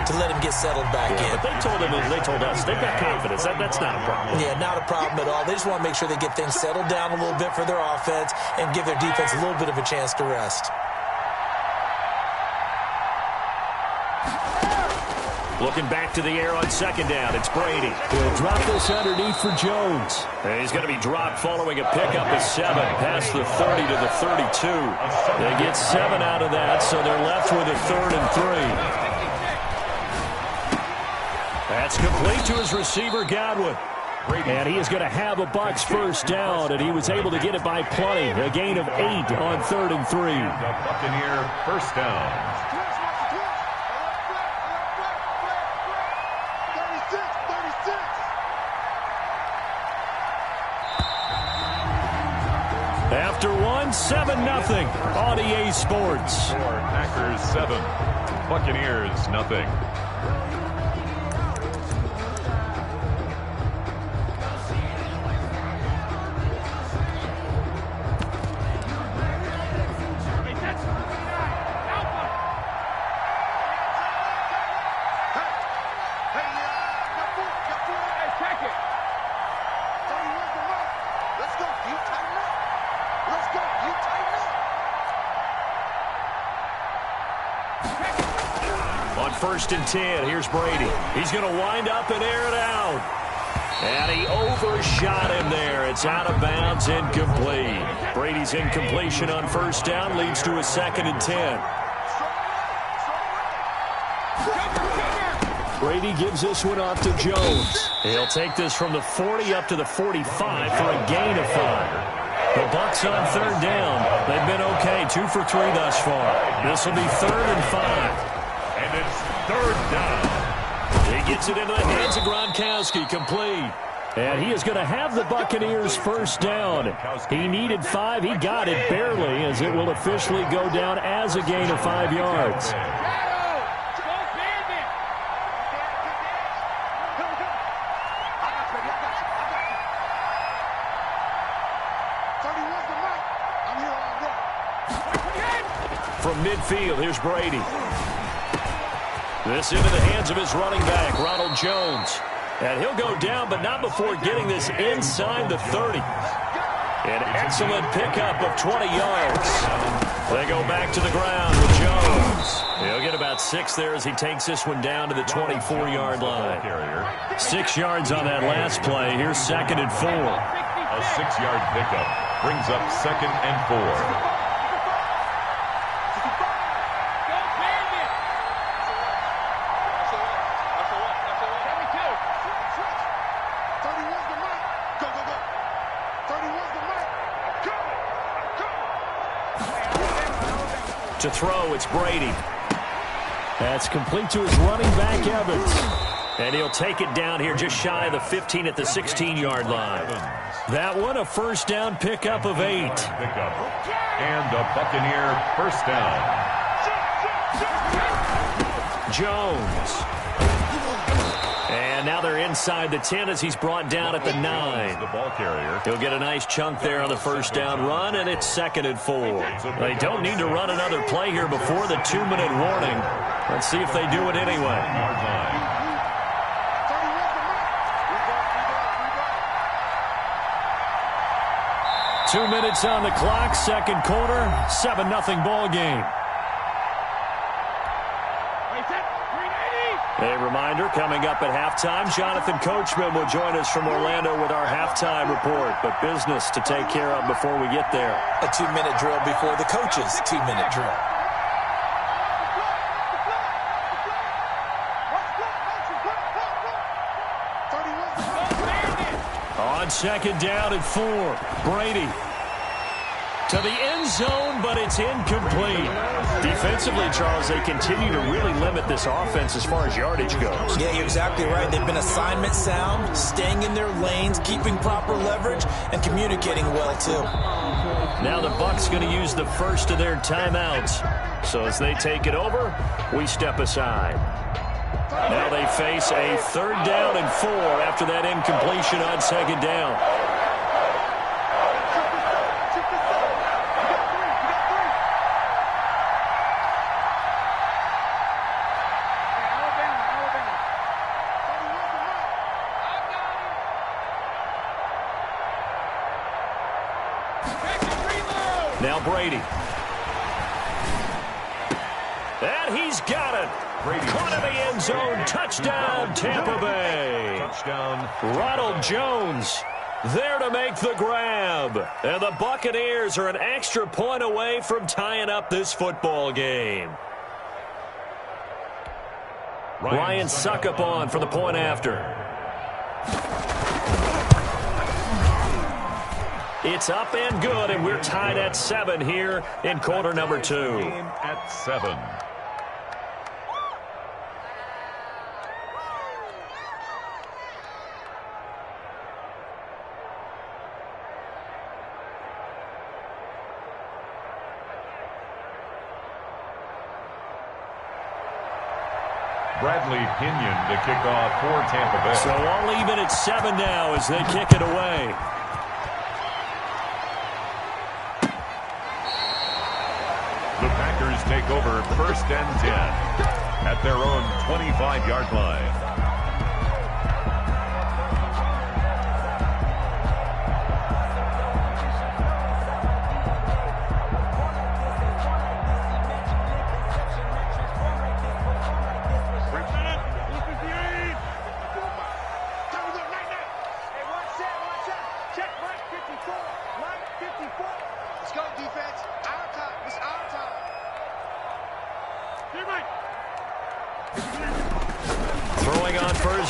to let him get settled back in. But they told us, they've got confidence. That's not a problem. Yeah, not a problem at all. They just want to make sure they get things settled down a little bit for their offense and give their defense a little bit of a chance to rest. Looking back to the air on 2nd down, it's Brady. He'll drop this underneath for Jones. And he's going to be dropped following a pickup of 7 past the 30 to the 32. They get 7 out of that, so they're left with a 3rd and 3. That's complete to his receiver, Godwin. And he is going to have a Bucs 1st down, and he was able to get it by plenty. A gain of 8 on 3rd and 3. The Buccaneer 1st down. After 7-0 on EA Sports. Packers 7, Buccaneers 0. On 1st and 10, here's Brady. He's going to wind up and air it out. And he overshot him there. It's out of bounds, incomplete. Brady's incompletion on first down leads to a 2nd and 10. Brady gives this one off to Jones. He'll take this from the 40 up to the 45 for a gain of 5. The Bucs on 3rd down. They've been okay, 2 for 3 thus far. This will be 3rd and 5. And it's 3rd down. He gets it into the hands of Gronkowski, complete. And he is going to have the Buccaneers first down. He needed 5. He got it barely, as it will officially go down as a gain of 5 yards. From midfield, here's Brady. This into the hands of his running back, Ronald Jones. And he'll go down, but not before getting this inside the 30. An excellent pickup of 20 yards. They go back to the ground with Jones. He'll get about 6 there as he takes this one down to the 24-yard line. 6 yards on that last play. Here's 2nd and 4. A 6-yard pickup brings up 2nd and 4. To throw, it's Brady. That's complete to his running back, Evans. And he'll take it down here just shy of the 15 at the 16-yard line. That one, a first down pickup of 8. And a Buccaneer first down. Jones. And now they're inside the 10 as he's brought down at the 9. The ball carrier. He'll get a nice chunk there on the first down run, and it's 2nd and 4. They don't need to run another play here before the 2-minute warning. Let's see if they do it anyway. 2 minutes on the clock, 2nd quarter, 7-0 ball game. A reminder, coming up at halftime, Jonathan Coachman will join us from Orlando with our halftime report. But business to take care of before we get there. A 2-minute drill before the coach's 2-minute drill. On 2nd down and 4, Brady to the end zone, but it's incomplete. Defensively, Charles, they continue to really limit this offense as far as yardage goes. Yeah, you're exactly right. They've been assignment sound, staying in their lanes, keeping proper leverage, and communicating well, too. Now the Bucs going to use the first of their timeouts. So as they take it over, we step aside. Now they face a 3rd down and 4 after that incompletion on 2nd down. Now Brady. And he's got it. Caught in the end zone. Touchdown, Tampa Bay. Touchdown. Ronald Jones there to make the grab. And the Buccaneers are an extra point away from tying up this football game. Ryan Suckup on for the point after. It's up and good, and we're tied at 7 here in quarter number 2. Game at 7. Bradley Pinion to kick off for Tampa Bay. So all even at 7 now as they kick it away. The Packers take over 1st and 10 at their own 25-yard line.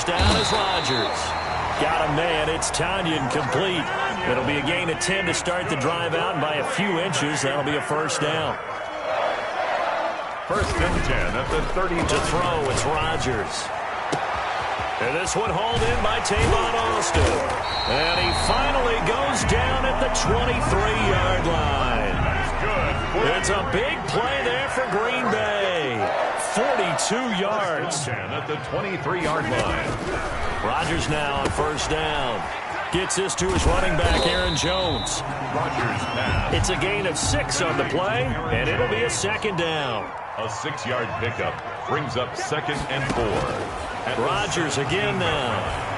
first down is Rodgers. Got a man. It's Tanyan complete. It'll be a gain of 10 to start the drive out, and by a few inches, that'll be a first down. First and 10 at the 30. To throw, it's Rodgers. And this one hauled in by Tavon Austin. And he finally goes down at the 23-yard line. Good. It's a big play there for Green Bay. 42 yards. 10 at the 23-yard line. Rodgers now on first down. Gets this to his running back, Aaron Jones. Rodgers pass. It's a gain of 6 on the play, and it'll be a second down. A 6-yard pickup brings up 2nd and 4. Rodgers again now.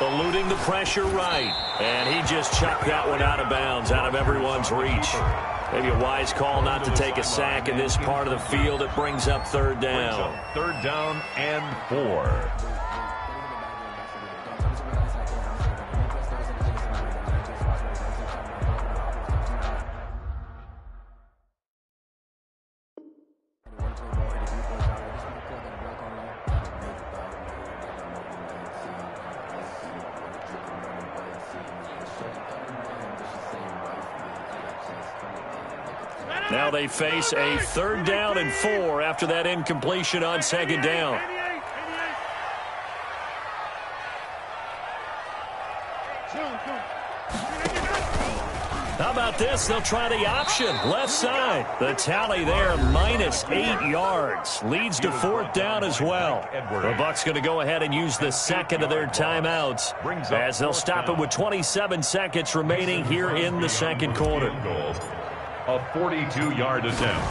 Eluding the pressure right. And he just chucked that one out of bounds, out of everyone's reach. Maybe a wise call not to take a sack in this part of the field. It brings up third down. Third down and 4. Now they face a third down and 4 after that incompletion on second down. How about this? They'll try the option. Left side. The tally there, minus 8 yards. Leads to fourth down as well. The Bucs going to go ahead and use the second of their timeouts as they'll stop it with 27 seconds remaining here in the second quarter. A 42-yard attempt.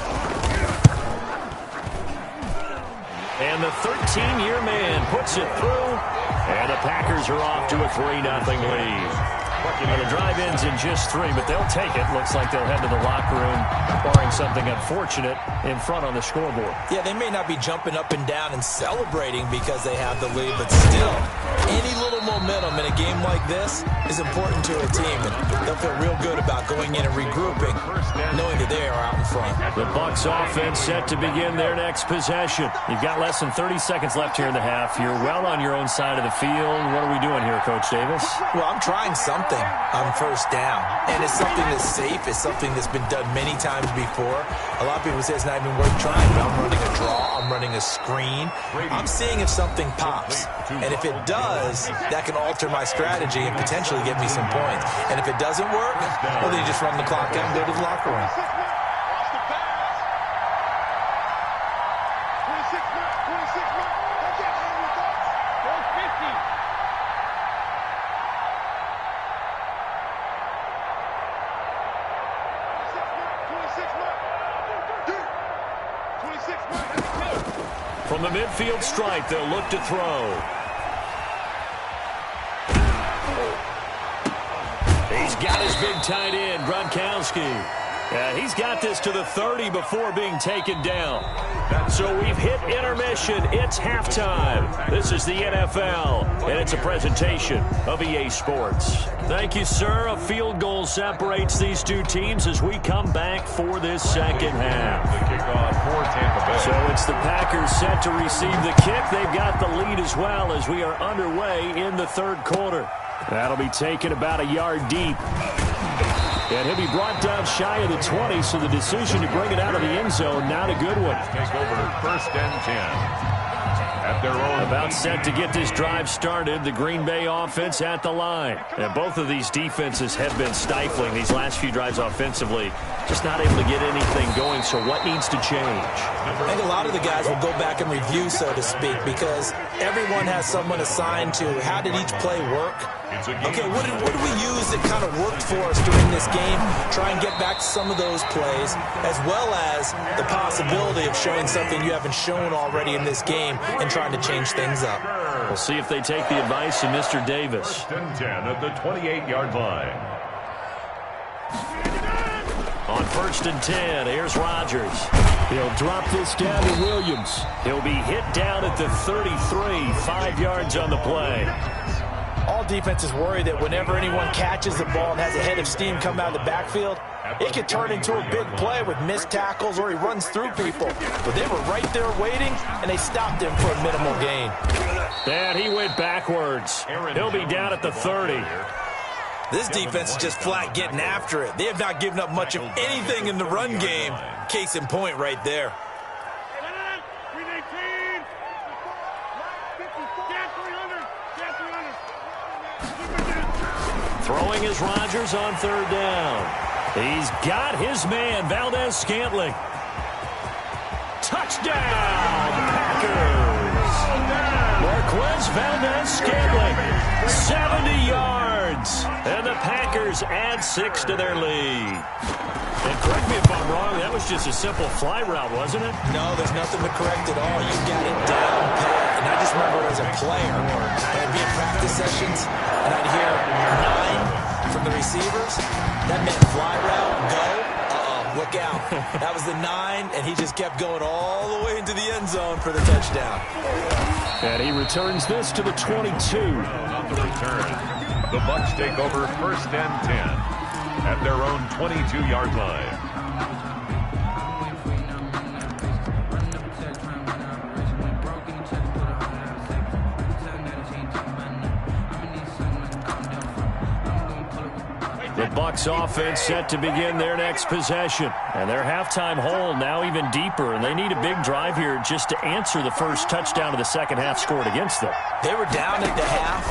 And the 13-year man puts it through. And the Packers are off to a 3-0 lead. Well, the drive ends in just 3, but they'll take it. Looks like they'll head to the locker room, barring something unfortunate in front on the scoreboard. Yeah, they may not be jumping up and down and celebrating because they have the lead, but still, any little momentum in a game like this is important to a team, and they'll feel real good about going in and regrouping, knowing that they are out in front. The Bucs offense set to begin their next possession. You've got less than 30 seconds left here in the half. You're well on your own side of the field. What are we doing here, Coach Davis? Well, I'm trying something on first down, and it's something that's safe. It's something that's been done many times before. A lot of people say it's not even worth trying, but I'm running a draw, I'm running a screen. I'm seeing if something pops, and if it does, that can alter my strategy and potentially get me some points. And if it doesn't work, well, then you just run the clock out and go to the locker room. From the midfield stripe, they'll look to throw. He's got his big tight end, Gronkowski. He's got this to the 30 before being taken down. So we've hit intermission. It's halftime. This is the NFL, and it's a presentation of EA Sports. Thank you, sir. A field goal separates these two teams as we come back for this second half. The kickoff for Tampa Bay. So it's the Packers set to receive the kick. They've got the lead as well as we are underway in the third quarter. That'll be taken about a yard deep. And he'll be brought down shy of the 20, so the decision to bring it out of the end zone, not a good one. Take over first and 10. At their own About set to get this drive started, the Green Bay offense at the line. And both of these defenses have been stifling these last few drives offensively. Just not able to get anything going, so what needs to change? I think a lot of the guys will go back and review, so to speak, because everyone has someone assigned to how did each play work. Okay, what did we use that kind of worked for us during this game? Try and get back to some of those plays, as well as the possibility of showing something you haven't shown already in this game and trying to change things up. We'll see if they take the advice of Mr. Davis. First and 10 at the 28-yard line. On first and 10, here's Rodgers. He'll drop this down to Williams. He'll be hit down at the 33, 5 yards on the play. All defenses worry that whenever anyone catches the ball and has a head of steam come out of the backfield, it could turn into a big play with missed tackles or he runs through people. But they were right there waiting, and they stopped him for a minimal gain. And he went backwards. He'll be down at the 30. This defense is just flat getting after it. They have not given up much of anything in the run game. Case in point right there. Throwing is Rodgers on third down. He's got his man, Valdez-Scantling. Touchdown, Packers! Marquez Valdez-Scantling, 70 yards. And the Packers add 6 to their lead. And correct me if I'm wrong, that was just a simple fly route, wasn't it? No, there's nothing to correct at all. You got it down pat. And I just remember as a player, I'd be in practice sessions, and I'd hear 9 from the receivers. That meant fly route, go. Look out. That was the 9, and he just kept going all the way into the end zone for the touchdown. And he returns this to the 22. On the return, the Bucs take over 1st and 10 at their own 22-yard line. The Bucs offense set to begin their next possession. And their halftime hole now even deeper, and they need a big drive here just to answer the first touchdown of the second half scored against them. They were down at the half.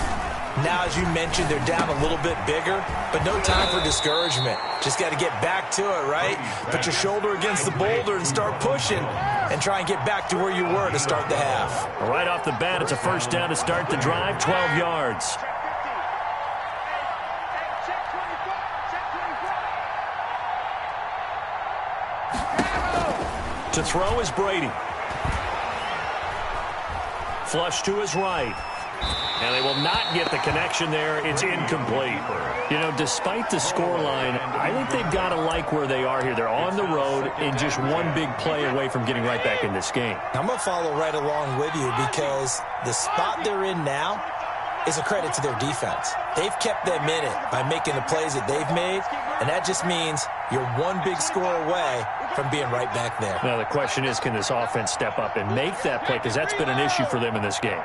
Now, as you mentioned, they're down a little bit bigger, but no time for discouragement. Just got to get back to it, right? Put your shoulder against the boulder and start pushing and try and get back to where you were to start the half. Right off the bat, it's a first down to start the drive, 12 yards. To throw is Brady. Flush to his right. And they will not get the connection there. It's incomplete. You know, despite the scoreline, I think they've got to like where they are here. They're on the road and just one big play away from getting right back in this game. I'm going to follow right along with you because the spot they're in now is a credit to their defense. They've kept them in it by making the plays that they've made, and that just means you're one big score away from being right back there. Now, the question is, can this offense step up and make that play? Because that's been an issue for them in this game.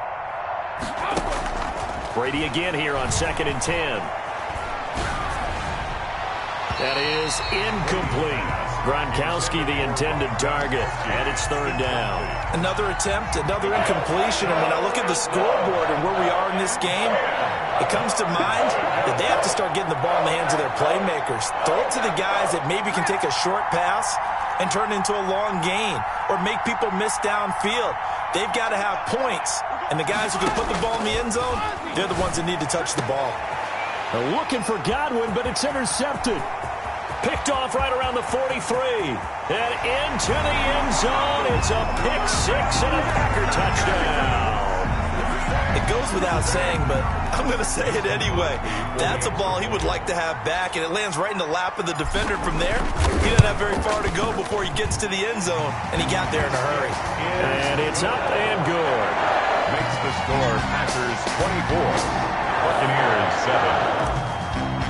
Brady again here on 2nd and 10. That is incomplete. Gronkowski the intended target, and it's 3rd down. Another attempt, another incompletion, and when I look at the scoreboard and where we are in this game, it comes to mind that they have to start getting the ball in the hands of their playmakers. Throw it to the guys that maybe can take a short pass and turn it into a long gain or make people miss downfield. They've got to have points, and the guys who can put the ball in the end zone, they're the ones that need to touch the ball. They're looking for Godwin, but it's intercepted. Picked off right around the 43. And into the end zone. It's a pick 6 and a Packer touchdown. It goes without saying, but I'm going to say it anyway. That's a ball he would like to have back, and it lands right in the lap of the defender from there. He doesn't have very far to go before he gets to the end zone, and he got there in a hurry. And it's up and good. Makes the score Packers 24, Buccaneers 7.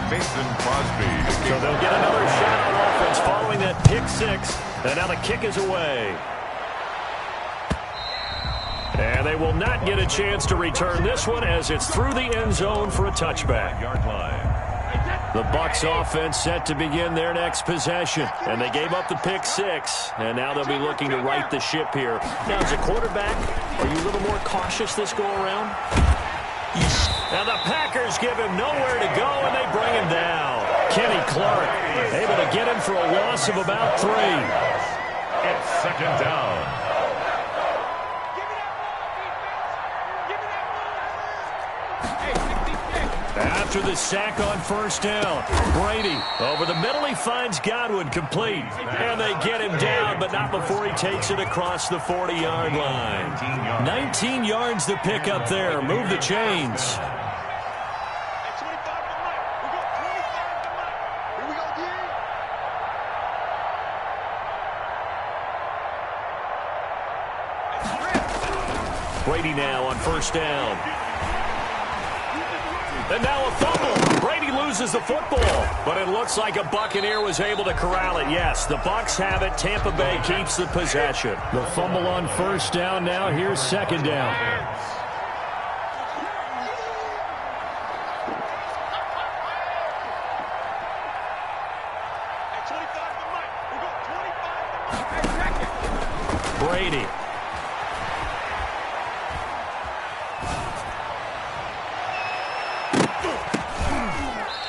Mason Crosby. So they'll get another shot on offense following that pick 6. And now the kick is away. And they will not get a chance to return this one as it's through the end zone for a touchback. The Bucs offense set to begin their next possession. And they gave up the pick 6. And now they'll be looking to right the ship here. Now, as a quarterback, are you a little more cautious this go-around? Now the Packers give him nowhere to go, and they bring him down. Kenny Clark able to get him for a loss of about 3. It's 2nd down. After the sack on 1st down, Brady over the middle. He finds Godwin complete. And they get him down, but not before he takes it across the 40-yard line. 19 yards to pick up there. Move the chains. Brady now on 1st down. And now a fumble. Brady loses the football. But it looks like a Buccaneer was able to corral it. Yes, the Bucs have it. Tampa Bay keeps the possession. The fumble on first down now. Here's second down. Brady.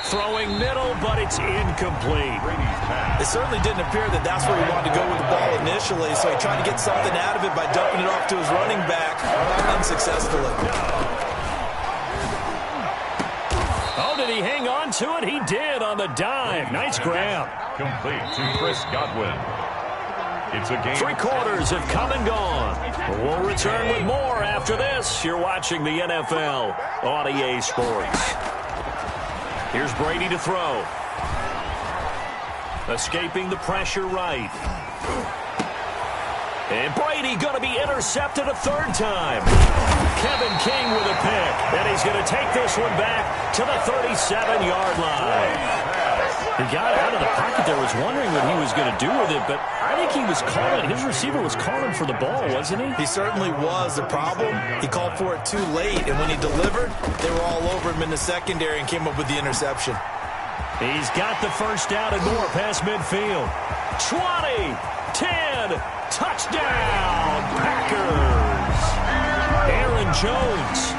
Throwing middle, but it's incomplete. It certainly didn't appear that that's where he wanted to go with the ball initially, so he tried to get something out of it by dumping it off to his running back unsuccessfully. Oh, did he hang on to it? He did on the dive. Nice grab. Complete to Chris Godwin. It's a game. 3 quarters have come and gone. We'll return with more after this. You're watching the NFL on EA Sports. Here's Brady to throw. Escaping the pressure right. And Brady going to be intercepted a 3rd time. Kevin King with a pick. And he's going to take this one back to the 37-yard line. He got out of the pocket there, was wondering what he was going to do with it, but I think he was calling, his receiver was calling for the ball, wasn't he? He certainly was. The problem, he called for it too late, and when he delivered, they were all over him in the secondary and came up with the interception. He's got the first down and more past midfield. 20, 10, touchdown, Packers. Aaron Jones,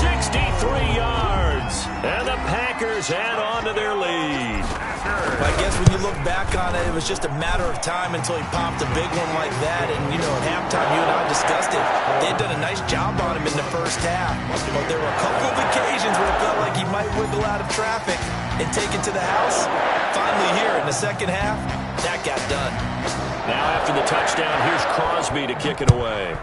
63 yards, and the Packers add on to their lead. I guess when you look back on it, it was just a matter of time until he popped a big one like that. And, you know, at halftime, you and I discussed it. They had done a nice job on him in the first half. But there were a couple of occasions where it felt like he might wiggle out of traffic and take it to the house. Finally here in the second half, that got done. Now after the touchdown, here's Crosby to kick it away.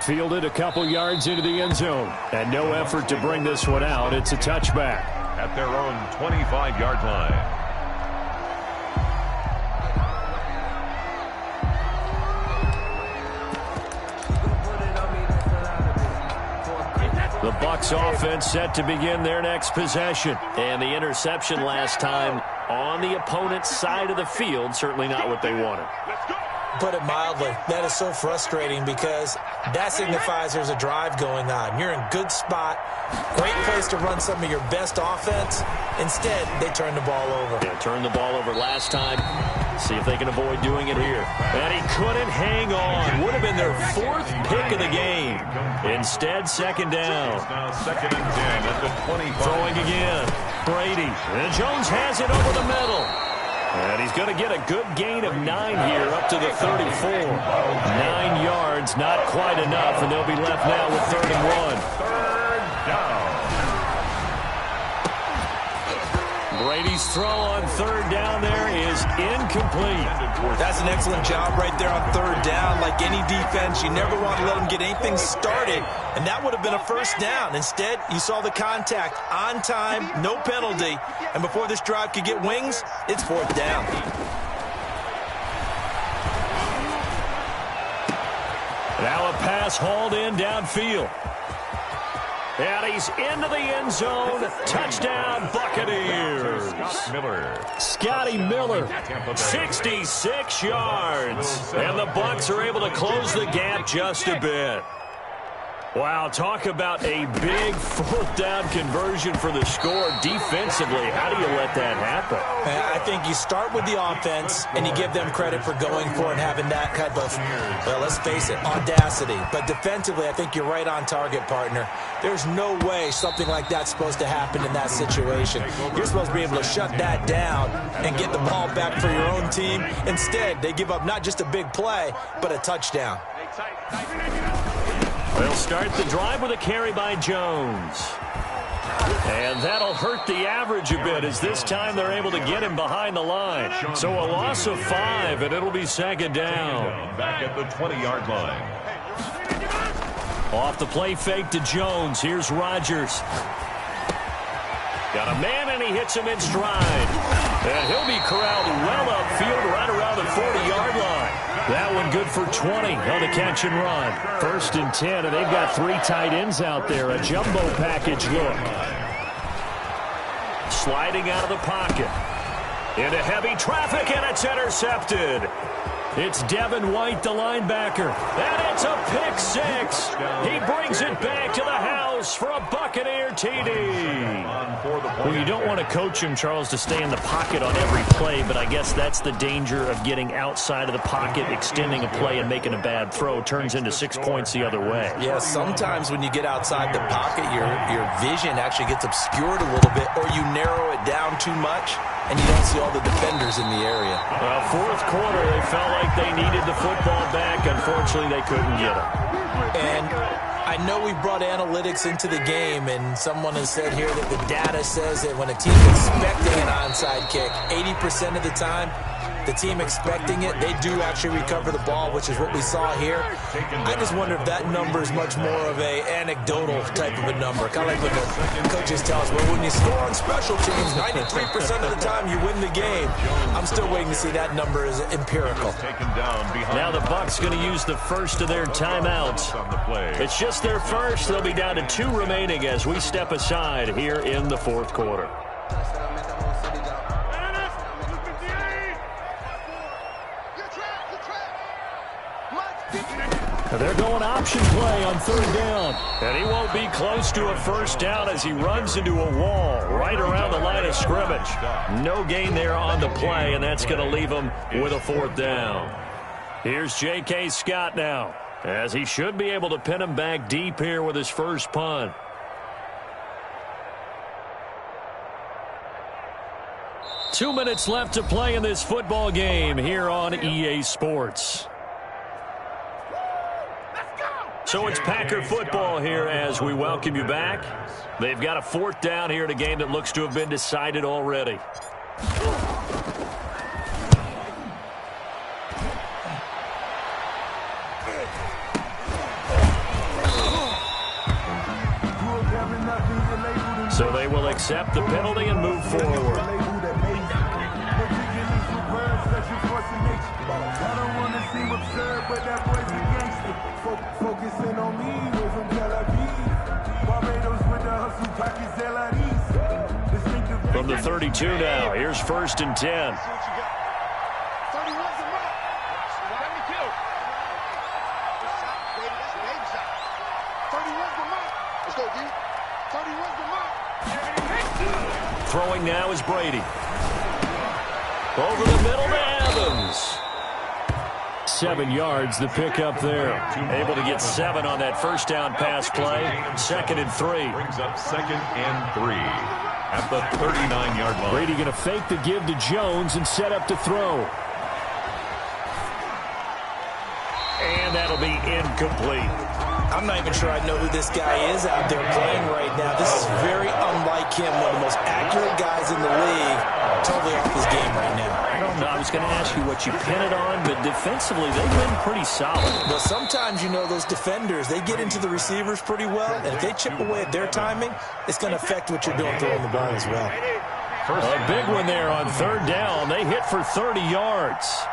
Fielded a couple yards into the end zone. And no effort to bring this one out. It's a touchback. At their own 25-yard line. The Bucs offense set to begin their next possession. And the interception last time on the opponent's side of the field, certainly not what they wanted. Put it mildly, that is so frustrating because that signifies there's a drive going on. You're in good spot, great place to run some of your best offense. Instead, they turn the ball over. Yeah, turned the ball over last time. See if they can avoid doing it here. And he couldn't hang on. Would have been their 4th pick of the game. Instead, second down. Now 2nd and 10 at the 25. Throwing again. Brady. And Jones has it over the middle. And he's going to get a good gain of 9 here up to the 34. 9 yards, not quite enough, and they'll be left now with 3rd and 1. 3rd down. Brady's throw on 3rd down there is incomplete. That's an excellent job right there on 3rd down. Like any defense, you never want to let them get anything started, and that would have been a 1st down. Instead, you saw the contact on time, no penalty, and before this drive could get wings, it's 4th down. Now a pass hauled in downfield. And he's into the end zone. Touchdown, Buccaneers. Scotty Miller, 66 yards. And the Bucs are able to close the gap just a bit. Wow, talk about a big 4th down conversion for the score defensively. How do you let that happen? I think you start with the offense, and you give them credit for going for it and having that type of, well, let's face it, audacity. But defensively, I think you're right on target, partner. There's no way something like that's supposed to happen in that situation. You're supposed to be able to shut that down and get the ball back for your own team. Instead, they give up not just a big play, but a touchdown. They'll start the drive with a carry by Jones. And that'll hurt the average a bit as this time they're able to get him behind the line. So a loss of 5, and it'll be 2nd down. Back at the 20-yard line. Off the play fake to Jones. Here's Rodgers. Got a man, and he hits him in stride. And he'll be corralled well upfield right around the 40-yard line. That one good for 20 on the catch and run. 1st and 10, and they've got 3 tight ends out there. A jumbo package look. Sliding out of the pocket. Into heavy traffic, and it's intercepted. It's Devin White, the linebacker. And it's a pick 6. He brings it back to the house for a Buccaneer TD. Well, you don't want to coach him, Charles, to stay in the pocket on every play, but I guess that's the danger of getting outside of the pocket, extending a play, and making a bad throw. Turns into 6 points the other way. Yeah, sometimes when you get outside the pocket, your vision actually gets obscured a little bit, or you narrow it down too much, and you don't see all the defenders in the area. Well, 4th quarter, they felt like they needed the football back. Unfortunately, they couldn't get it. And I know we brought analytics into the game, and someone has said here that the data says that when a team expecting an onside kick, 80% of the time, the team expecting it, they do actually recover the ball, which is what we saw here. I just wonder if that number is much more of a anecdotal type of a number. Kind of like when the coaches tell us, well, when you score on special teams, 93% of the time you win the game. I'm still waiting to see that number is empirical. Now the Bucs going to use the first of their timeouts. It's just their first. They'll be down to 2 remaining as we step aside here in the 4th quarter. They're going option play on 3rd down. And he won't be close to a 1st down as he runs into a wall right around the line of scrimmage. No gain there on the play, and that's going to leave him with a 4th down. Here's J.K. Scott now, as he should be able to pin him back deep here with his first punt. Two minutes left to play in this football game here on EA Sports. So it's Packer football here as we welcome you back. They've got a 4th down here in a game that looks to have been decided already. So they will accept the penalty and move forward. Focusing on me, we're from Tel Aviv. Barbados with the hustle pockets, LRDs. From the 32 now, here's 1st and 10. 31's the mark. 72. Good shot, baby. That's a baby shot. 31's the mark. Let's go, D. 31's the mark. Throwing now is Brady. Over the middle to Evans. 7 yards, the pickup there. Able to get 7 on that 1st down pass play. 2nd and 3. Brings up 2nd and 3 at the 39-yard line. Brady going to fake the give to Jones and set up to throw. And that'll be incomplete. I'm not even sure I know who this guy is out there playing right now. This is very unlike him, one of the most accurate guys in the league. Totally off his game right now. I don't know. I was going to ask you what you pin it on, but defensively, they've been pretty solid. But sometimes, you know, those defenders, they get into the receivers pretty well, and if they chip away at their timing, it's going to affect what you're doing throwing the ball as well. A big one there on 3rd down. They hit for 30 yards.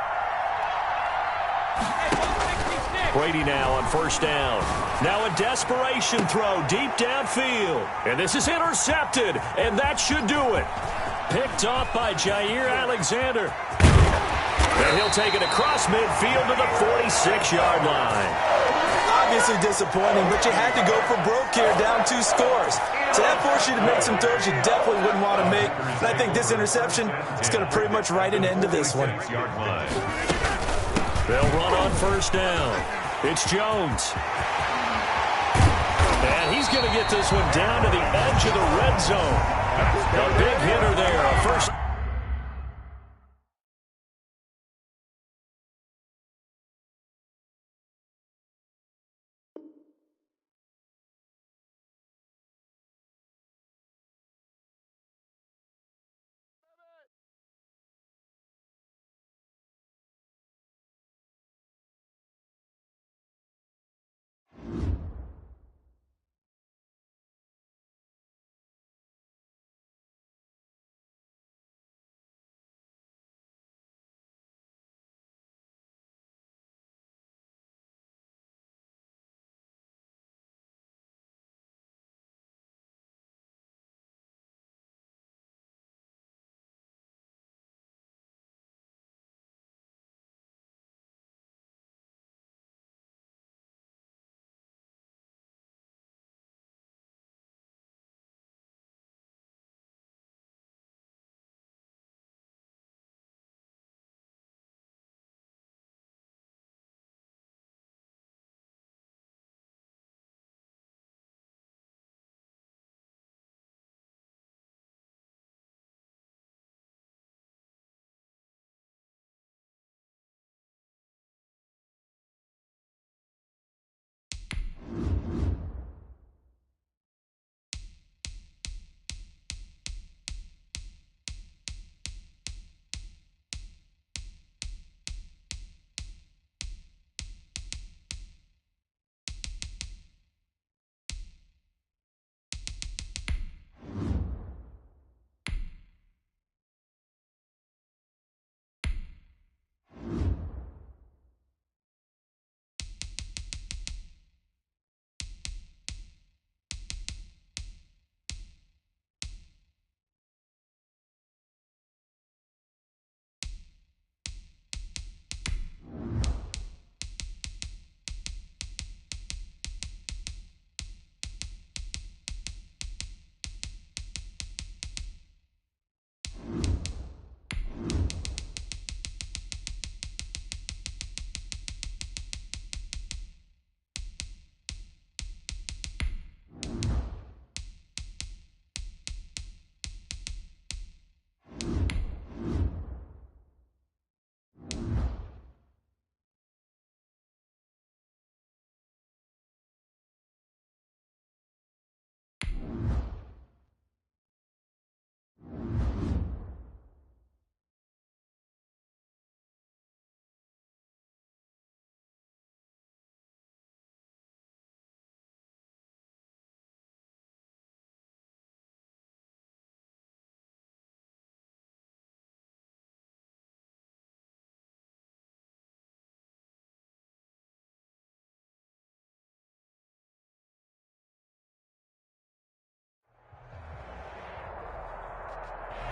Brady now on 1st down. Now a desperation throw deep downfield. And this is intercepted, and that should do it. Picked off by Jair Alexander. And he'll take it across midfield to the 46-yard line. Obviously disappointing, but you had to go for broke here, down 2 scores. So that forced you to make some throws you definitely wouldn't want to make. And I think this interception is going to pretty much write an end to this one. They'll run on 1st down. It's Jones. And he's going to get this one down to the edge of the red zone. A big hitter there. A first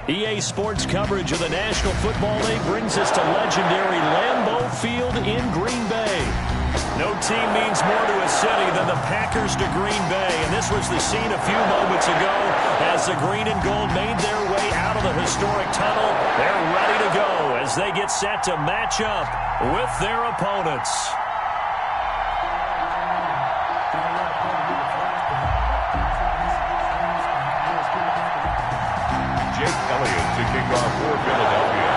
EA Sports coverage of the National Football League brings us to legendary Lambeau Field in Green Bay. No team means more to a city than the Packers to Green Bay, and this was the scene a few moments ago as the green and gold made their way out of the historic tunnel. They're ready to go as they get set to match up with their opponents. To kick off for Philadelphia.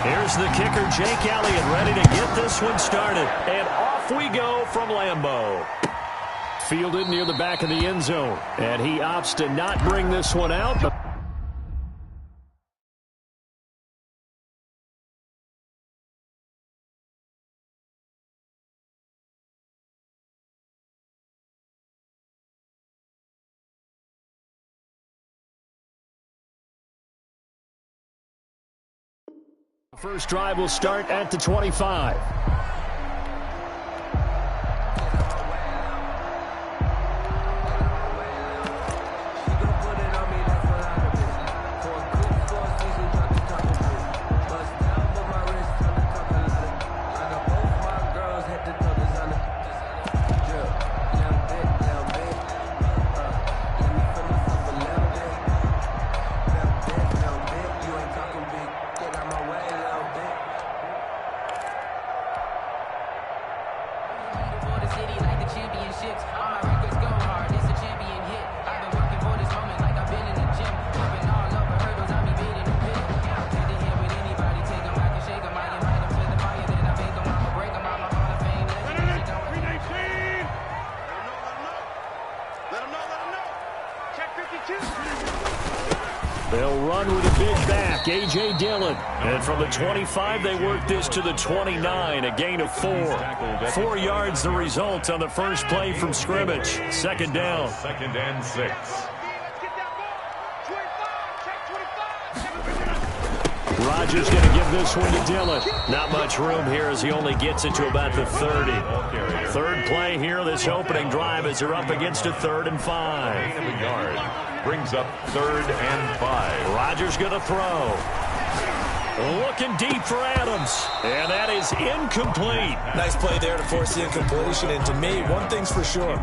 Here's the kicker, Jake Elliott, ready to get this one started. And off we go from Lambeau. Fielded near the back of the end zone. And he opts to not bring this one out. First drive will start at the 25. They'll run with a big back, A.J. Dillon. And from the 25, they work this to the 29, a gain of 4. 4 yards the result on the first play from scrimmage. Second down. Second and 6. Rodgers going to give this one to Dillon. Not much room here as he only gets it to about the 30. Third play here, this opening drive as they're up against a 3rd and 5. Gain of a yard. Brings up 3rd and 5. Rodgers going to throw. Looking deep for Adams. And that is incomplete. Nice play there to force the incompletion. And to me, one thing's for sure.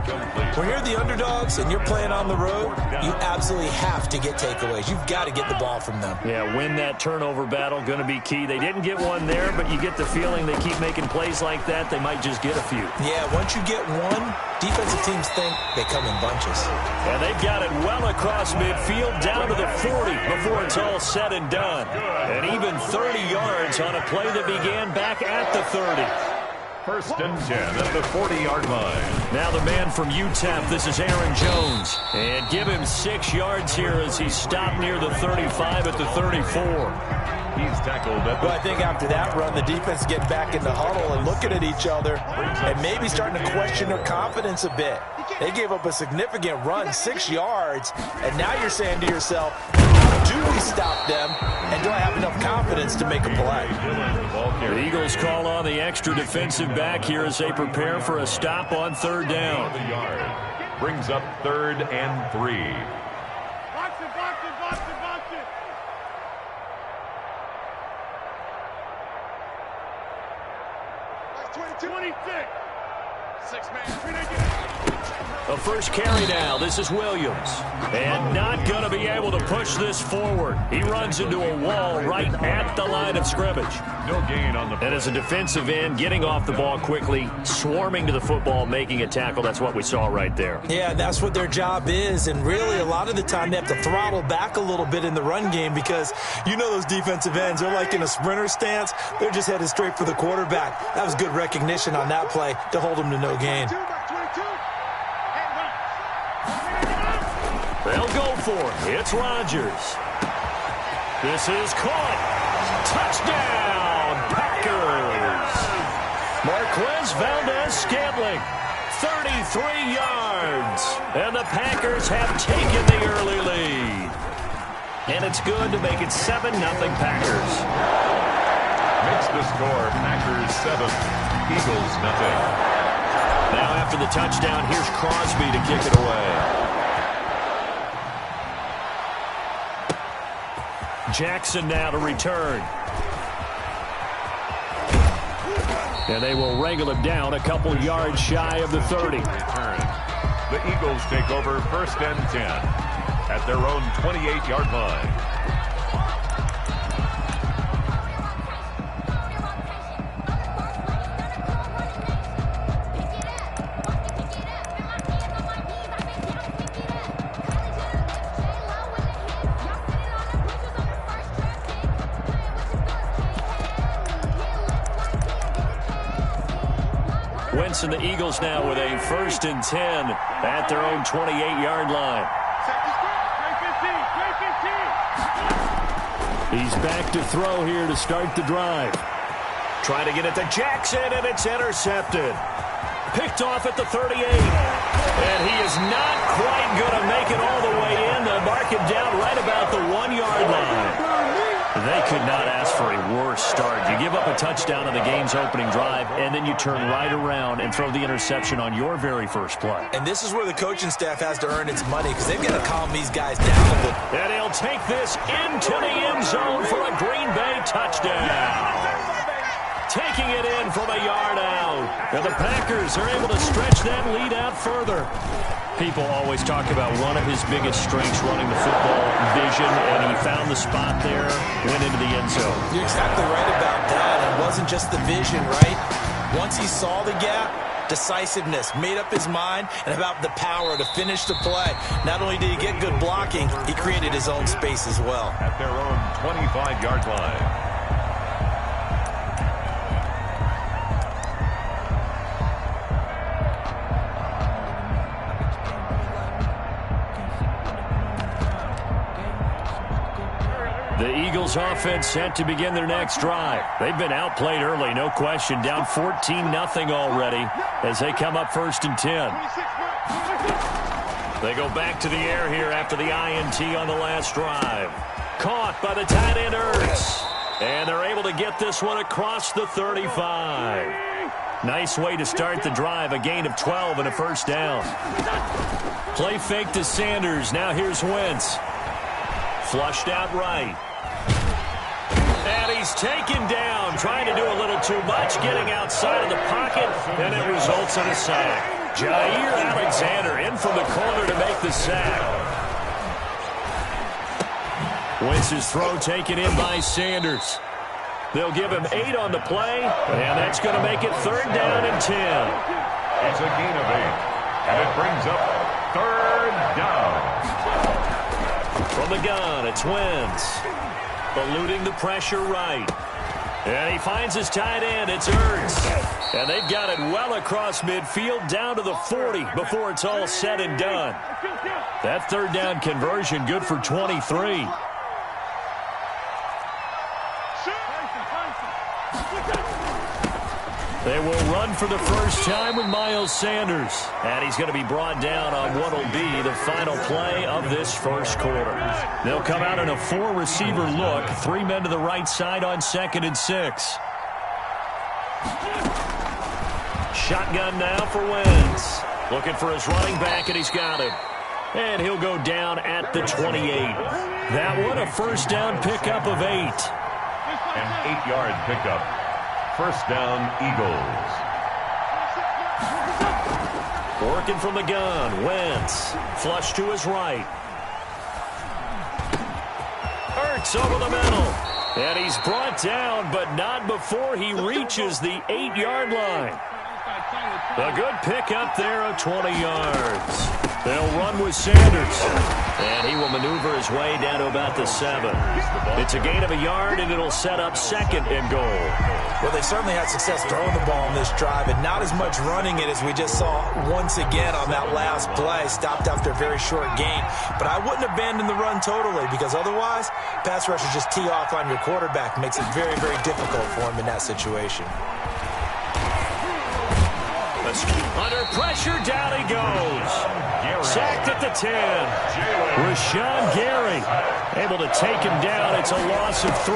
When you're the underdogs and you're playing on the road, you absolutely have to get takeaways. You've got to get the ball from them. Yeah, win that turnover battle, going to be key. They didn't get one there, but you get the feeling they keep making plays like that, they might just get a few. Yeah, once you get one, defensive teams think they come in bunches. And they've got it well across midfield down to the 40 before it's all said and done. And even 30 yards on a play that began back at the 30. 1st and 10 at the 40-yard line. Now the man from UTEP, this is Aaron Jones. And give him 6 yards here as he's stopped near the 35 at the 34. He's tackled at the... Well, I think after that run, the defense getting back in the huddle and looking at each other and maybe starting to question their confidence a bit. They gave up a significant run, 6 yards, and now you're saying to yourself, do we stop them, and do I have enough confidence to make a play? The Eagles call on the extra defensive back here as they prepare for a stop on 3rd down. Brings up 3rd and 3. Box it, box it, box it, box it. That's 22. 26. 6-man. A first carry now. This is Williams. And not going to be able to push this forward. He runs into a wall right at the line of scrimmage. No gain on the play. And as a defensive end, getting off the ball quickly, swarming to the football, making a tackle. That's what we saw right there. Yeah, that's what their job is. And really, a lot of the time, they have to throttle back a little bit in the run game because you know those defensive ends, they're like in a sprinter stance. They're just headed straight for the quarterback. That was good recognition on that play to hold them to no gain. They'll go for it. It's Rodgers. This is caught. Touchdown, Packers. Marquez Valdez-Scantling, 33 yards. And the Packers have taken the early lead. And it's good to make it 7-0 Packers. Makes the score Packers 7, Eagles nothing. Now after the touchdown, here's Crosby to kick it away. Jackson now to return. And they will wrangle him down a couple yards shy of the 30. The Eagles take over 1st and 10 at their own 28-yard line. Wentz and the Eagles now with a 1st and 10 at their own 28-yard line. He's back to throw here to start the drive. Trying to get it to Jackson, and it's intercepted. Picked off at the 38. And he is not quite going to make it all the way in. They'll mark him down right about the 1-yard line. They could not ask for a worse start. You give up a touchdown on the game's opening drive, and then you turn right around and throw the interception on your very first play. And this is where the coaching staff has to earn its money, because they've got to calm these guys down a bit. And he'll take this into the end zone for a Green Bay touchdown. Taking it in from a yard out. And the Packers are able to stretch that lead out further. People always talk about one of his biggest strengths running the football, vision, and he found the spot there, went into the end zone. You're exactly right about that. It wasn't just the vision, right? Once he saw the gap, decisiveness, made up his mind, and about the power to finish the play. Not only did he get good blocking, he created his own space as well. At their own 25-yard line. The Eagles offense set to begin their next drive. They've been outplayed early, no question. Down 14-0 already as they come up 1st and 10. They go back to the air here after the INT on the last drive. Caught by the tight end Ertz. And they're able to get this one across the 35. Nice way to start the drive. A gain of 12 and a 1st down. Play fake to Sanders. Now here's Wentz. Flushed out right. And he's taken down, trying to do a little too much, getting outside of the pocket, and it results in a sack. Jair Alexander in from the corner to make the sack. Wentz's throw taken in by Sanders. They'll give him 8 on the play, and that's going to make it 3rd down and 10. It's a gain of 8, and it brings up 3rd down. From the gun, it's Wentz. Eluding the pressure right. And he finds his tight end. It's Ertz. And they've got it well across midfield down to the 40 before it's all said and done. That 3rd down conversion good for 23. They will run for the first time with Miles Sanders. And he's going to be brought down on what will be the final play of this first quarter. They'll come out in a 4-receiver look. 3 men to the right side on 2nd and 6. Shotgun now for Wentz. Looking for his running back, and he's got him. And he'll go down at the 28. That one a 1st down pickup of 8. An 8-yard pickup. 1st down, Eagles. Working from the gun, Wentz. Flush to his right. Ertz over the middle. And he's brought down, but not before he reaches the 8-yard line. A good pickup there of 20 yards. They'll run with Sanders. And he will maneuver his way down to about the 7. It's a gain of a yard, and it'll set up 2nd and goal. Well, they certainly had success throwing the ball in this drive, and not as much running it as we just saw once again on that last play. Stopped after a very short gain. But I wouldn't abandon the run totally, because otherwise, pass rushers just tee off on your quarterback. Makes it very, very difficult for him in that situation. Under pressure, down he goes. Sacked at the 10. Rashawn Gary able to take him down. It's a loss of 3.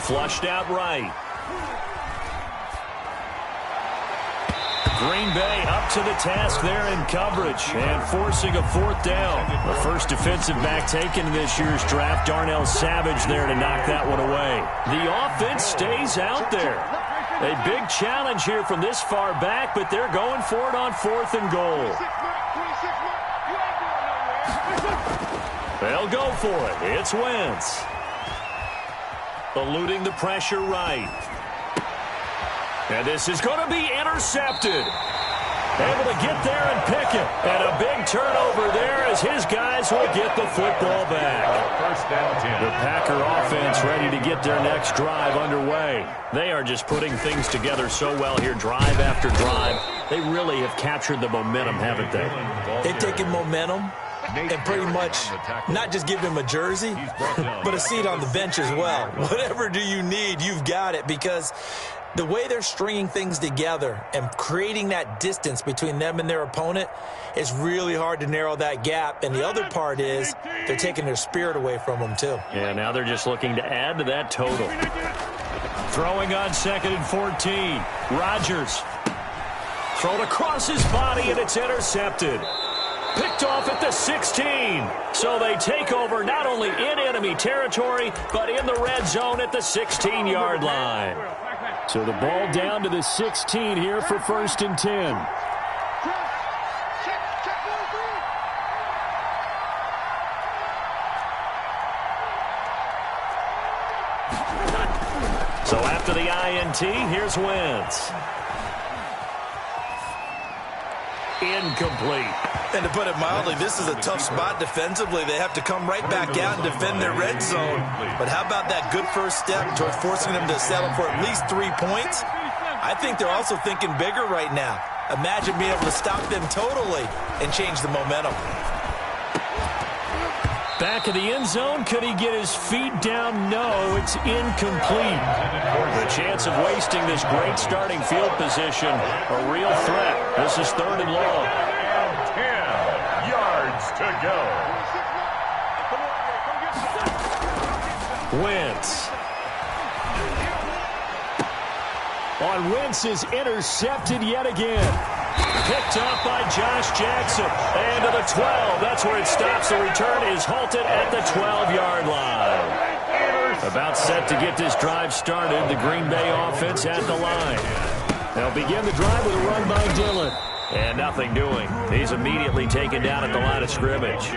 Flushed out right. Green Bay up to the task there in coverage and forcing a fourth down. The first defensive back taken in this year's draft, Darnell Savage, there to knock that one away. The offense stays out there. A big challenge here from this far back, but they're going for it on 4th and goal. They'll go for it. It's Wentz. Eluding the pressure right. And this is going to be intercepted. Able to get there and pick it. And a big turnover there as his guys will get the football back. First down 10. The Packer offense ready to get their next drive underway. They are just putting things together so well here, drive after drive. They really have captured the momentum, haven't they? They've taken momentum and pretty much not just give him a jersey, but a seat on the bench as well. Whatever do you need, you've got it, because the way they're stringing things together and creating that distance between them and their opponent is really hard to narrow that gap. And the other part is they're taking their spirit away from them, too. Yeah, now they're just looking to add to that total. Throwing on 2nd and 14. Rodgers. Thrown across his body, and it's intercepted. Picked off at the 16. So they take over not only in enemy territory, but in the red zone at the 16-yard line. So the ball down to the 16 here for 1st and 10. So after the INT, here's Wentz. Incomplete. And to put it mildly, this is a tough spot defensively. They have to come right back out and defend their red zone. But how about that good first step towards forcing them to settle for at least 3 points? I think they're also thinking bigger right now. Imagine being able to stop them totally and change the momentum. Back of the end zone, could he get his feet down? No, it's incomplete. The chance of wasting this great starting field position, a real threat. This is 3rd and long. 10 yards to go. Wentz. On Wentz is intercepted yet again. Picked up by Josh Jackson. And to the 12. That's where it stops. The return is halted at the 12-yard line. About set to get this drive started. The Green Bay offense at the line. They'll begin the drive with a run by Dillon. And nothing doing. He's immediately taken down at the line of scrimmage.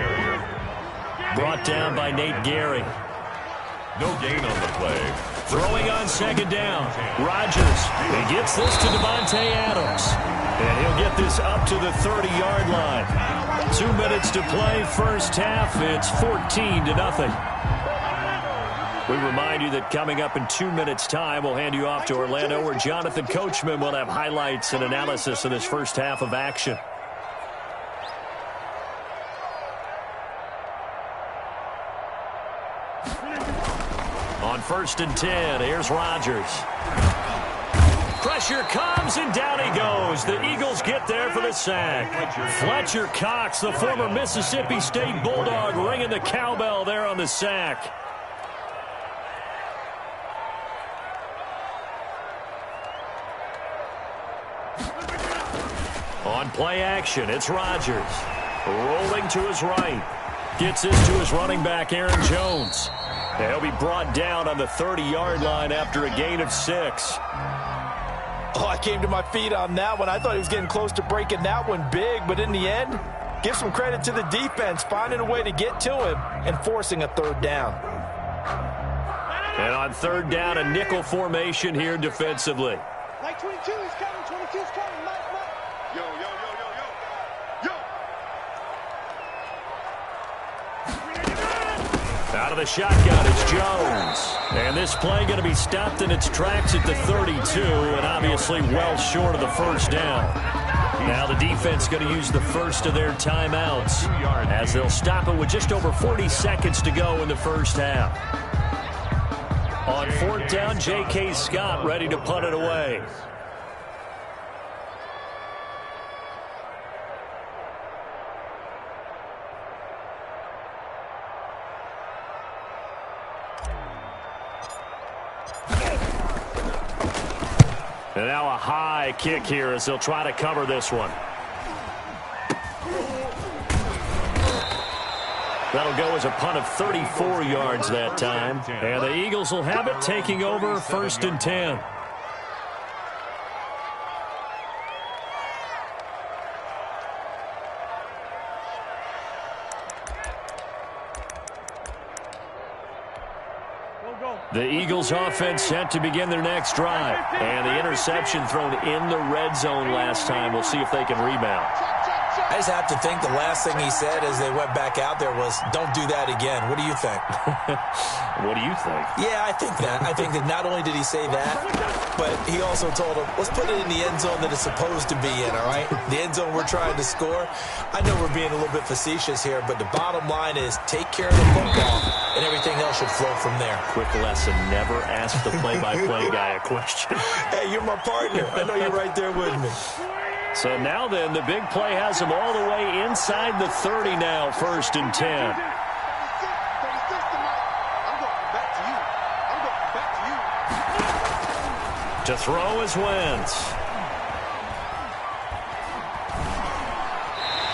Brought down by Nate Gary. No gain on the play. Throwing on 2nd down. Rodgers. He gets this to Devontae Adams. And he'll get this up to the 30-yard line. 2 minutes to play, first half. It's 14-0. We remind you that coming up in 2 minutes' time, we'll hand you off to Orlando, where Jonathan Coachman will have highlights and analysis of this first half of action. On 1st and 10, here's Rodgers. Pressure comes, and down he goes. The Eagles get there for the sack. Fletcher Cox, the former Mississippi State Bulldog, ringing the cowbell there on the sack. On play action, it's Rodgers. Rolling to his right. Gets this to his running back, Aaron Jones. He'll be brought down on the 30-yard line after a gain of 6. Oh, I came to my feet on that one. I thought he was getting close to breaking that one big, but in the end, give some credit to the defense, finding a way to get to him and forcing a 3rd down. And on 3rd down, a nickel formation here defensively. Like 22 is coming, 22 is coming, Mike. Yo. Out of the shotgun, it's Jones. And this play going to be stopped in its tracks at the 32, and obviously well short of the first down. Now the defense going to use the first of their timeouts as they'll stop it with just over 40 seconds to go in the first half. On 4th down, J.K. Scott ready to punt it away. And now a high kick here as they'll try to cover this one. That'll go as a punt of 34 yards that time. And the Eagles will have it, taking over 1st and 10. The Eagles offense set to begin their next drive. And the interception thrown in the red zone last time. We'll see if they can rebound. I just have to think the last thing he said as they went back out there was, don't do that again. What do you think? What do you think? Yeah, I think that. I think that not only did he say that, but he also told him, let's put it in the end zone that it's supposed to be in, all right? The end zone we're trying to score. I know we're being a little bit facetious here, but the bottom line is take care of the football, and everything else should flow from there. Quick lesson, never ask the play-by-play guy a question. Hey, you're my partner. I know you're right there with me. So now then, the big play has them all the way inside the 30 now, 1st and 10. To throw is Wentz.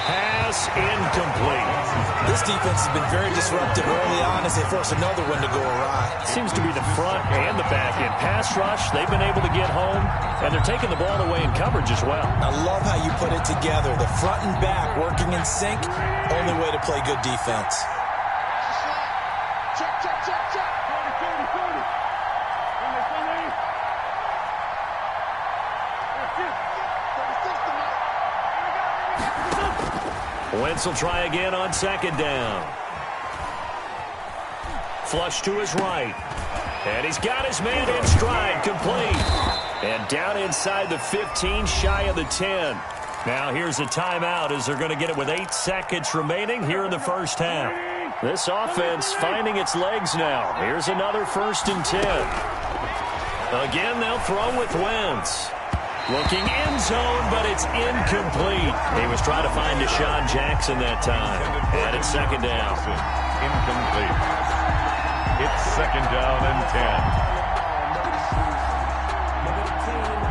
Pass incomplete. This defense has been very disruptive early on as they force another one to go awry. Seems to be the front and the back end. Pass rush, they've been able to get home, and they're taking the ball away in coverage as well. I love how you put it together. The front and back working in sync, only way to play good defense. Check, check, check, check. 30. Wentz will try again on 2nd down. Flush to his right. And he's got his man in stride, complete. And down inside the 15, shy of the 10. Now here's a timeout as they're going to get it with 8 seconds remaining here in the first half. This offense finding its legs now. Here's another 1st and 10. Again, they'll throw with Wentz. Looking end zone, but it's incomplete. He was trying to find Deshaun Jackson that time. And it's 2nd down. Incomplete. It's 2nd down and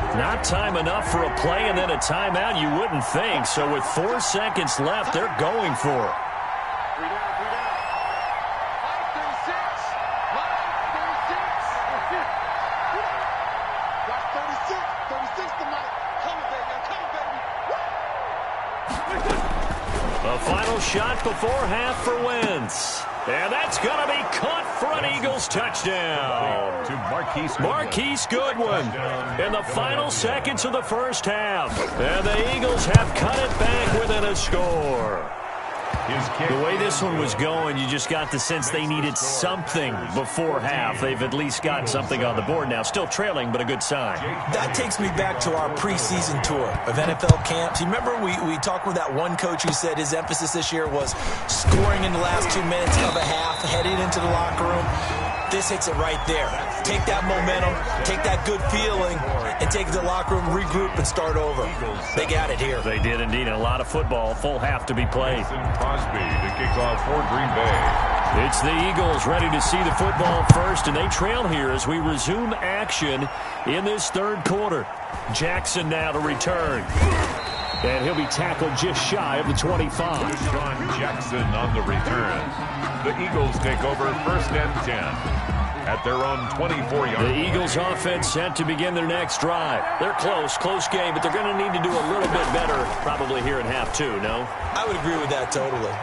10. Not time enough for a play and then a timeout, you wouldn't think. So with 4 seconds left, they're going for it. A final shot before half for Wentz. And that's going to be caught for an Eagles touchdown. To Marquise Goodwin in the final seconds of the first half. And the Eagles have cut it back within a score. The way this one was going, you just got the sense they needed something before half. They've at least got something on the board now. Still trailing, but a good sign. That takes me back to our preseason tour of NFL camps. You remember we talked with that one coach who said his emphasis this year was scoring in the last 2 minutes of a half, heading into the locker room. This hits it right there. Take that momentum, take that good feeling, and take it to the locker room, regroup, and start over. They got it here. They did indeed. And a lot of football, full half to be played. Crosby to kick off for Green Bay. It's the Eagles ready to see the football first, and they trail here as we resume action in this 3rd quarter. Jackson now to return. And he'll be tackled just shy of the 25. Deshaun Jackson on the return. The Eagles take over 1st and 10 at their own 24-yard line. The Eagles offense set to begin their next drive. They're close game, but they're going to need to do a little bit better probably here in half 2, no? I would agree with that totally.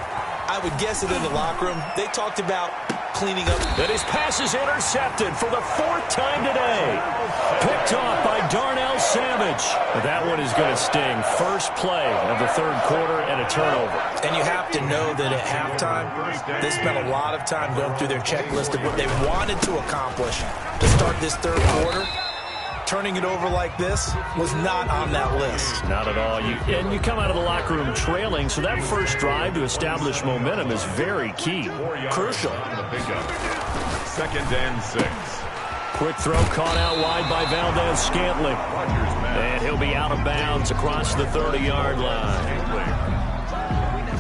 I would guess it in the locker room. They talked about cleaning up. And his pass is intercepted for the 4th time today. Picked off by Darnell Savage. But that one is going to sting. First play of the 3rd quarter and a turnover. And you have to know that at halftime, they spent a lot of time going through their checklist of what they wanted to accomplish to start this 3rd quarter. Turning it over like this was not on that list. Not at all. And you come out of the locker room trailing, so that first drive to establish momentum is very key. Crucial. 2nd and 6. Quick throw caught out wide by Valdez-Scantling. And he'll be out of bounds across the 30-yard line.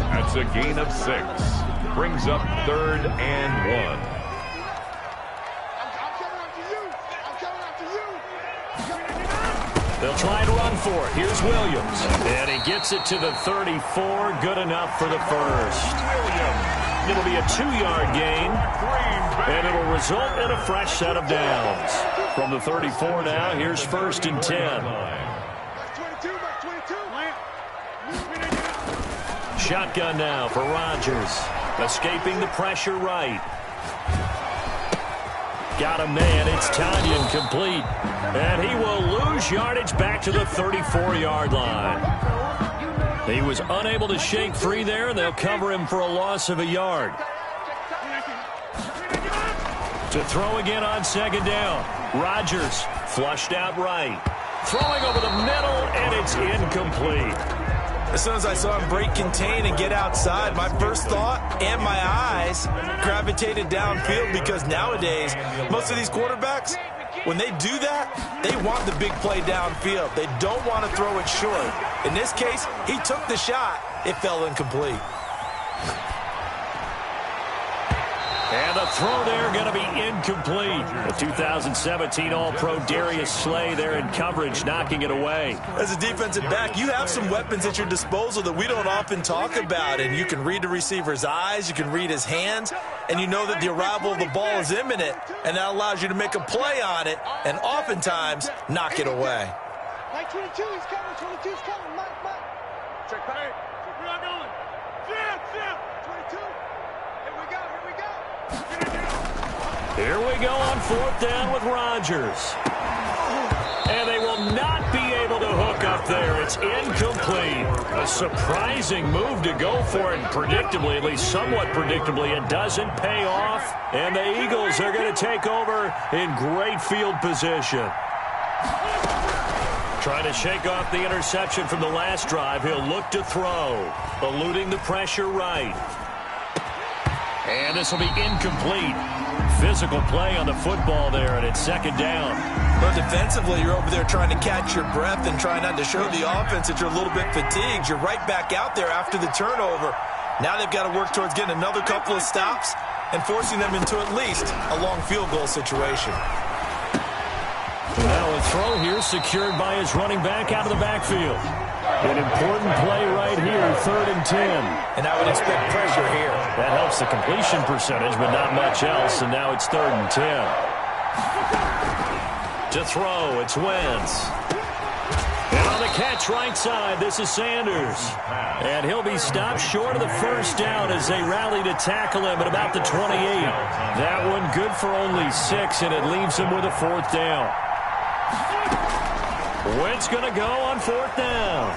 That's a gain of 6. Brings up 3rd and 1. They'll try and run for it. Here's Williams. And he gets it to the 34. Good enough for the first. It'll be a 2-yard gain, and it'll result in a fresh set of downs. From the 34 now, here's 1st and 10. Shotgun now for Rodgers. Escaping the pressure right. Got a man. It's Tanyan complete. And he will lose yardage back to the 34-yard line. He was unable to shake free there, and they'll cover him for a loss of a yard. To throw again on 2nd down. Rodgers flushed out right. Throwing over the middle, and it's incomplete. As soon as I saw him break contain and get outside, my first thought and my eyes gravitated downfield, because nowadays, most of these quarterbacks, when they do that, they want the big play downfield. They don't want to throw it short. In this case, he took the shot. It fell incomplete. And the throw there going to be incomplete. The 2017 All-Pro Darius Slay there in coverage, knocking it away. As a defensive back, you have some weapons at your disposal that we don't often talk about. And you can read the receiver's eyes, you can read his hands, and you know that the arrival of the ball is imminent. And that allows you to make a play on it and oftentimes knock it away. Mike 22, he's coming. 22's coming. Mike. Check back. We're not going. Zip. 22. Here we go. Here we go on 4th down with Rodgers. And they will not be able to hook up there. It's incomplete. A surprising move to go for it. Predictably, at least somewhat predictably, it doesn't pay off. And the Eagles are going to take over in great field position. Trying to shake off the interception from the last drive. He'll look to throw. Eluding the pressure right. And this will be incomplete. Physical play on the football there, and it's 2nd down. But defensively, you're over there trying to catch your breath and trying not to show the offense that you're a little bit fatigued. You're right back out there after the turnover. Now they've got to work towards getting another couple of stops and forcing them into at least a long field goal situation. Now a throw here secured by his running back out of the backfield. An important play right here, 3rd and 10. And I would expect pressure here. That helps the completion percentage, but not much else, and now it's 3rd and 10. To throw, it's Wentz. And on the catch right side, this is Sanders. And he'll be stopped short of the 1st down as they rally to tackle him at about the 28. That one good for only 6, and it leaves him with a 4th down. Wentz going to go on 4th down.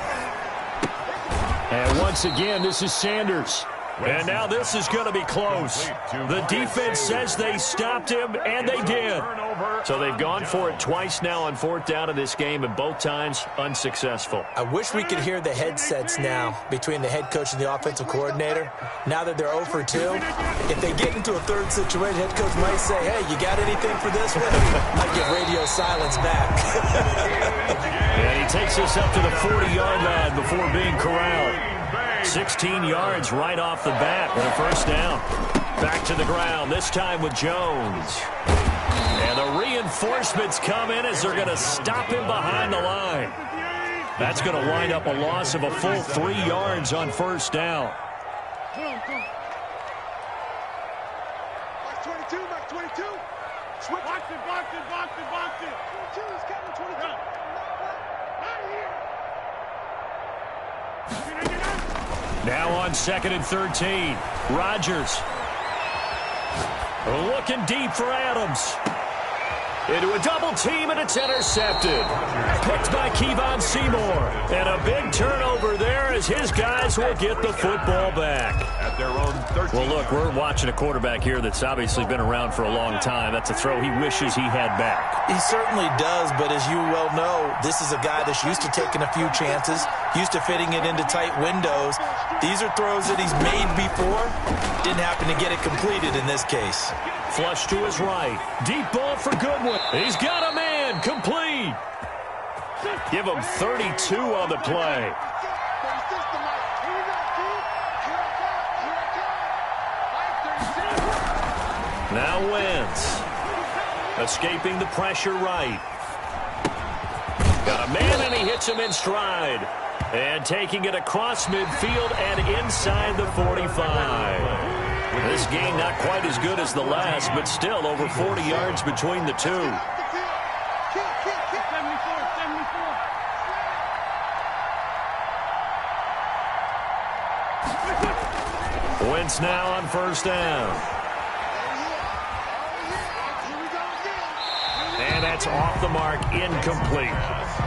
And once again, this is Sanders. And now this is going to be close. The defense says they stopped him, and they did. So they've gone for it twice now on 4th down in this game, and both times unsuccessful. I wish we could hear the headsets now between the head coach and the offensive coordinator. Now that they're 0 for 2, if they get into a 3rd situation, head coach might say, hey, you got anything for this one? Might get radio silence back. And he takes us up to the 40-yard line before being corralled. 16 yards right off the bat with a 1st down. Back to the ground, this time with Jones. And the reinforcements come in as they're going to stop him behind the line. That's going to wind up a loss of a full 3 yards on 1st down. Mike 22. Switch. Box it. 22, he's coming. 22. Now on 2nd and 13. Rodgers. Looking deep for Adams. Into a double team, and it's intercepted. Picked by Kevon Seymour. And a big turnover there as his guys will get the football back. At their own 13. Well, look, we're watching a quarterback here that's obviously been around for a long time. That's a throw he wishes he had back. He certainly does, but as you well know, this is a guy that's used to taking a few chances, used to fitting it into tight windows. These are throws that he's made before. Didn't happen to get it completed in this case. Flush to his right. Deep ball for Goodwin. He's got a man. Complete. Give him 32 on the play. Now Wentz. Escaping the pressure right. Got a man gets him in stride. And taking it across midfield and inside the 45. This game not quite as good as the last, but still over 40 yards between the two. Wentz now on first down. And that's off the mark, incomplete.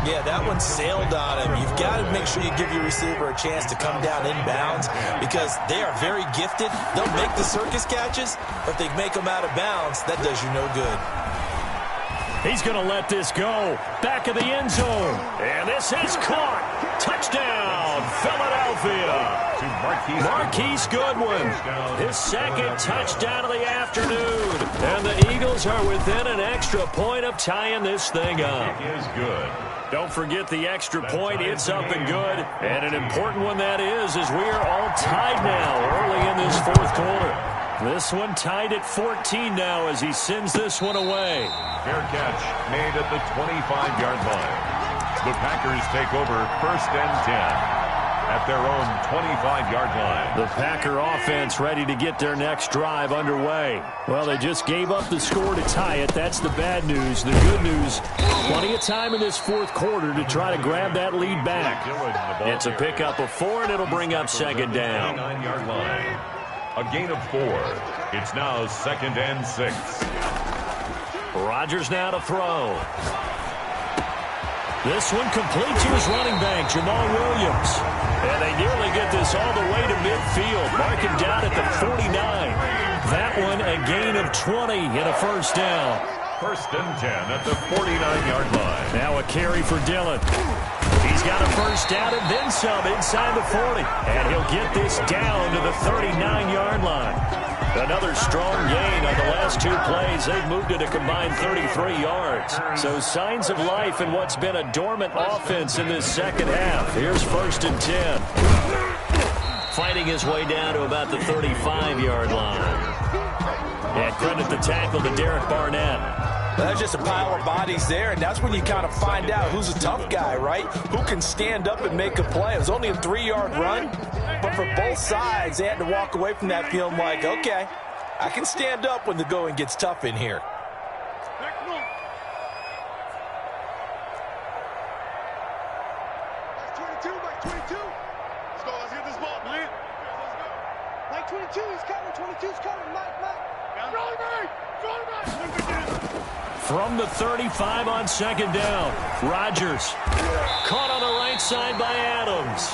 Yeah, that one sailed on him. You've got to make sure you give your receiver a chance to come down inbounds because they are very gifted. They'll make the circus catches, but if they make them out of bounds, that does you no good. He's going to let this go. Back of the end zone. And this is caught. Touchdown, Philadelphia. Marquise Goodwin, his second touchdown of the afternoon. And the Eagles are within an extra point of tying this thing up. It is good. Don't forget the extra point. It's up and good. And an important one that is, as we are all tied now early in this fourth quarter. This one tied at 14 now as he sends this one away. Fair catch made at the 25-yard line. The Packers take over first and 10 at their own 25-yard line. The Packer offense ready to get their next drive underway. Well, they just gave up the score to tie it. That's the bad news. The good news, plenty of time in this fourth quarter to try to grab that lead back. It's a pickup of 4, and it'll bring up second down. 29-yard line. A gain of 4. It's now second and 6. Rodgers now to throw. This one complete to his running back, Jamal Williams. And they nearly get this all the way to midfield. Mark him down at the 49. That one a gain of 20 and a first down. First and 10 at the 49-yard line. Now a carry for Dillon. He's got a first down and then some inside the 40. And he'll get this down to the 39-yard line. Another strong gain on the last 2 plays. They've moved it a combined 33 yards. So signs of life in what's been a dormant offense in this second half. Here's first and 10. Fighting his way down to about the 35-yard line. And credit the tackle to Derek Barnett. That's just a pile of bodies there, and that's when you kind of find out who's a tough guy, right? Who can stand up and make a play. It was only a 3-yard run, but for both sides, they had to walk away from that feeling like, okay, I can stand up when the going gets tough in here. Mike 22, Mike 22. Let's go, let's get this ball, man. Let's go. Mike 22, he's coming, 22's coming, Mike. Rolling back! From the 35 on second down, Rodgers caught on the right side by Adams.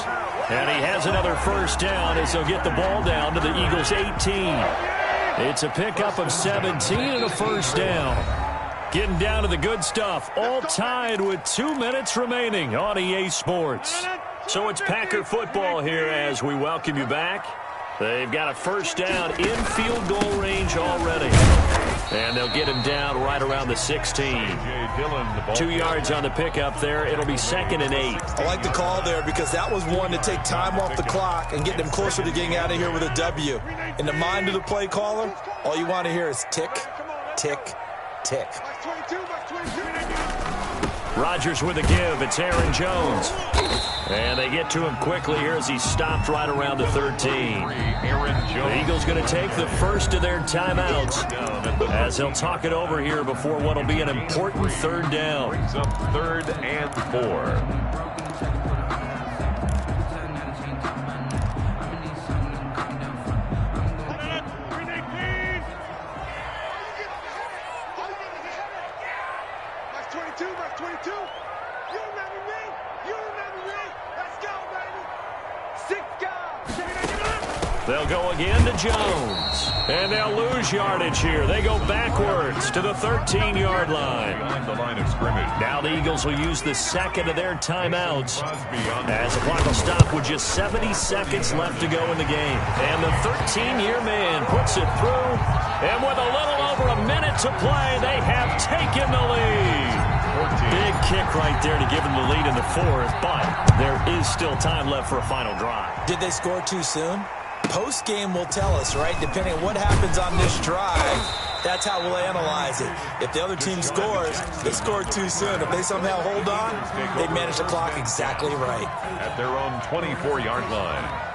And he has another first down as he'll get the ball down to the Eagles' 18. It's a pickup of 17 and a first down. Getting down to the good stuff, all tied with 2 minutes remaining on EA Sports. So it's Packer football here as we welcome you back. They've got a first down in field goal range already. And they'll get him down right around the 16. 2 yards on the pickup there. It'll be second and 8. I like the call there because that was one to take time off the clock and get them closer to getting out of here with a W. In the mind of the play caller, all you want to hear is tick, tick, tick. Rodgers with a give. It's Aaron Jones. And they get to him quickly here as he stopped right around the 13. The Eagles going to take the first of their timeouts as they'll talk it over here before what will be an important third down. Brings up third and 4. They'll go again to Jones. And they'll lose yardage here. They go backwards to the 13-yard line. Behind the line of scrimmage. Now the Eagles will use the second of their timeouts as the clock will stop with just 70 seconds left to go in the game. And the 13-year man puts it through. And with a little over a minute to play, they have taken the lead. Big kick right there to give them the lead in the fourth, but there is still time left for a final drive. Did they score too soon? Post-game will tell us, right? Depending on what happens on this drive, That's how we'll analyze it. If the other team scores, they scored too soon. If they somehow hold on, they manage the clock exactly right. At their own 24-yard line.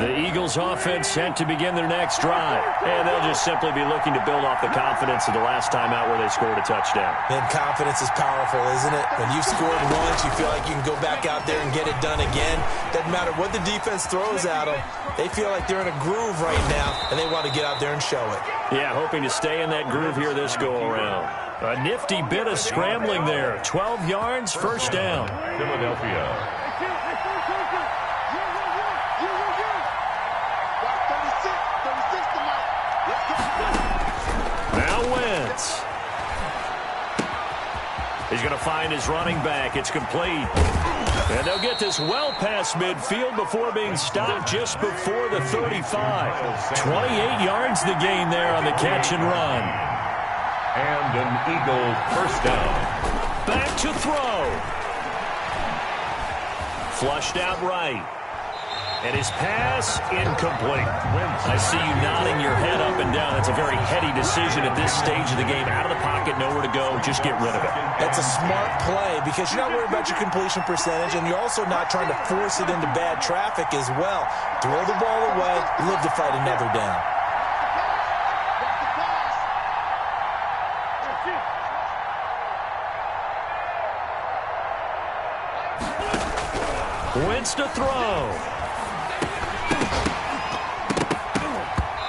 The Eagles offense set to begin their next drive. And they'll just simply be looking to build off the confidence of the last time out where they scored a touchdown. And confidence is powerful, isn't it? When you've scored once, you feel like you can go back out there and get it done again. Doesn't matter what the defense throws at them. They feel like they're in a groove right now, and they want to get out there and show it. Yeah, hoping to stay in that groove here this go-around. A nifty bit of scrambling there. 12 yards, first down. Philadelphia. Now Wentz. He's going to find his running back. It's complete. And they'll get this well past midfield before being stopped just before the 35. 28 yards the gain there on the catch and run. And an Eagle first down. Back to throw. Flushed out right. And his pass, incomplete. I see you nodding your head up and down. That's a very heady decision at this stage of the game. Out of the pocket, nowhere to go. Just get rid of it. That's a smart play because you're not worried about your completion percentage, and you're also not trying to force it into bad traffic as well. Throw the ball away, live to fight another down. Wentz to throw.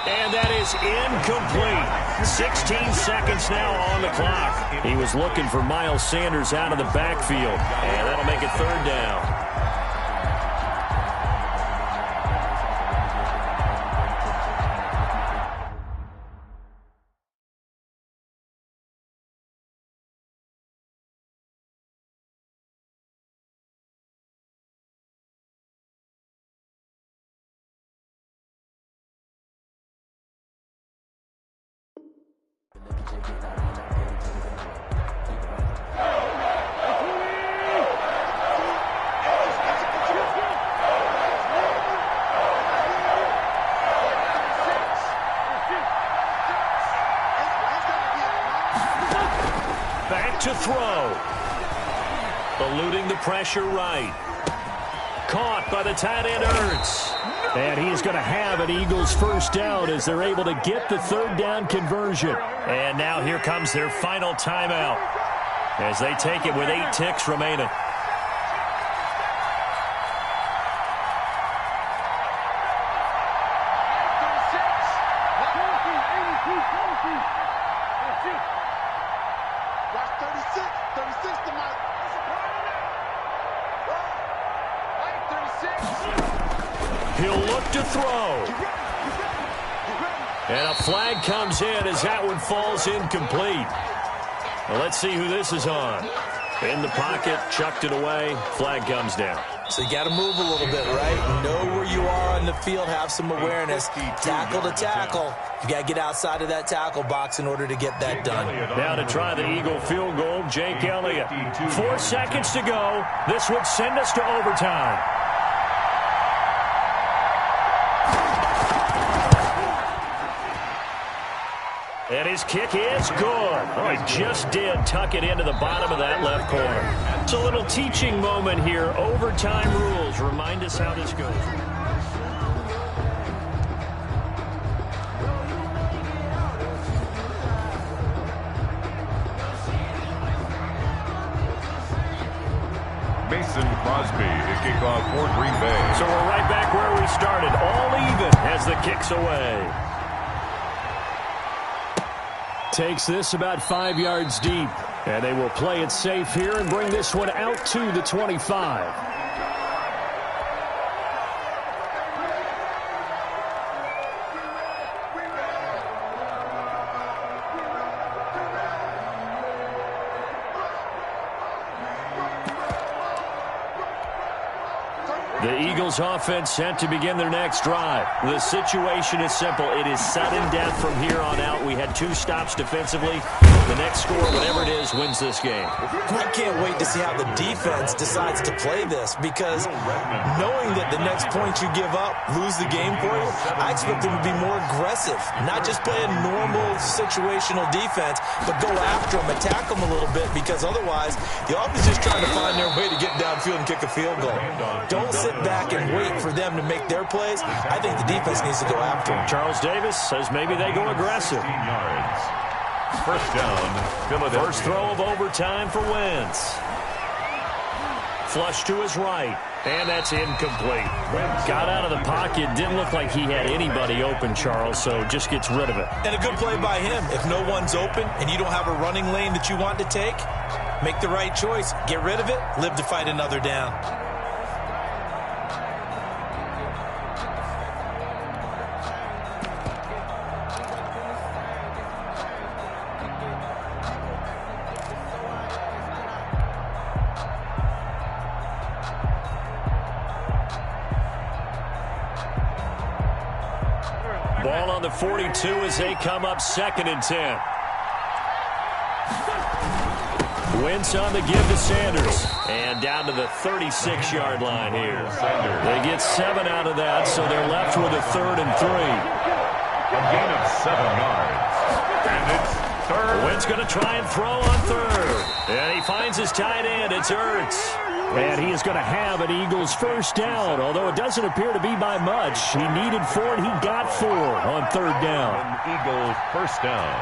And that is incomplete. 16 seconds now on the clock. He was looking for Miles Sanders out of the backfield. And that'll make it third down. To throw. Eluding the pressure right. Caught by the tight end Ertz. And he's going to have an Eagles first down as they're able to get the third down conversion. And now here comes their final timeout as they take it with 8 ticks remaining. He'll look to throw. And a flag comes in as that one falls incomplete. Well, let's see who this is on. In the pocket, chucked it away, flag comes down. So you got to move a little bit, right? Know where you are on the field, have some awareness. Tackle to tackle. You got to get outside of that tackle box in order to get that done. Now to try the Eagle field goal, Jake Elliott. 4 seconds to go. This would send us to overtime. And his kick is good. Oh, he just did tuck it into the bottom of that left corner. It's a little teaching moment here. Overtime rules. Remind us how this goes. Mason Crosby to kick off for Green Bay. So we're right back where we started. All even as the kick's away. Takes this about 5 yards deep. And they will play it safe here and bring this one out to the 25. The Eagles offense set to begin their next drive. The situation is simple. It is sudden death from here on out. We had 2 stops defensively. The next score, whatever it is, wins this game. I can't wait to see how the defense decides to play this, because knowing that the next point you give up, lose the game for you, I expect them to be more aggressive, not just play a normal situational defense, but go after them, attack them a little bit, because otherwise the offense is just trying to find their way to get downfield and kick a field goal. Don't sit back and wait for them to make their plays. I think the defense needs to go after them. Charles Davis says maybe they go aggressive. 15 yards. First down, Philadelphia. First throw of overtime for Wentz. Flush to his right, and that's incomplete. Got out of the pocket, didn't look like he had anybody open, Charles, so just gets rid of it. And a good play by him. If no one's open and you don't have a running lane that you want to take, make the right choice. Get rid of it, live to fight another down. Ball on the 42 as they come up 2nd and 10. Wentz on the give to Sanders. And down to the 36-yard line here. They get 7 out of that, so they're left with a 3rd and 3. A gain of 7 yards. And it's 3rd. Wentz going to try and throw on 3rd. And he finds his tight end. It's Ertz. And he is going to have an Eagles first down, although it doesn't appear to be by much. He needed 4, and he got 4 on 3rd down. An Eagles first down.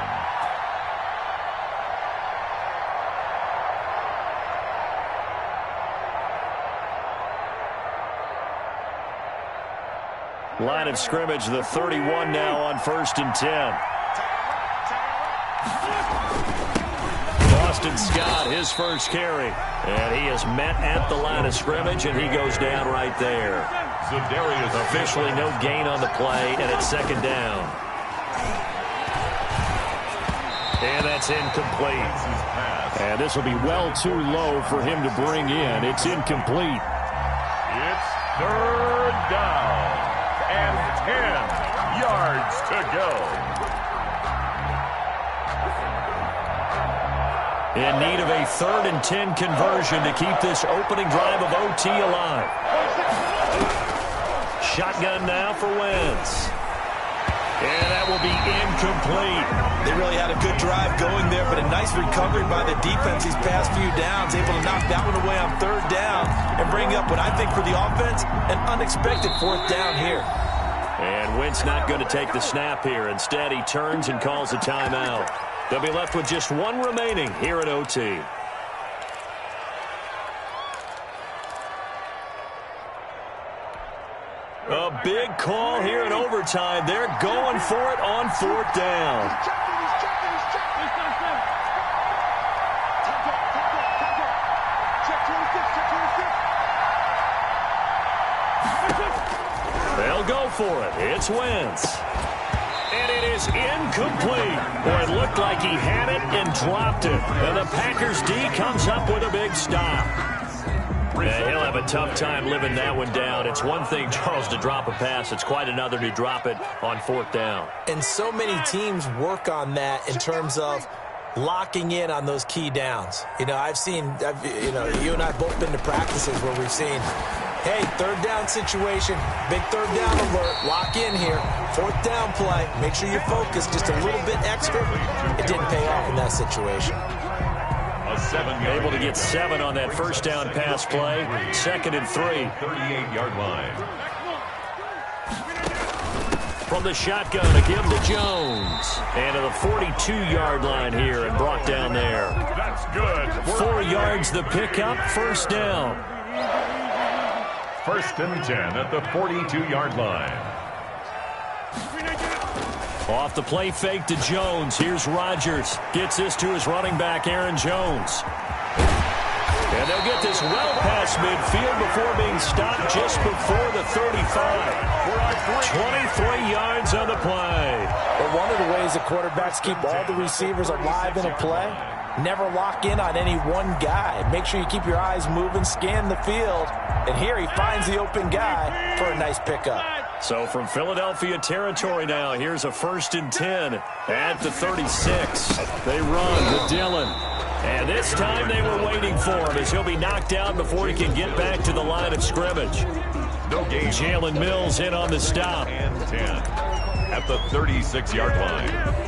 Line of scrimmage, the 31 now on 1st and 10. Boston Scott, his first carry. And he is met at the line of scrimmage, and he goes down right there. Officially no gain on the play, and it's 2nd down. And that's incomplete. And this will be well too low for him to bring in. It's incomplete. It's 3rd down and 10 yards to go. In need of a 3rd and 10 conversion to keep this opening drive of OT alive. Shotgun now for Wentz. And that will be incomplete. They really had a good drive going there, but a nice recovery by the defense these past few downs, able to knock that one away on 3rd down and bring up what I think for the offense, an unexpected 4th down here. And Wentz not going to take the snap here. Instead, he turns and calls a timeout. They'll be left with just 1 remaining here at OT. A big call here in overtime. They're going for it on 4th down. They'll go for it. It's Wentz. And it is incomplete. Boy, it looked like he had it and dropped it. And the Packers D comes up with a big stop. Yeah, he'll have a tough time living that one down. It's one thing, Charles, to drop a pass. It's quite another to drop it on 4th down. And so many teams work on that in terms of locking in on those key downs. You know, you and I have both been to practices where we've seen, hey, 3rd down situation, big 3rd down alert, lock in here, 4th down play, make sure you focus just a little bit extra. It didn't pay off in that situation. Able to get 7 on that first down pass play. 2nd and 3. 38-yard line. From the shotgun, a give to Jones. And to the 42-yard line here and brought down there. That's good. 4 yards the pickup, first down. 1st and 10 at the 42-yard line. Off the play fake to Jones. Here's Rodgers. Gets this to his running back, Aaron Jones. And they'll get this well past midfield before being stopped just before the 35. 23 yards on the play. But one of the ways the quarterbacks keep all the receivers alive in a play Never lock in on any one guy. Make sure you keep your eyes moving, scan the field. And here he finds the open guy for a nice pickup. So from Philadelphia territory now, here's a 1st and 10 at the 36. They run to Dillon. And this time they were waiting for him as he'll be knocked out before he can get back to the line of scrimmage. No gain. Jalen Mills in on the stop. And 10 at the 36-yard line.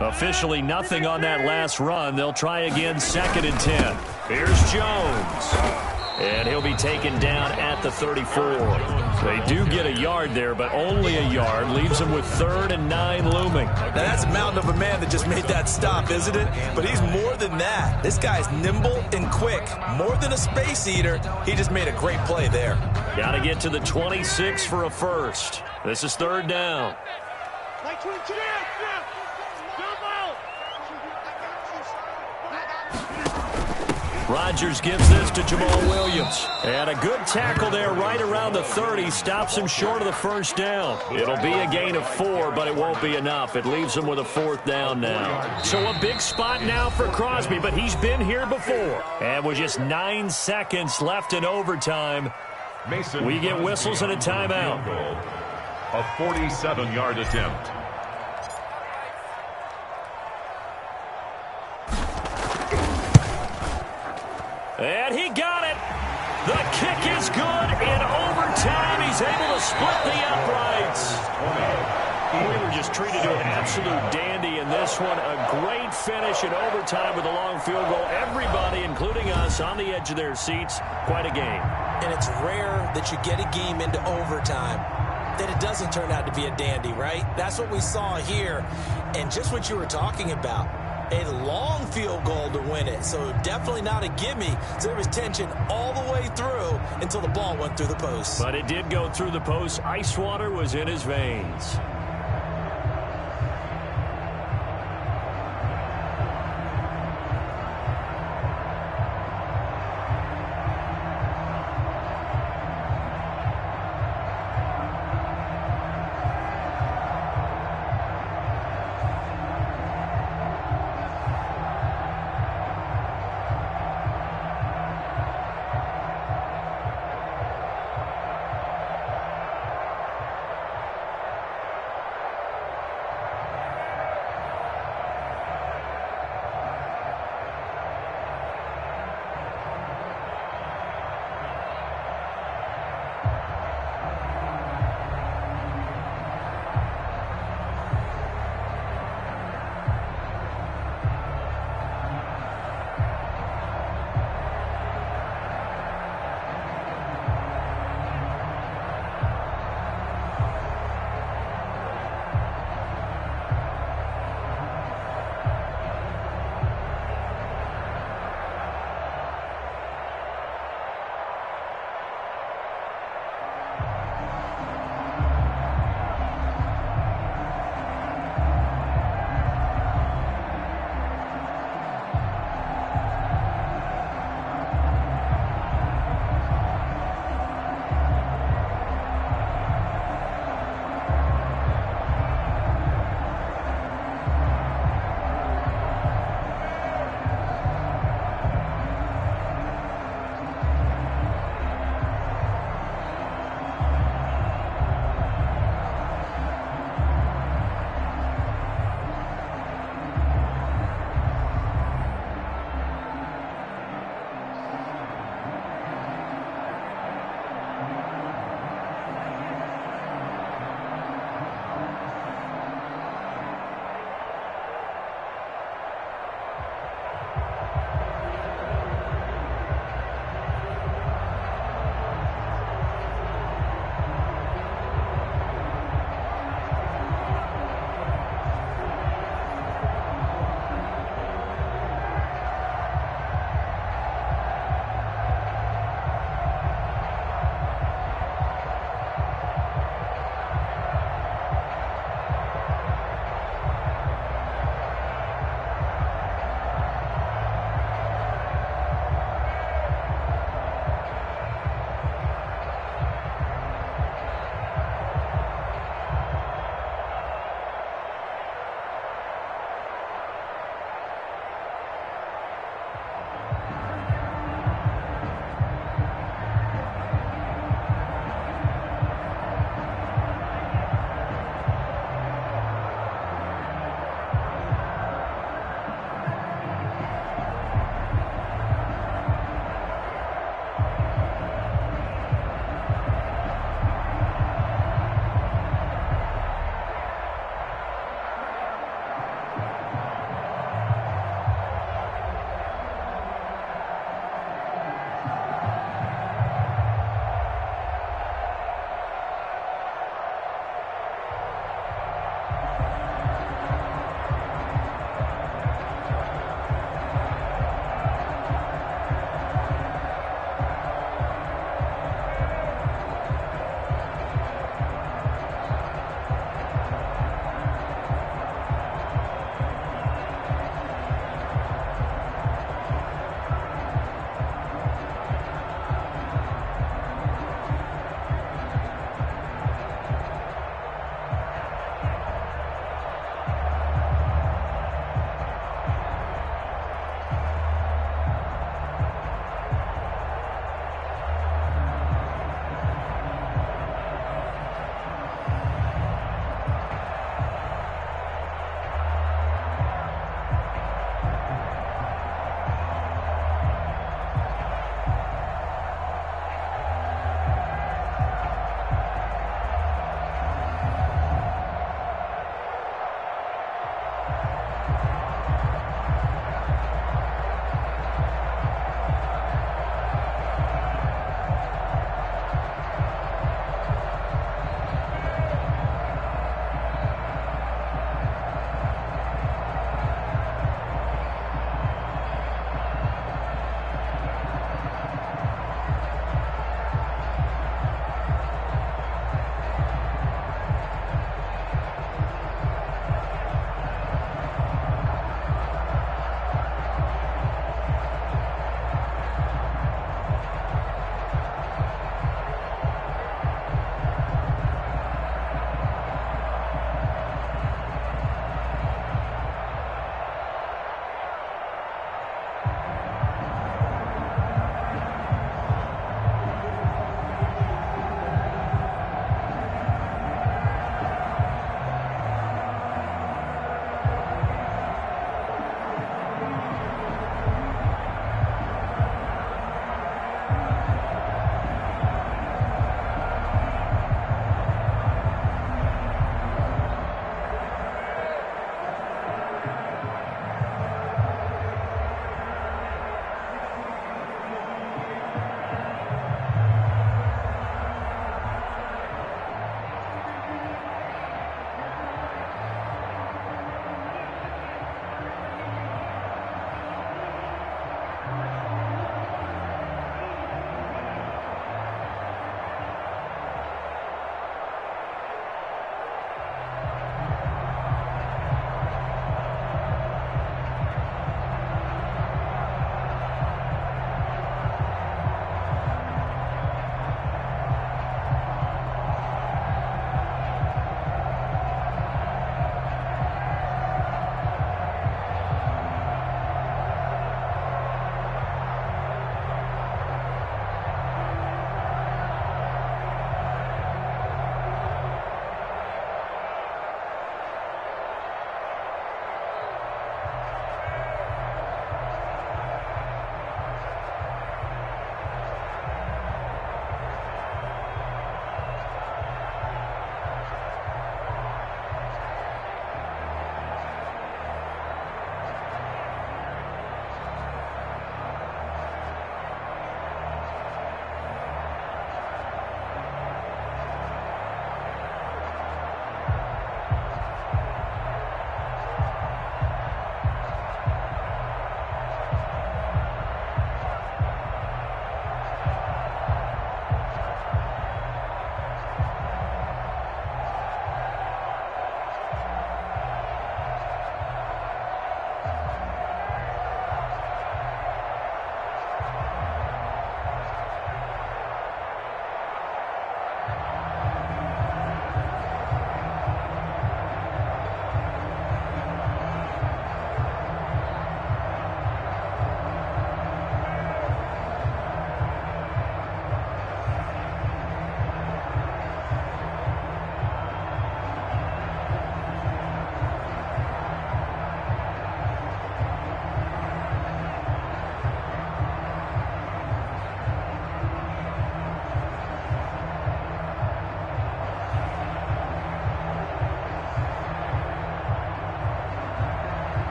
Officially nothing on that last run. They'll try again 2nd and 10. Here's Jones. And he'll be taken down at the 34. They do get a yard there, but only a yard. Leaves them with 3rd and 9 looming. Now that's a mountain of a man that just made that stop, isn't it? But he's more than that. This guy's nimble and quick. More than a space eater. He just made a great play there. Got to get to the 26 for a first. This is 3rd down. Rodgers gives this to Jamal Williams. And a good tackle there right around the 30. Stops him short of the 1st down. It'll be a gain of 4, but it won't be enough. It leaves him with a 4th down now. So a big spot now for Crosby, but he's been here before. And with just 9 seconds left in overtime, we get whistles and a timeout. A 47-yard attempt. And he got it. The kick is good. In overtime, he's able to split the uprights. We were just treated to an absolute dandy in this one. A great finish in overtime with a long field goal. Everybody, including us, on the edge of their seats. Quite a game. And it's rare that you get a game into overtime that it doesn't turn out to be a dandy, right? That's what we saw here. And just what you were talking about. A long field goal to win it, so definitely not a gimme. So there was tension all the way through until the ball went through the post. But it did go through the post. Ice water was in his veins.